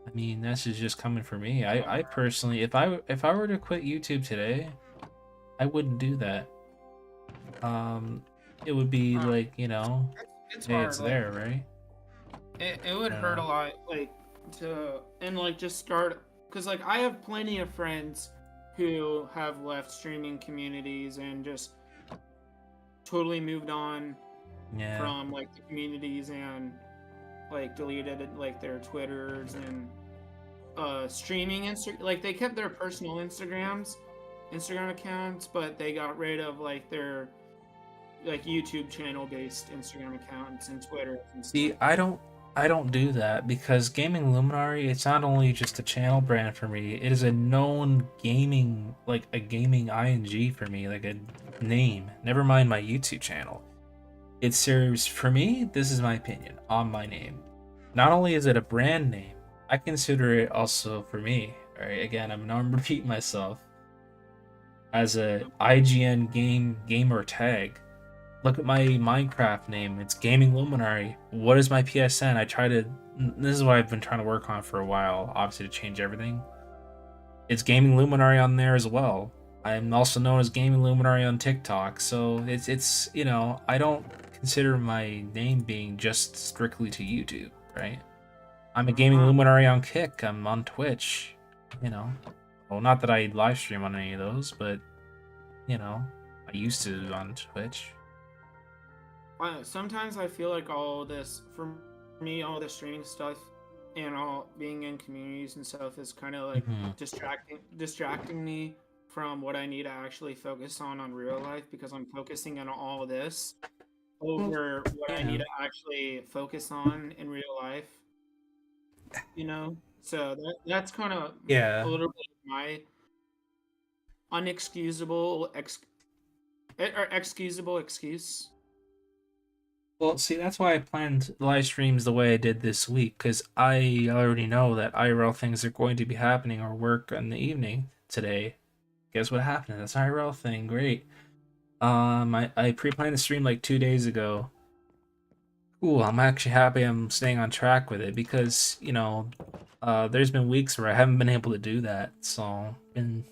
I mean, this is just coming for me. I personally, if I were to quit YouTube today, I wouldn't do that. Um, it would be Uh, like, you know, it's hey, it's hard. Like there, right? it would hurt a Uh, lot. Like to and like just start because like I have plenty of friends who have left streaming communities and just totally moved on yeah. from like the communities and like deleted like their Twitters and streaming like they kept their personal Instagram accounts, but they got rid of like their like YouTube channel based Instagram accounts and Twitter and stuff. See, I don't do that because Gaming Luminary, it's not only just a channel brand for me, it is a known gaming like a gaming ing for me, like a name. Never mind my YouTube channel. It serves for me, this is my opinion on my name. Not only is it a brand name, I consider it also for me. Alright, again, I'm repeating myself. As a IGN gamer tag. Look at my Minecraft name. It's Gaming Luminary. What is my PSN? I try to. This is what I've been trying to work on for a while, obviously, to change everything. It's Gaming Luminary on there as well. I'm also known as Gaming Luminary on TikTok. So it's you know, I don't consider my name being just strictly to YouTube, right? I'm a Gaming Uh-huh. Luminary on Kick. I'm on Twitch. You know, well, not that I live stream on any of those, but you know, I used to on Twitch. Sometimes I feel like all this for me, all this streaming stuff and all being in communities and stuff is kind of like Hmm. distracting me from what I need to actually focus on real life because I'm focusing on all of this Well, over what I need yeah. to actually focus on in real life, you know? So that's kind of a Yeah. little bit of my unexcusable or excusable excuse. Well, see, that's why I planned live streams the way I did this week, because I already know that IRL things are going to be happening or work in the evening today. Guess what happened? That's an IRL thing. Great. I pre-planned the stream like 2 days ago. Cool. I'm actually happy I'm staying on track with it because, you know, there's been weeks where I haven't been able to do that. So, been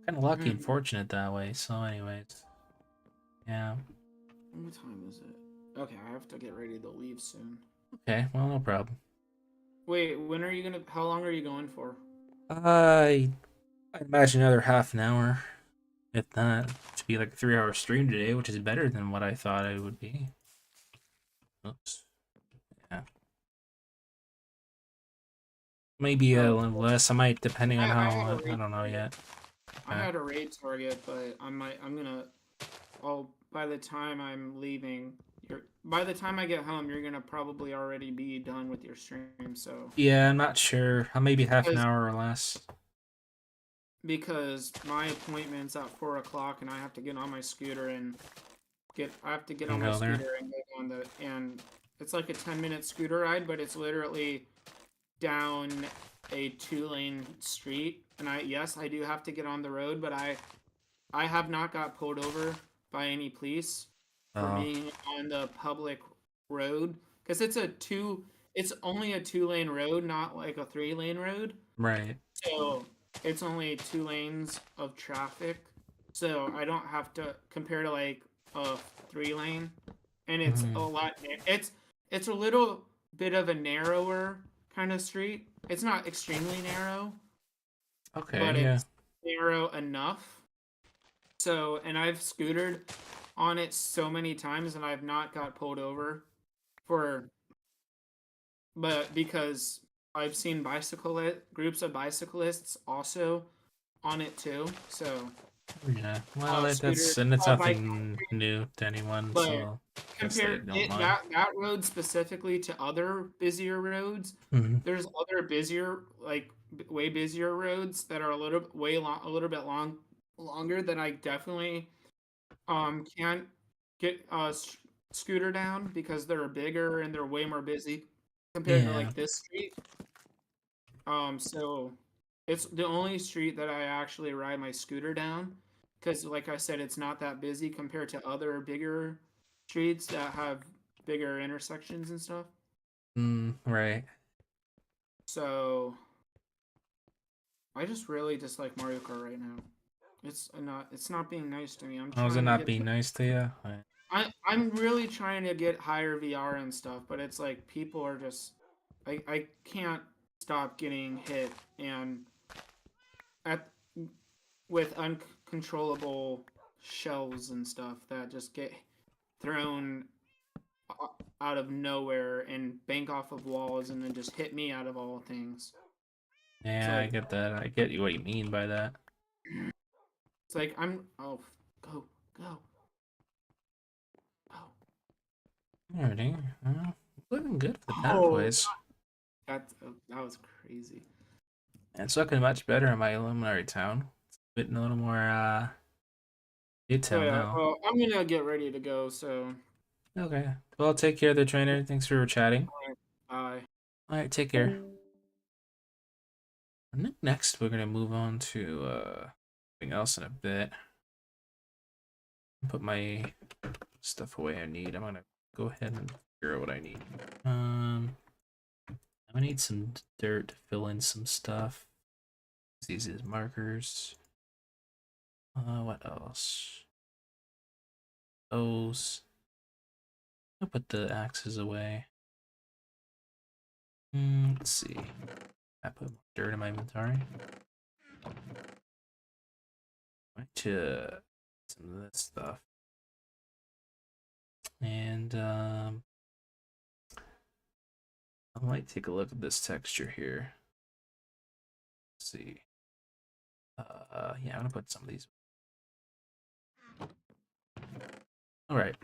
kind of lucky and Hmm. fortunate that way. So, anyways, yeah. What time is it? Okay, I have to get ready to leave soon. Okay, well, no problem. Wait, when are you gonna? How long are you going for? I I imagine another half an hour, if that, to be like a 3 hour stream today, which is better than what I thought it would be. Oops. Yeah. Maybe a Oh, little less. I might, depending on I had a how, I raid don't know target. yet. I Okay. had a raid target, but I'm gonna. By the time I'm leaving, by the time I get home, you're gonna probably already be done with your stream. So Yeah, I'm not sure. Maybe half an because hour or less. because my appointment's at 4 o'clock, and I have to get on my scooter and I have to get on And my go there. scooter and go on and it's like a 10-minute scooter ride, but it's literally down a 2-lane street. And I do have to get on the road, but I have not got pulled over by any police for Oh, being on the public road because it's only a 2-lane road, not like a 3-lane road. right. So it's only 2 lanes of traffic. So I don't have to compare to like a 3-lane, and it's a Mhm. lot. It's a little bit of a narrower kind of street. It's not extremely narrow, Okay, but yeah. it's narrow enough. So, and I've scootered on it so many times, and I've not got pulled over for, but because I've seen groups of bicyclists also on it too. So, Yeah. Well, scooter, that's and it's bike, nothing new to anyone, but so I guess they compare don't it mind. that road specifically to other busier roads. Hmm. There's other busier, like way busier roads that are a little bit longer that I definitely can't get scooter down because they're bigger and they're way more busy compared to Yeah. like this street. So it's the only street that I actually ride my scooter down because, like I said, it's not that busy compared to other bigger streets that have bigger intersections and stuff. Right. So I just really dislike Mario Kart right now. It's not being nice to me. I'm How's it trying to not get being nice to you? Right. I'm really trying to get higher VR and stuff, but it's like people are just I can't stop getting hit and at with uncontrollable shells and stuff that just get thrown out of nowhere and bank off of walls and then just hit me out of all things. It's Yeah, I like get that. I get what you mean by that. it's like I'm oh go go go. Alrighty. Well, looking good for the Oh, pathways. that was crazy. And it's looking much better in my Luminary town. It's a bit a little more So detail yeah, now. well, I'm gonna get ready to go. So Okay. Well, take care of the trainer. Thanks for chatting. bye. Alright, take care. Next, we're gonna move on to something else in a bit. Put my stuff away I need. I'm gonna go ahead and figure out what I need. I need some dirt to fill in some stuff. These is markers. What else? Those. I'll put the axes away. Let's see. I put more dirt in my inventory. Right to some of this stuff. And I might take a look at this texture here. Let's see. Yeah, I'm gonna put some of these. All right.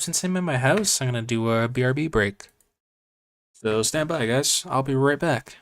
Since I'm in my house, I'm gonna do a BRB break. So stand by, guys. I'll be right back.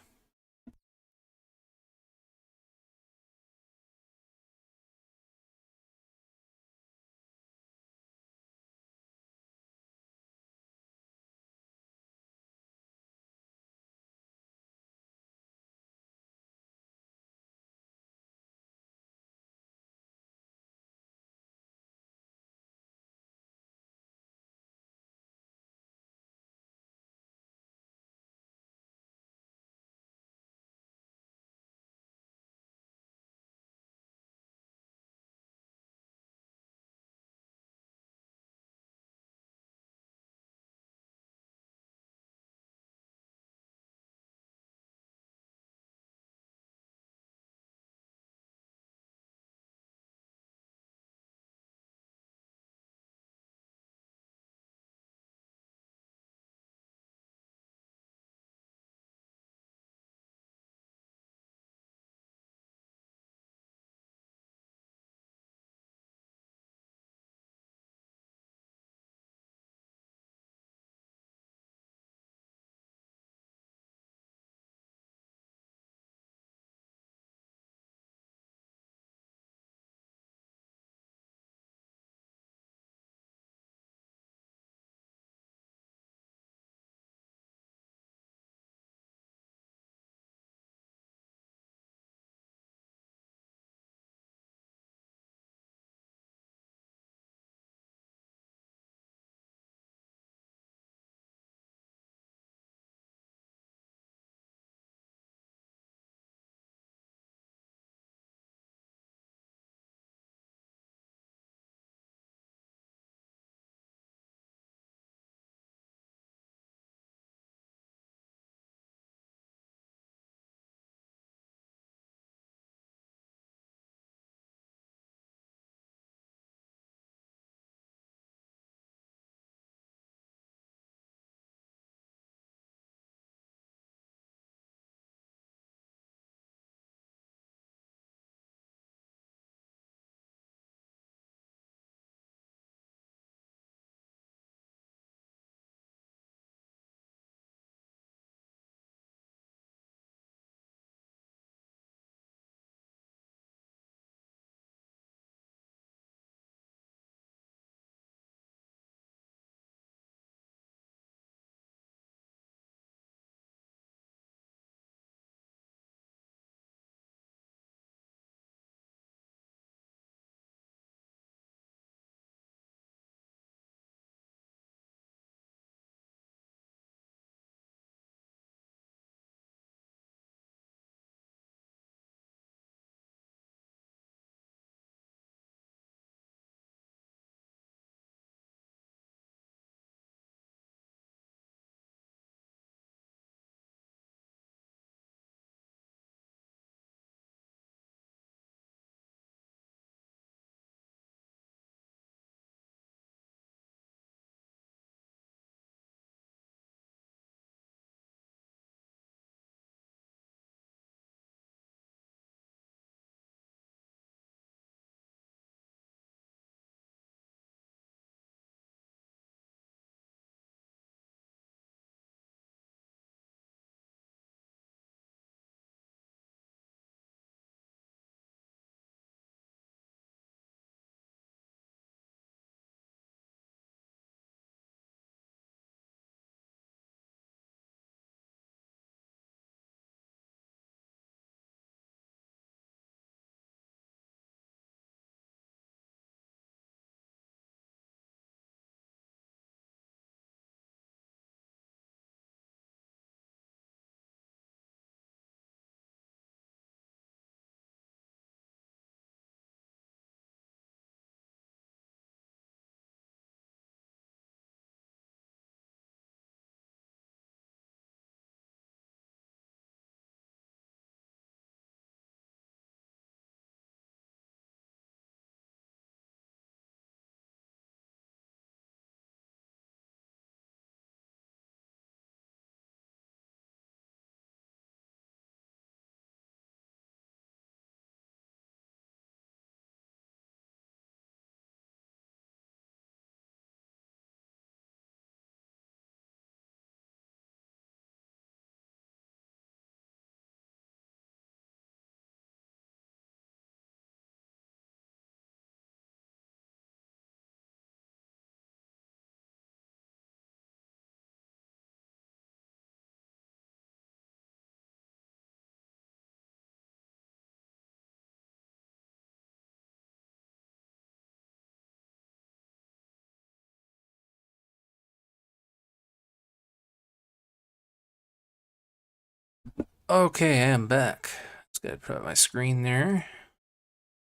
Okay, I am back. Just gotta put up my screen there.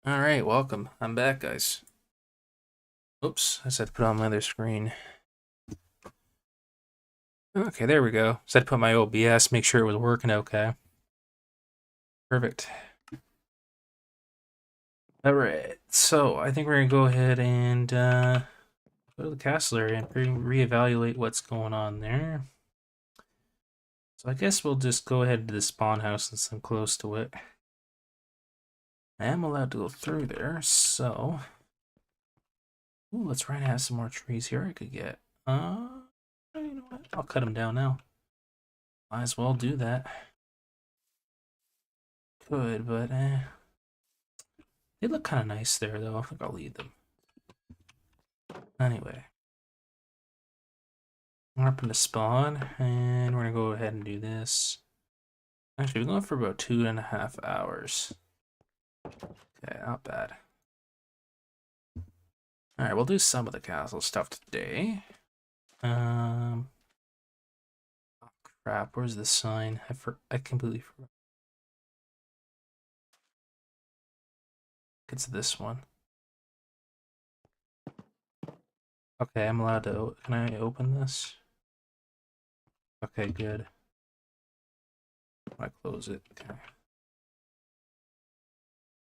Alright, welcome. I'm back, guys. Oops, I just had to put on my other screen. Okay, there we go. Just had to put my OBS, make sure it was working okay. Perfect. Alright, so I think we're gonna go ahead and go to the castle area and reevaluate what's going on there. So I guess we'll just go ahead to the spawn house since I'm close to it. I am allowed to go through there, so... Ooh, let's try and have some more trees here I could get. You know what? I'll cut them down now. Might as well do that. Could, but they look kind of nice there, though. I think I'll leave them. Anyway, we're up into spawn, and we're gonna go ahead and do this. Actually, we're going for about 2.5 hours. Okay, not bad. All right, we'll do some of the castle stuff today. Oh crap! Where's the sign? I completely forgot. It's this one. Okay, I'm allowed to. Can I open this? Okay, good. I close it. Okay.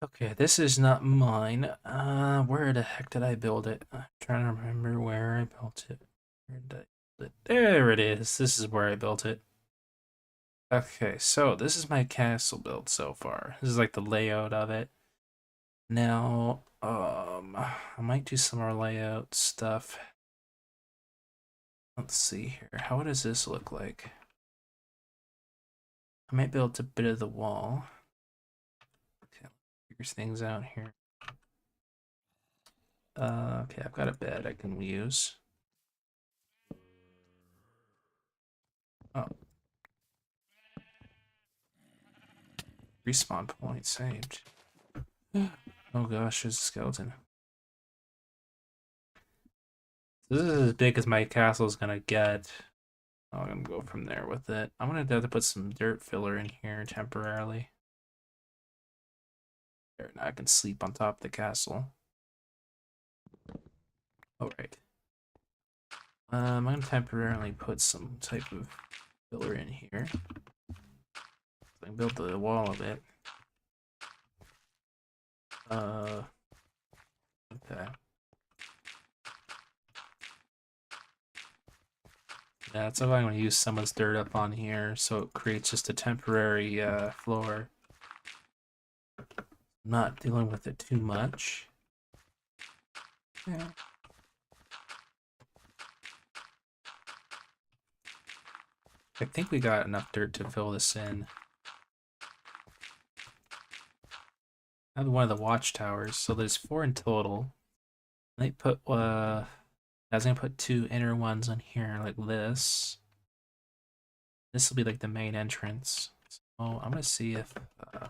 Okay, this is not mine. Where the heck did I build it? I'm trying to remember where I built it. Where did I build it? There it is. This is where I built it. Okay, so this is my castle build so far. This is like the layout of it. Now, I might do some more layout stuff. Let's see here. How does this look like? I might build a bit of the wall. Okay, figure things out here. Okay, I've got a bed I can use. Oh. Respawn point saved. Oh gosh, there's a skeleton. This is as big as my castle is gonna get. I'm gonna go from there with it. I'm gonna have to put some dirt filler in here temporarily. There, now I can sleep on top of the castle. Alright. I'm gonna temporarily put some type of filler in here. So I can build the wall a bit. Okay. Yeah, that's why I'm gonna use someone's dirt up on here, so it creates just a temporary floor. I'm not dealing with it too much. Yeah. I think we got enough dirt to fill this in. I have one of the watchtowers, so there's 4 in total. They put I was gonna put 2 inner ones on here like this. This will be like the main entrance. So I'm gonna see if I'm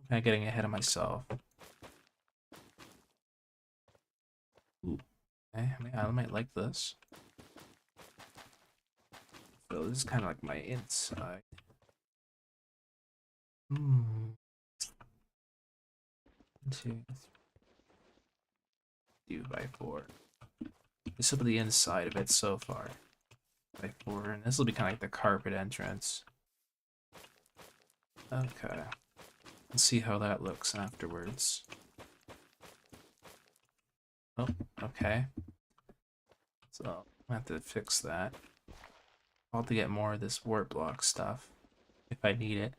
kind of getting ahead of myself. Ooh, okay, I might like this. So this is kind of like my inside. 2, 2x4. This will be the inside of it so far. By 4, and this will be kind of like the carpet entrance. Okay. Let's see how that looks afterwards. Oh, okay. So I have to fix that. I'll have to get more of this wart block stuff if I need it.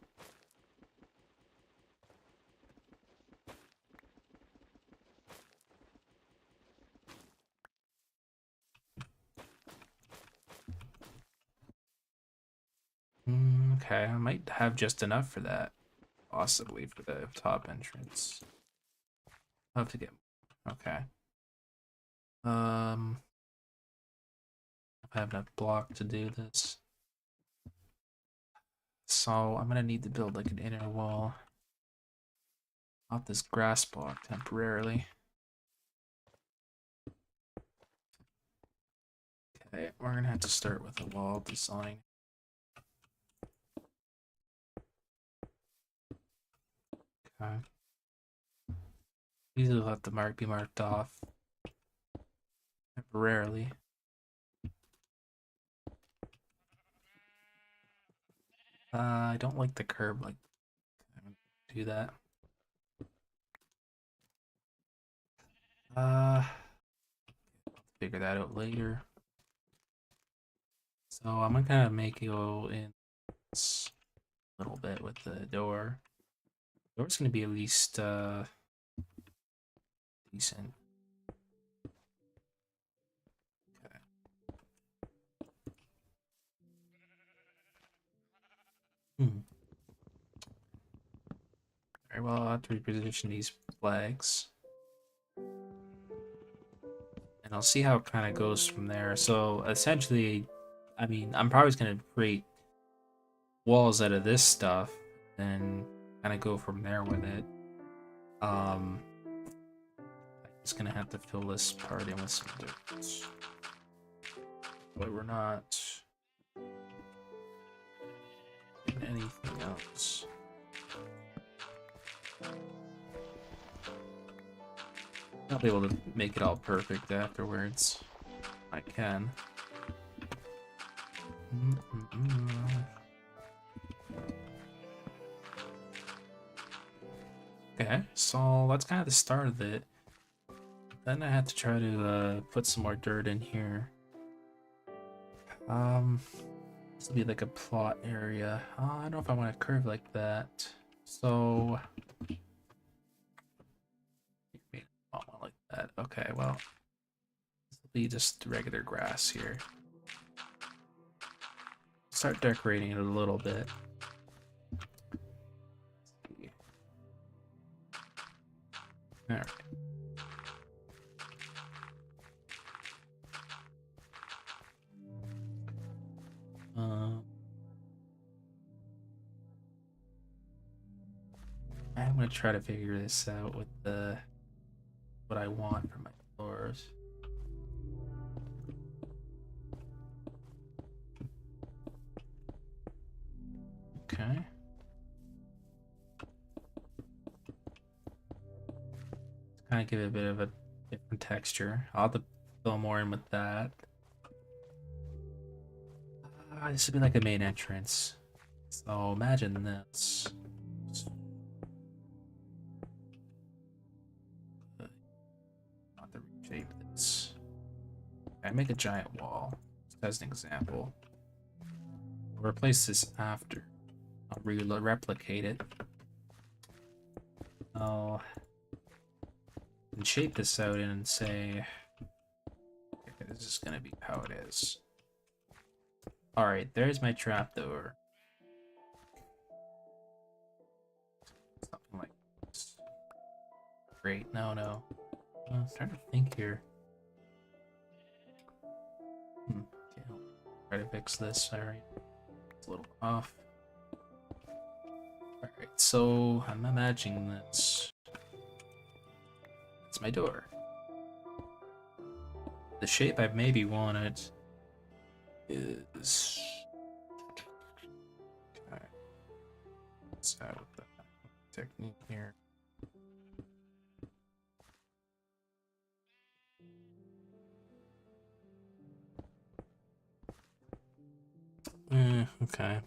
Okay, I might have just enough for that. Possibly for the top entrance. I'll have to get... Okay. I have enough block to do this. So I'm gonna need to build like an inner wall. Not this grass block temporarily. Okay, we're gonna have to start with a wall design. Okay. These will have to be marked off temporarily. I don't like the curb. Like, I'm gonna do that. I'll figure that out later. So I'm gonna kind of make it go in a little bit with the door. The door's gonna be at least decent. Okay. Hmm. Very well. I'll have to reposition these flags, and I'll see how it kind of goes from there. So essentially, I mean, I'm probably just gonna create walls out of this stuff, and kind of go from there with it. I'm just gonna have to fill this part in with some dirt, but we're not doing anything else. I'll be able to make it all perfect afterwards. I can. Okay, so that's kind of the start of it. Then I have to try to put some more dirt in here. This will be like a plot area. I don't know if I want to curve like that. So maybe not one like that. Okay, well, this will be just regular grass here. Start decorating it a little bit. All right. I'm gonna try to figure this out with the what I want for my floors. Okay. Kind of give it a bit of a different texture. I'll have to fill more in with that. This would be like a main entrance. So imagine this. Not to reshape this. I make a giant wall, just as an example. I'll replace this after. I'll replicate it. I'll shape this out and say, okay, this is gonna be how it is. Alright, there's my trapdoor. Something like this. Great, no. I'm trying to think here. Okay, I'll try to fix this. Alright, it's a little off. Alright, so I'm imagining this. It's my door. The shape I maybe wanted is... Okay. What's that with the technique here? Okay.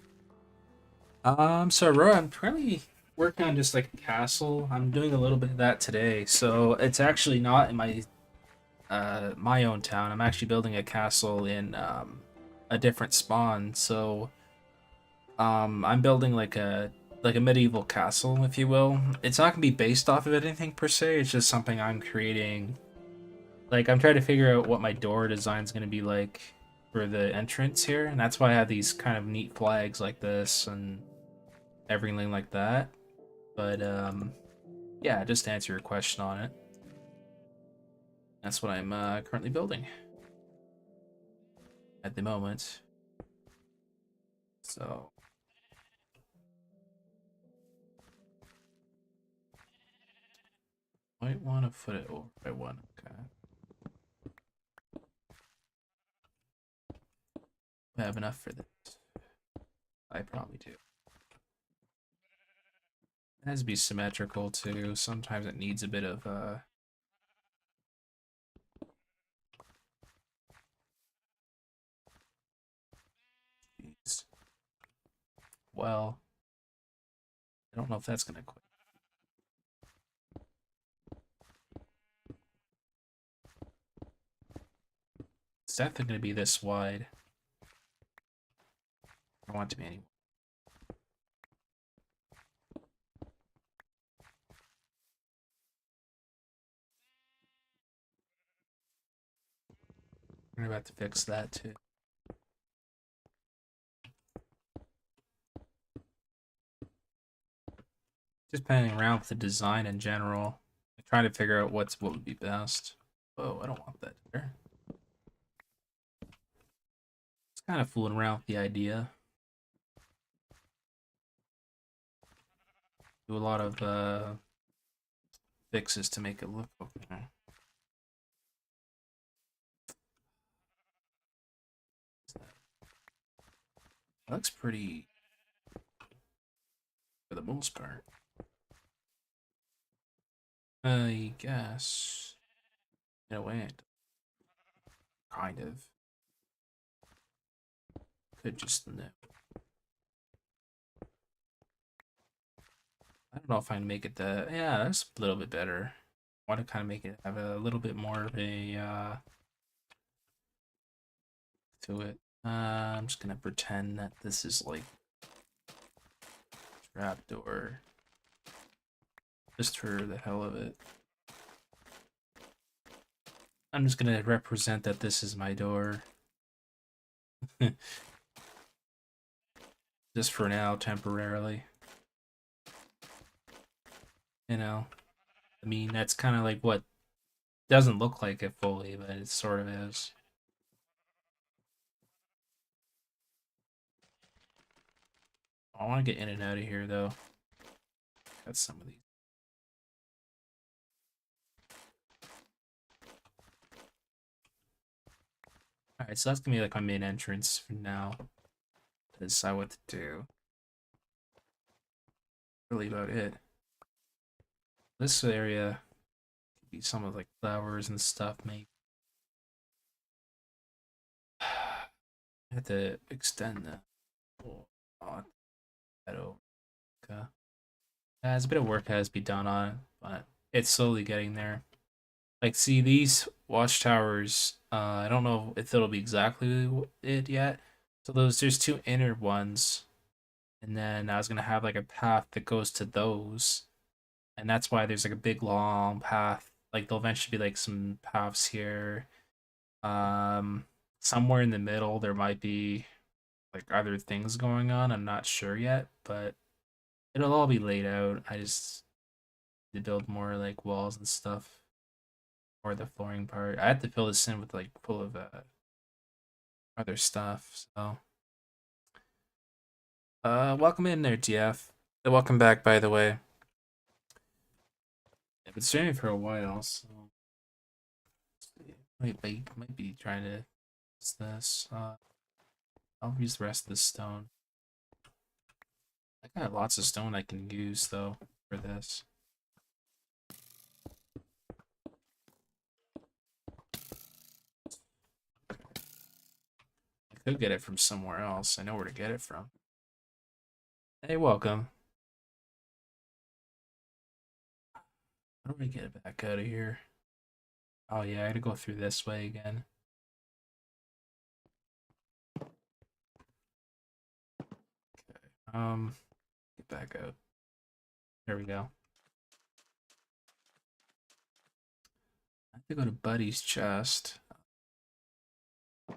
So Aurora, I'm currently working on just like a castle. I'm doing a little bit of that today. So it's actually not in my own town. I'm actually building a castle in a different spawn. So I'm building like a medieval castle, if you will. It's not gonna be based off of anything per se. It's just something I'm creating. Like I'm trying to figure out what my door design is gonna be like for the entrance here, and that's why I have these kind of neat flags like this and everything like that. But yeah, just to answer your question on it, that's what I'm currently building at the moment. So might want to put it over by one. Okay. I have enough for this. I probably do. It has to be symmetrical too. Sometimes it needs a bit of geez. Well, I don't know if that's gonna quit. It's definitely gonna be this wide. I don't want it to be any. We're about to fix that too. Just playing around with the design in general. Trying to figure out what would be best. Oh, I don't want that there. It's kind of fooling around with the idea. Do a lot of fixes to make it look okay. That looks pretty for the most part. I guess. In a way, kind of. Could just no. I don't know if I can make it the. Yeah, that's a little bit better. I want to kind of make it have a little bit more of a to it. I'm just gonna pretend that this is like trapdoor, just for the hell of it. I'm just gonna represent that this is my door. Just for now, temporarily. You know, I mean, that's kind of like what doesn't look like it fully, but it sort of is. I want to get in and out of here, though. Got some of these. Alright, so that's gonna be like my main entrance for now. To decide what to do. Really about it. This area could be some of like flowers and stuff, maybe. I have to extend that. Oh, that over. Okay. There's a bit of work has to be done on it, but it's slowly getting there. Like, see these watchtowers. I don't know if it'll be exactly it yet. So there's two inner ones, and then I was gonna have like a path that goes to those, and that's why there's like a big long path. Like there'll eventually be like some paths here. Um, Somewhere in the middle there might be like other things going on. I'm not sure yet, but it'll all be laid out. I just need to build more like walls and stuff, or the flooring part. I have to fill this in with like full of other stuff. So, welcome in there, GF. Welcome back, by the way. I've been streaming for a while, so might be trying to use this. I'll use the rest of the stone. I got lots of stone I can use though for this. I could get it from somewhere else. I know where to get it from. Hey, welcome. How do I get it back out of here? Oh yeah, I gotta go through this way again. Okay. Get back out. There we go. I have to go to Buddy's chest.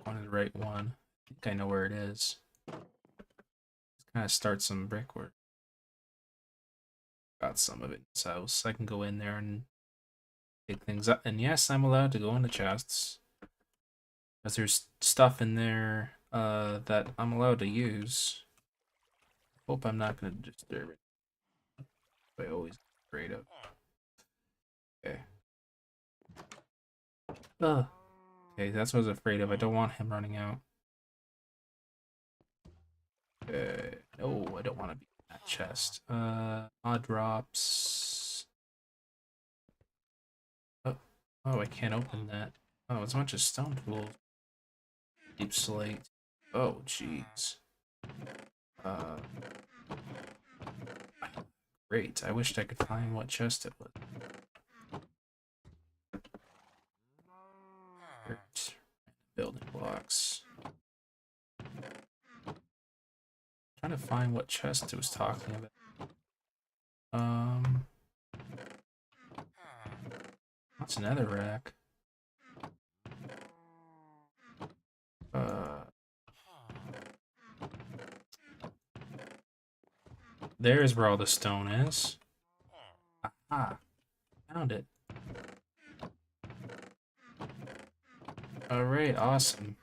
One of the right one. I think I know where it is. Just kind of start some brickwork. Got some of it in his house. I can go in there and pick things up. And yes, I'm allowed to go in the chests. Because there's stuff in there that I'm allowed to use. Hope I'm not going to disturb it. I always afraid of. Okay. Okay, that's what I was afraid of. I don't want him running out. No, I don't want to be back. chest. Odd drops. Oh, oh, I can't open that. Oh, it's a bunch of stone tools. Deep slate. Oh, jeez. Uh, great. I wished I could find what chest it was. Dirt. Building blocks. Trying to find what chest it was talking about. That's another rack. There's where all the stone is. Aha, found it. Alright, awesome.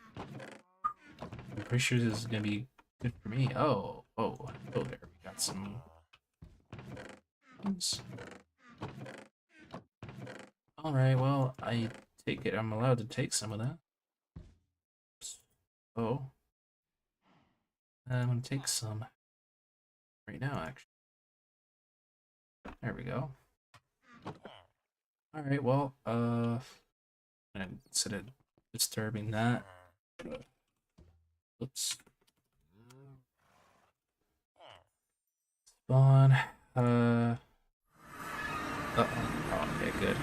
I'm pretty sure this is gonna be good for me. Oh, there. We got some. Alright, well, I take it. I'm allowed to take some of that. Oh. I'm gonna take some right now, actually. There we go. Alright, well, instead of disturbing that. Oops. Spawn. Uh-oh. Oh, okay, good.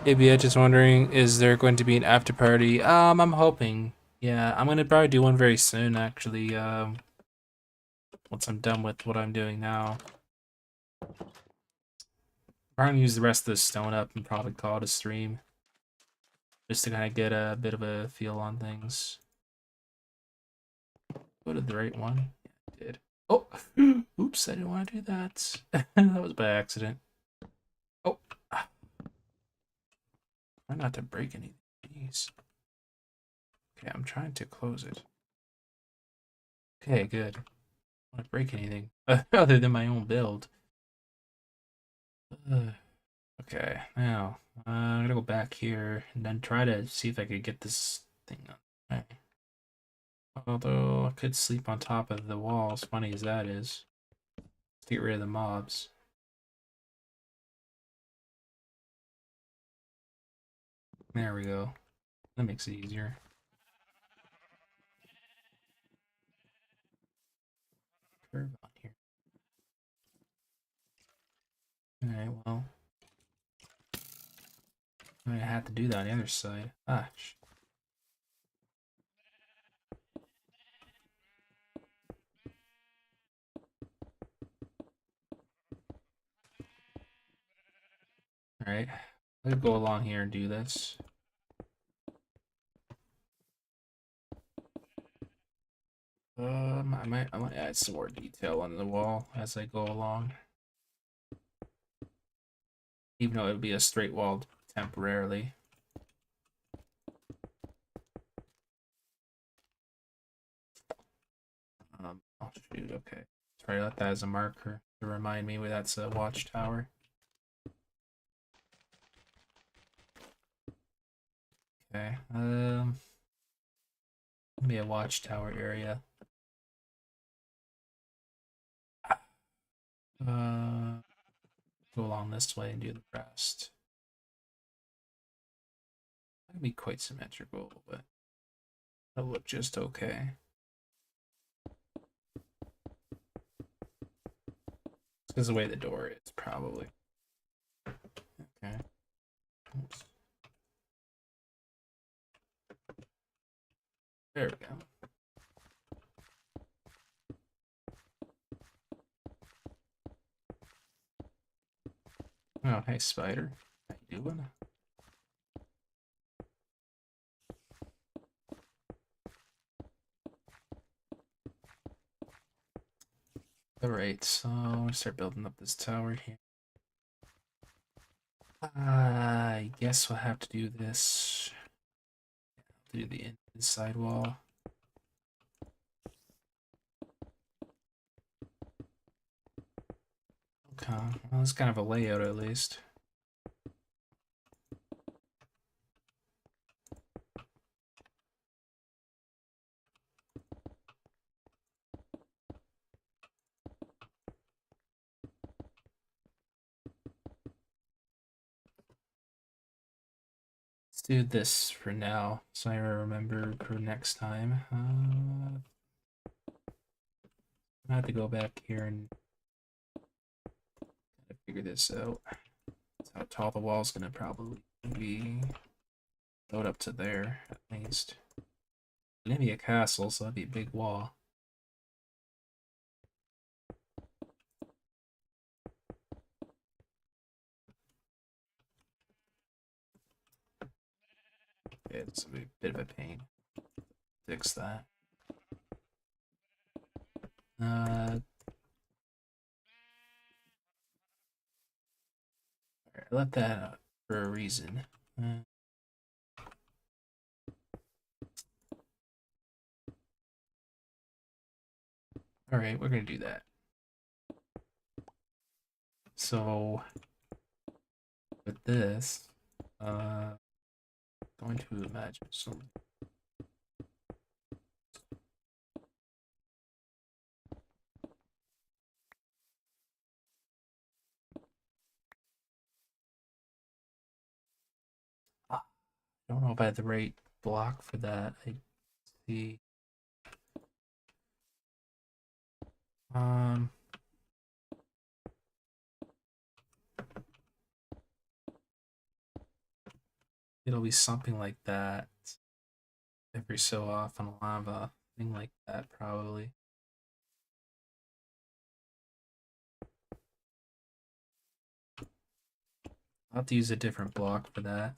Maybe just wondering, is there going to be an after party? I'm hoping. Yeah, I'm gonna probably do one very soon, actually. Once I'm done with what I'm doing now. I'm gonna use the rest of the stone up and probably call it a stream. Just to kind of get a bit of a feel on things. Go to the right one. Yeah, I did. Oh! Oops, I didn't want to do that. That was by accident. Oh! Try not to break anything. Jeez. Okay, I'm trying to close it. Okay, good. I don't want to break anything other than my own build. Okay, now I'm gonna go back here and then try to see if I could get this thing on. Right. Although I could sleep on top of the wall, as funny as that is, to get rid of the mobs. There we go. That makes it easier. Curve on here. Alright, well. I have to do that on the other side. Ah, alright. Let's go along here and do this. I might add some more detail on the wall as I go along. Even though it would be a straight wall temporarily. Oh shoot, okay. Try to let that as a marker to remind me where that's a watchtower. Okay, be a watchtower area. Go along this way and do the rest. That'd be quite symmetrical, but that'll look just okay. It's because the way the door is, probably. Okay. Oops. There we go. Oh, hey, spider. How you doing? Alright, so I'm gonna start building up this tower here. I guess we'll have to do this. Do the inside wall. Okay, well, that's kind of a layout at least. do this for now, so I remember for next time. I have to go back here and figure this out. That's how tall the wall's gonna probably be. Load up to there, at least. It's gonna be a castle, so that'd be a big wall. It's a bit of a pain. Fix that. Alright, I left that out for a reason. Alright, we're gonna do that. So with this, going to imagine some. I don't know if I had the right block for that. I see. Um, it'll be something like that. Every so often, I'll have a thing like that probably. I'll have to use a different block for that.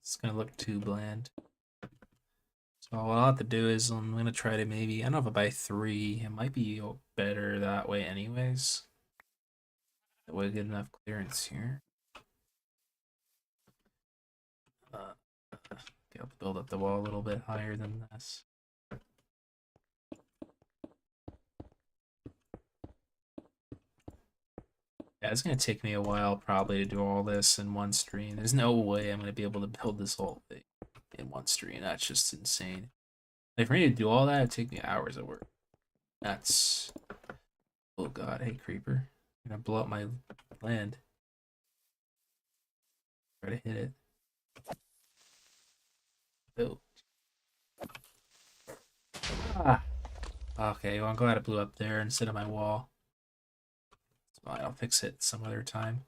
It's gonna look too bland. So what I'll have to do is I'm gonna try to maybe, I don't know if I buy 3. It might be better that way anyways. That way I get enough clearance here. Okay, I'll build up the wall a little bit higher than this. Yeah, it's gonna take me a while probably to do all this in one stream. There's no way I'm gonna be able to build this whole thing in one stream. That's just insane. Like for me to do all that, it'd take me hours of work. That's, oh god, hey creeper. I'm gonna blow up my land. Try to hit it. Oh. Ah. Okay, well I'm glad it blew up there instead of my wall. It's fine, I'll fix it some other time.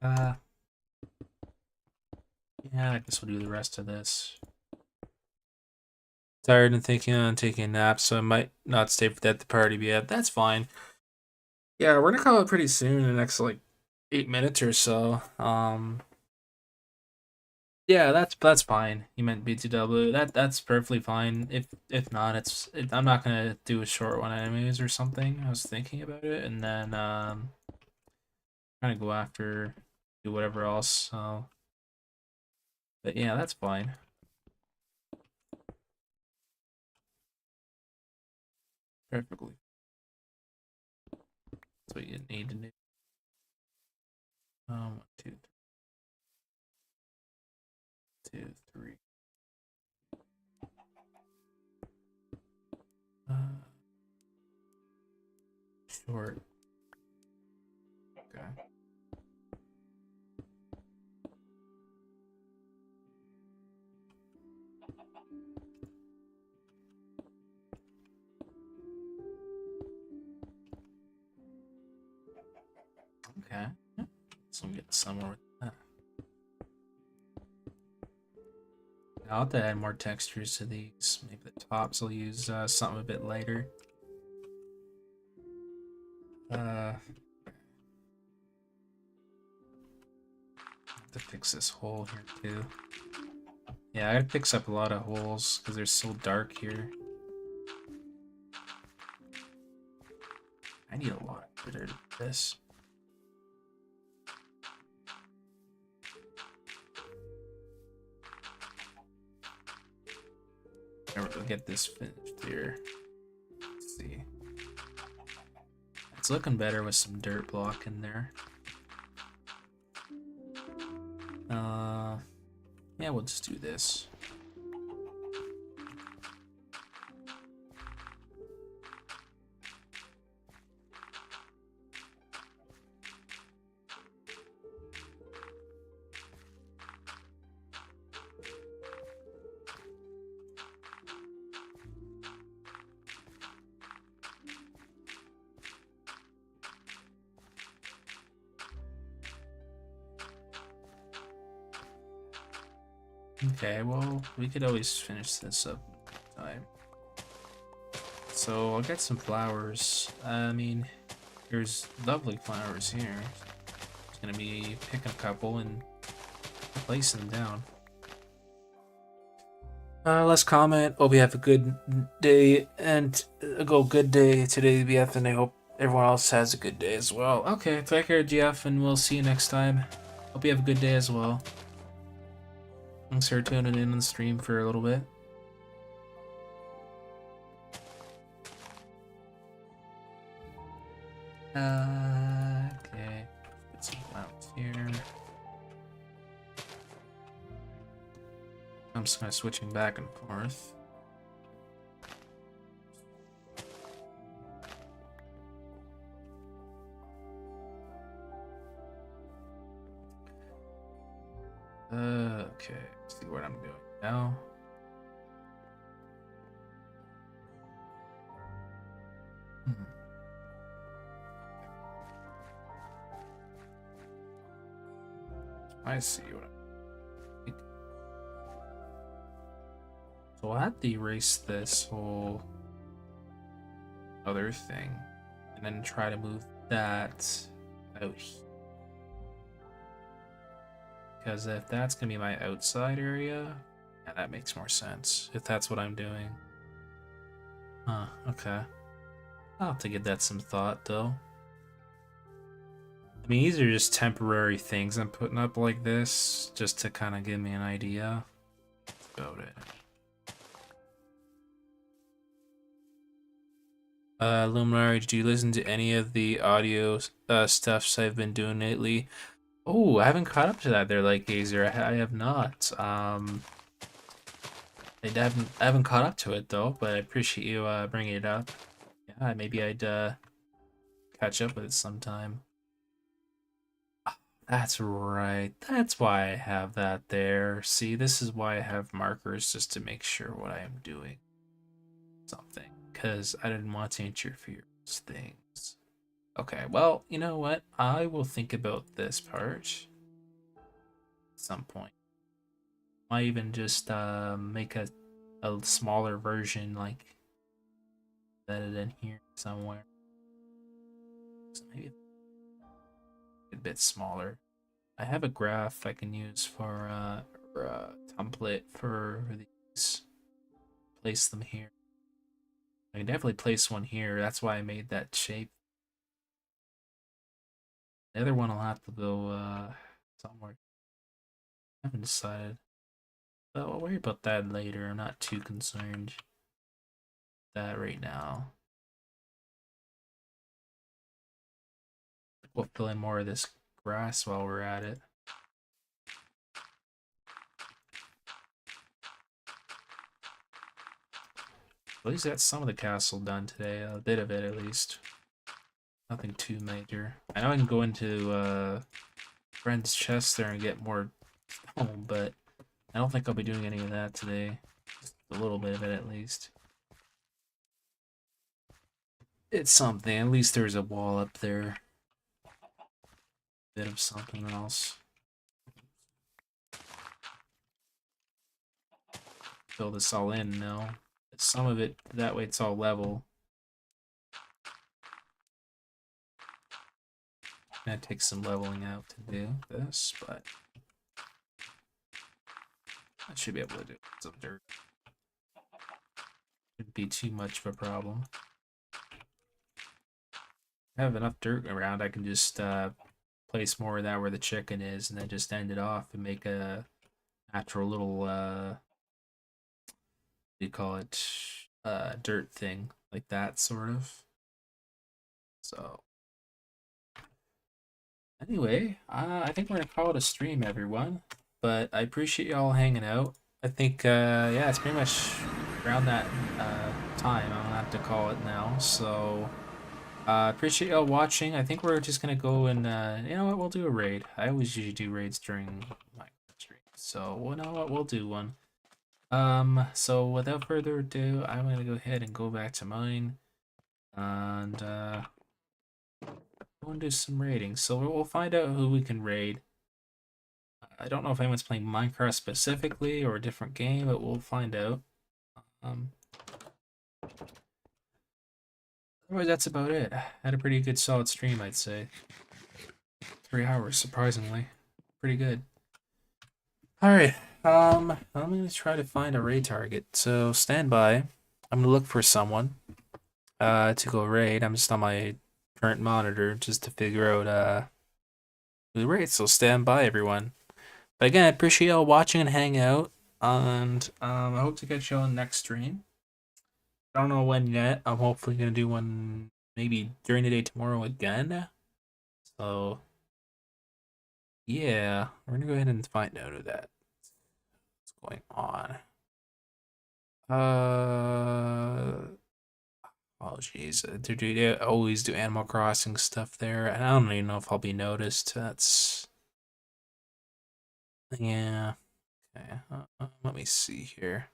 Yeah, I guess we'll do the rest of this. Tired and thinking on taking a nap, so I might not stay for that the party, but yeah, that's fine. Yeah, we're gonna call it pretty soon in the next like 8 minutes or so. Yeah, that's fine. You meant BTW. That's perfectly fine. If not, I'm not gonna do a short one anyways or something. I was thinking about it, and then kind of go after do whatever else. So, but yeah, that's fine. Perfectly. That's what you need to do. 1, 2, 2, 3. Short. Okay. Okay. So I'm getting somewhere with that. I'll have to add more textures to these. Maybe the tops I'll use something a bit lighter. To fix this hole here too. Yeah, I gotta fix up a lot of holes because they're so dark here. I need a lot better than this. We'll get this finished here. Let's see. It's looking better with some dirt block in there. Yeah, we'll just do this. Okay, well, we could always finish this up time. So I'll get some flowers. I mean, there's lovely flowers here. Just gonna be picking a couple and placing them down. Let's comment. Hope you have a good day and a good day today, BF, and I hope everyone else has a good day as well. Okay, take care, GF, and we'll see you next time. Hope you have a good day as well. Thanks for tuning in on the stream for a little bit. Okay. Put some clouds here. I'm just kind of switching back and forth. Okay. Let's see what I'm doing now. I see what I'm thinking. So I'll have to erase this whole other thing and then try to move that out here. Because if that's gonna be my outside area, yeah, that makes more sense. If that's what I'm doing. Huh, okay. I'll have to give that some thought though. I mean, these are just temporary things I'm putting up like this, just to kind of give me an idea about it. Luminary, did you listen to any of the audio stuffs I've been doing lately? Oh, I haven't caught up to that there, like Gazer. I have not. I haven't caught up to it though, but I appreciate you bringing it up. Yeah, maybe I'd catch up with it sometime. That's right. That's why I have that there. See, this is why I have markers, just to make sure what I am doing. Something. Because I didn't want to interfere with things. Okay, well, you know what? I will think about this part at some point. Might even just make a smaller version, like, set it in here somewhere. So maybe a bit smaller. I have a graph I can use for a template for these. Place them here. I can definitely place one here. That's why I made that shape. The other one will have to go somewhere. I haven't decided. But I'll worry about that later. I'm not too concerned with that right now. We'll fill in more of this grass while we're at it. At least got some of the castle done today. A bit of it, at least. Nothing too major. I know I can go into friend's chest there and get more home, but I don't think I'll be doing any of that today. Just a little bit of it, at least. It's something. At least there's a wall up there. Bit of something else. Fill this all in now. Some of it, that way it's all level. That takes some leveling out to do this, but I should be able to do some dirt. Shouldn't be too much of a problem. I have enough dirt around, I can just place more of that where the chicken is and then just end it off and make a natural little what do you call it, dirt thing like that, sort of. So anyway, I think we're gonna call it a stream, everyone, but I appreciate y'all hanging out. I think yeah, it's pretty much around that time I'm gonna have to call it now. So appreciate y'all watching. I think we're just gonna go and you know what, we'll do a raid. I always usually do raids during my stream, so you know what, we'll do one. So without further ado, I'm gonna go ahead and go back to mine and go and do some raiding. So we'll find out who we can raid I don't know if anyone's playing Minecraft specifically or a different game, but we'll find out. Otherwise, that's about it. Had a pretty good solid stream, I'd say. 3 hours, surprisingly. Pretty good. Alright, I'm gonna try to find a raid target. So stand by. I'm gonna look for someone to go raid. I'm just on my current monitor just to figure out who raid. So stand by, everyone. But again, I appreciate y'all watching and hanging out, and I hope to catch you on next stream. I don't know when yet. I'm hopefully gonna do one maybe during the day tomorrow again. So yeah, we're gonna go ahead and find out of that. What's going on? Oh jeez, they always do Animal Crossing stuff there, and I don't even know if I'll be noticed. That's yeah. Okay, let me see here.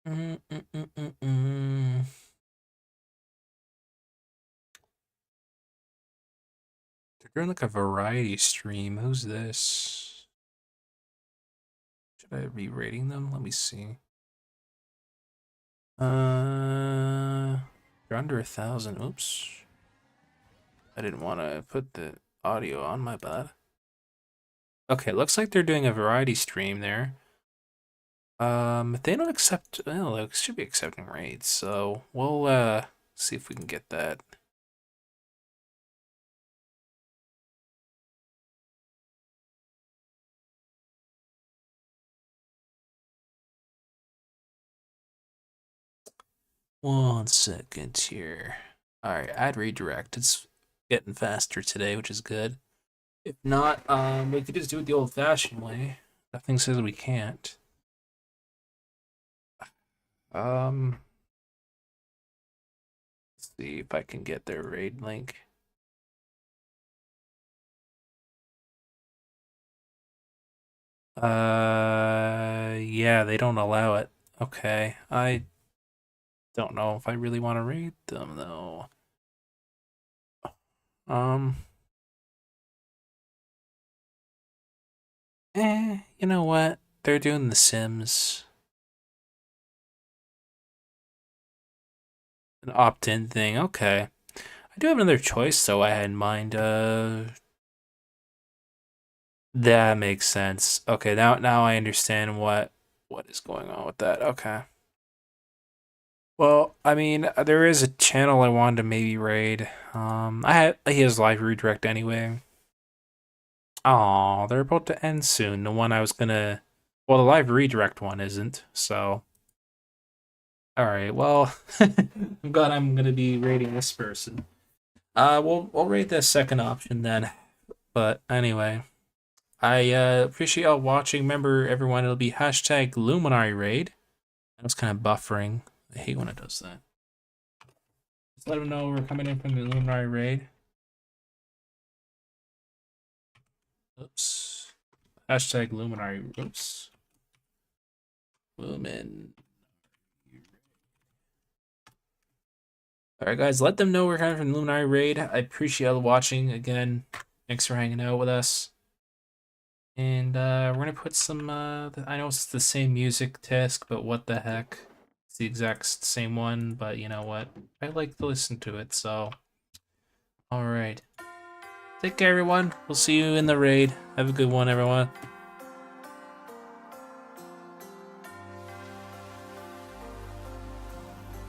They're doing like a variety stream. Who's this? Should I be rating them? Let me see. They're under 1,000. Oops. I didn't want to put the audio on, my bad. Okay, looks like they're doing a variety stream there. They don't accept, well, they should be accepting raids, so we'll see if we can get that. One second here. Alright, add redirect. It's getting faster today, which is good. If not, we could just do it the old-fashioned way. Nothing says we can't. Let's see if I can get their raid link. Yeah, they don't allow it. Okay, I don't know if I really want to raid them though. Um, you know what? They're doing The Sims. An opt-in thing. Okay. I do have another choice though I had in mind. That makes sense. Okay, now I understand what is going on with that. Okay. Well, I mean, there is a channel I wanted to maybe raid. He has live redirect anyway. Oh, they're about to end soon. The one I was gonna, well, the live redirect one isn't. So, all right. Well, I'm glad I'm gonna be raiding this person. We'll rate the second option then. But anyway, I appreciate y'all watching. Remember, everyone, it'll be hashtag Luminary raid. I was kind of buffering. I hate when it does that. Just let them know we're coming in from the Luminary raid. Oops. Hashtag Luminary. Oops. Lumin. Alright, guys, let them know we're coming from the Luminary raid. I appreciate all the watching. Again, thanks for hanging out with us. And we're going to put some, I know it's the same music disc, but what the heck. It's the exact same one, but you know what? I like to listen to it, so. Alright. Take care, everyone. We'll see you in the raid. Have a good one, everyone.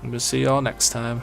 We'll see y'all next time.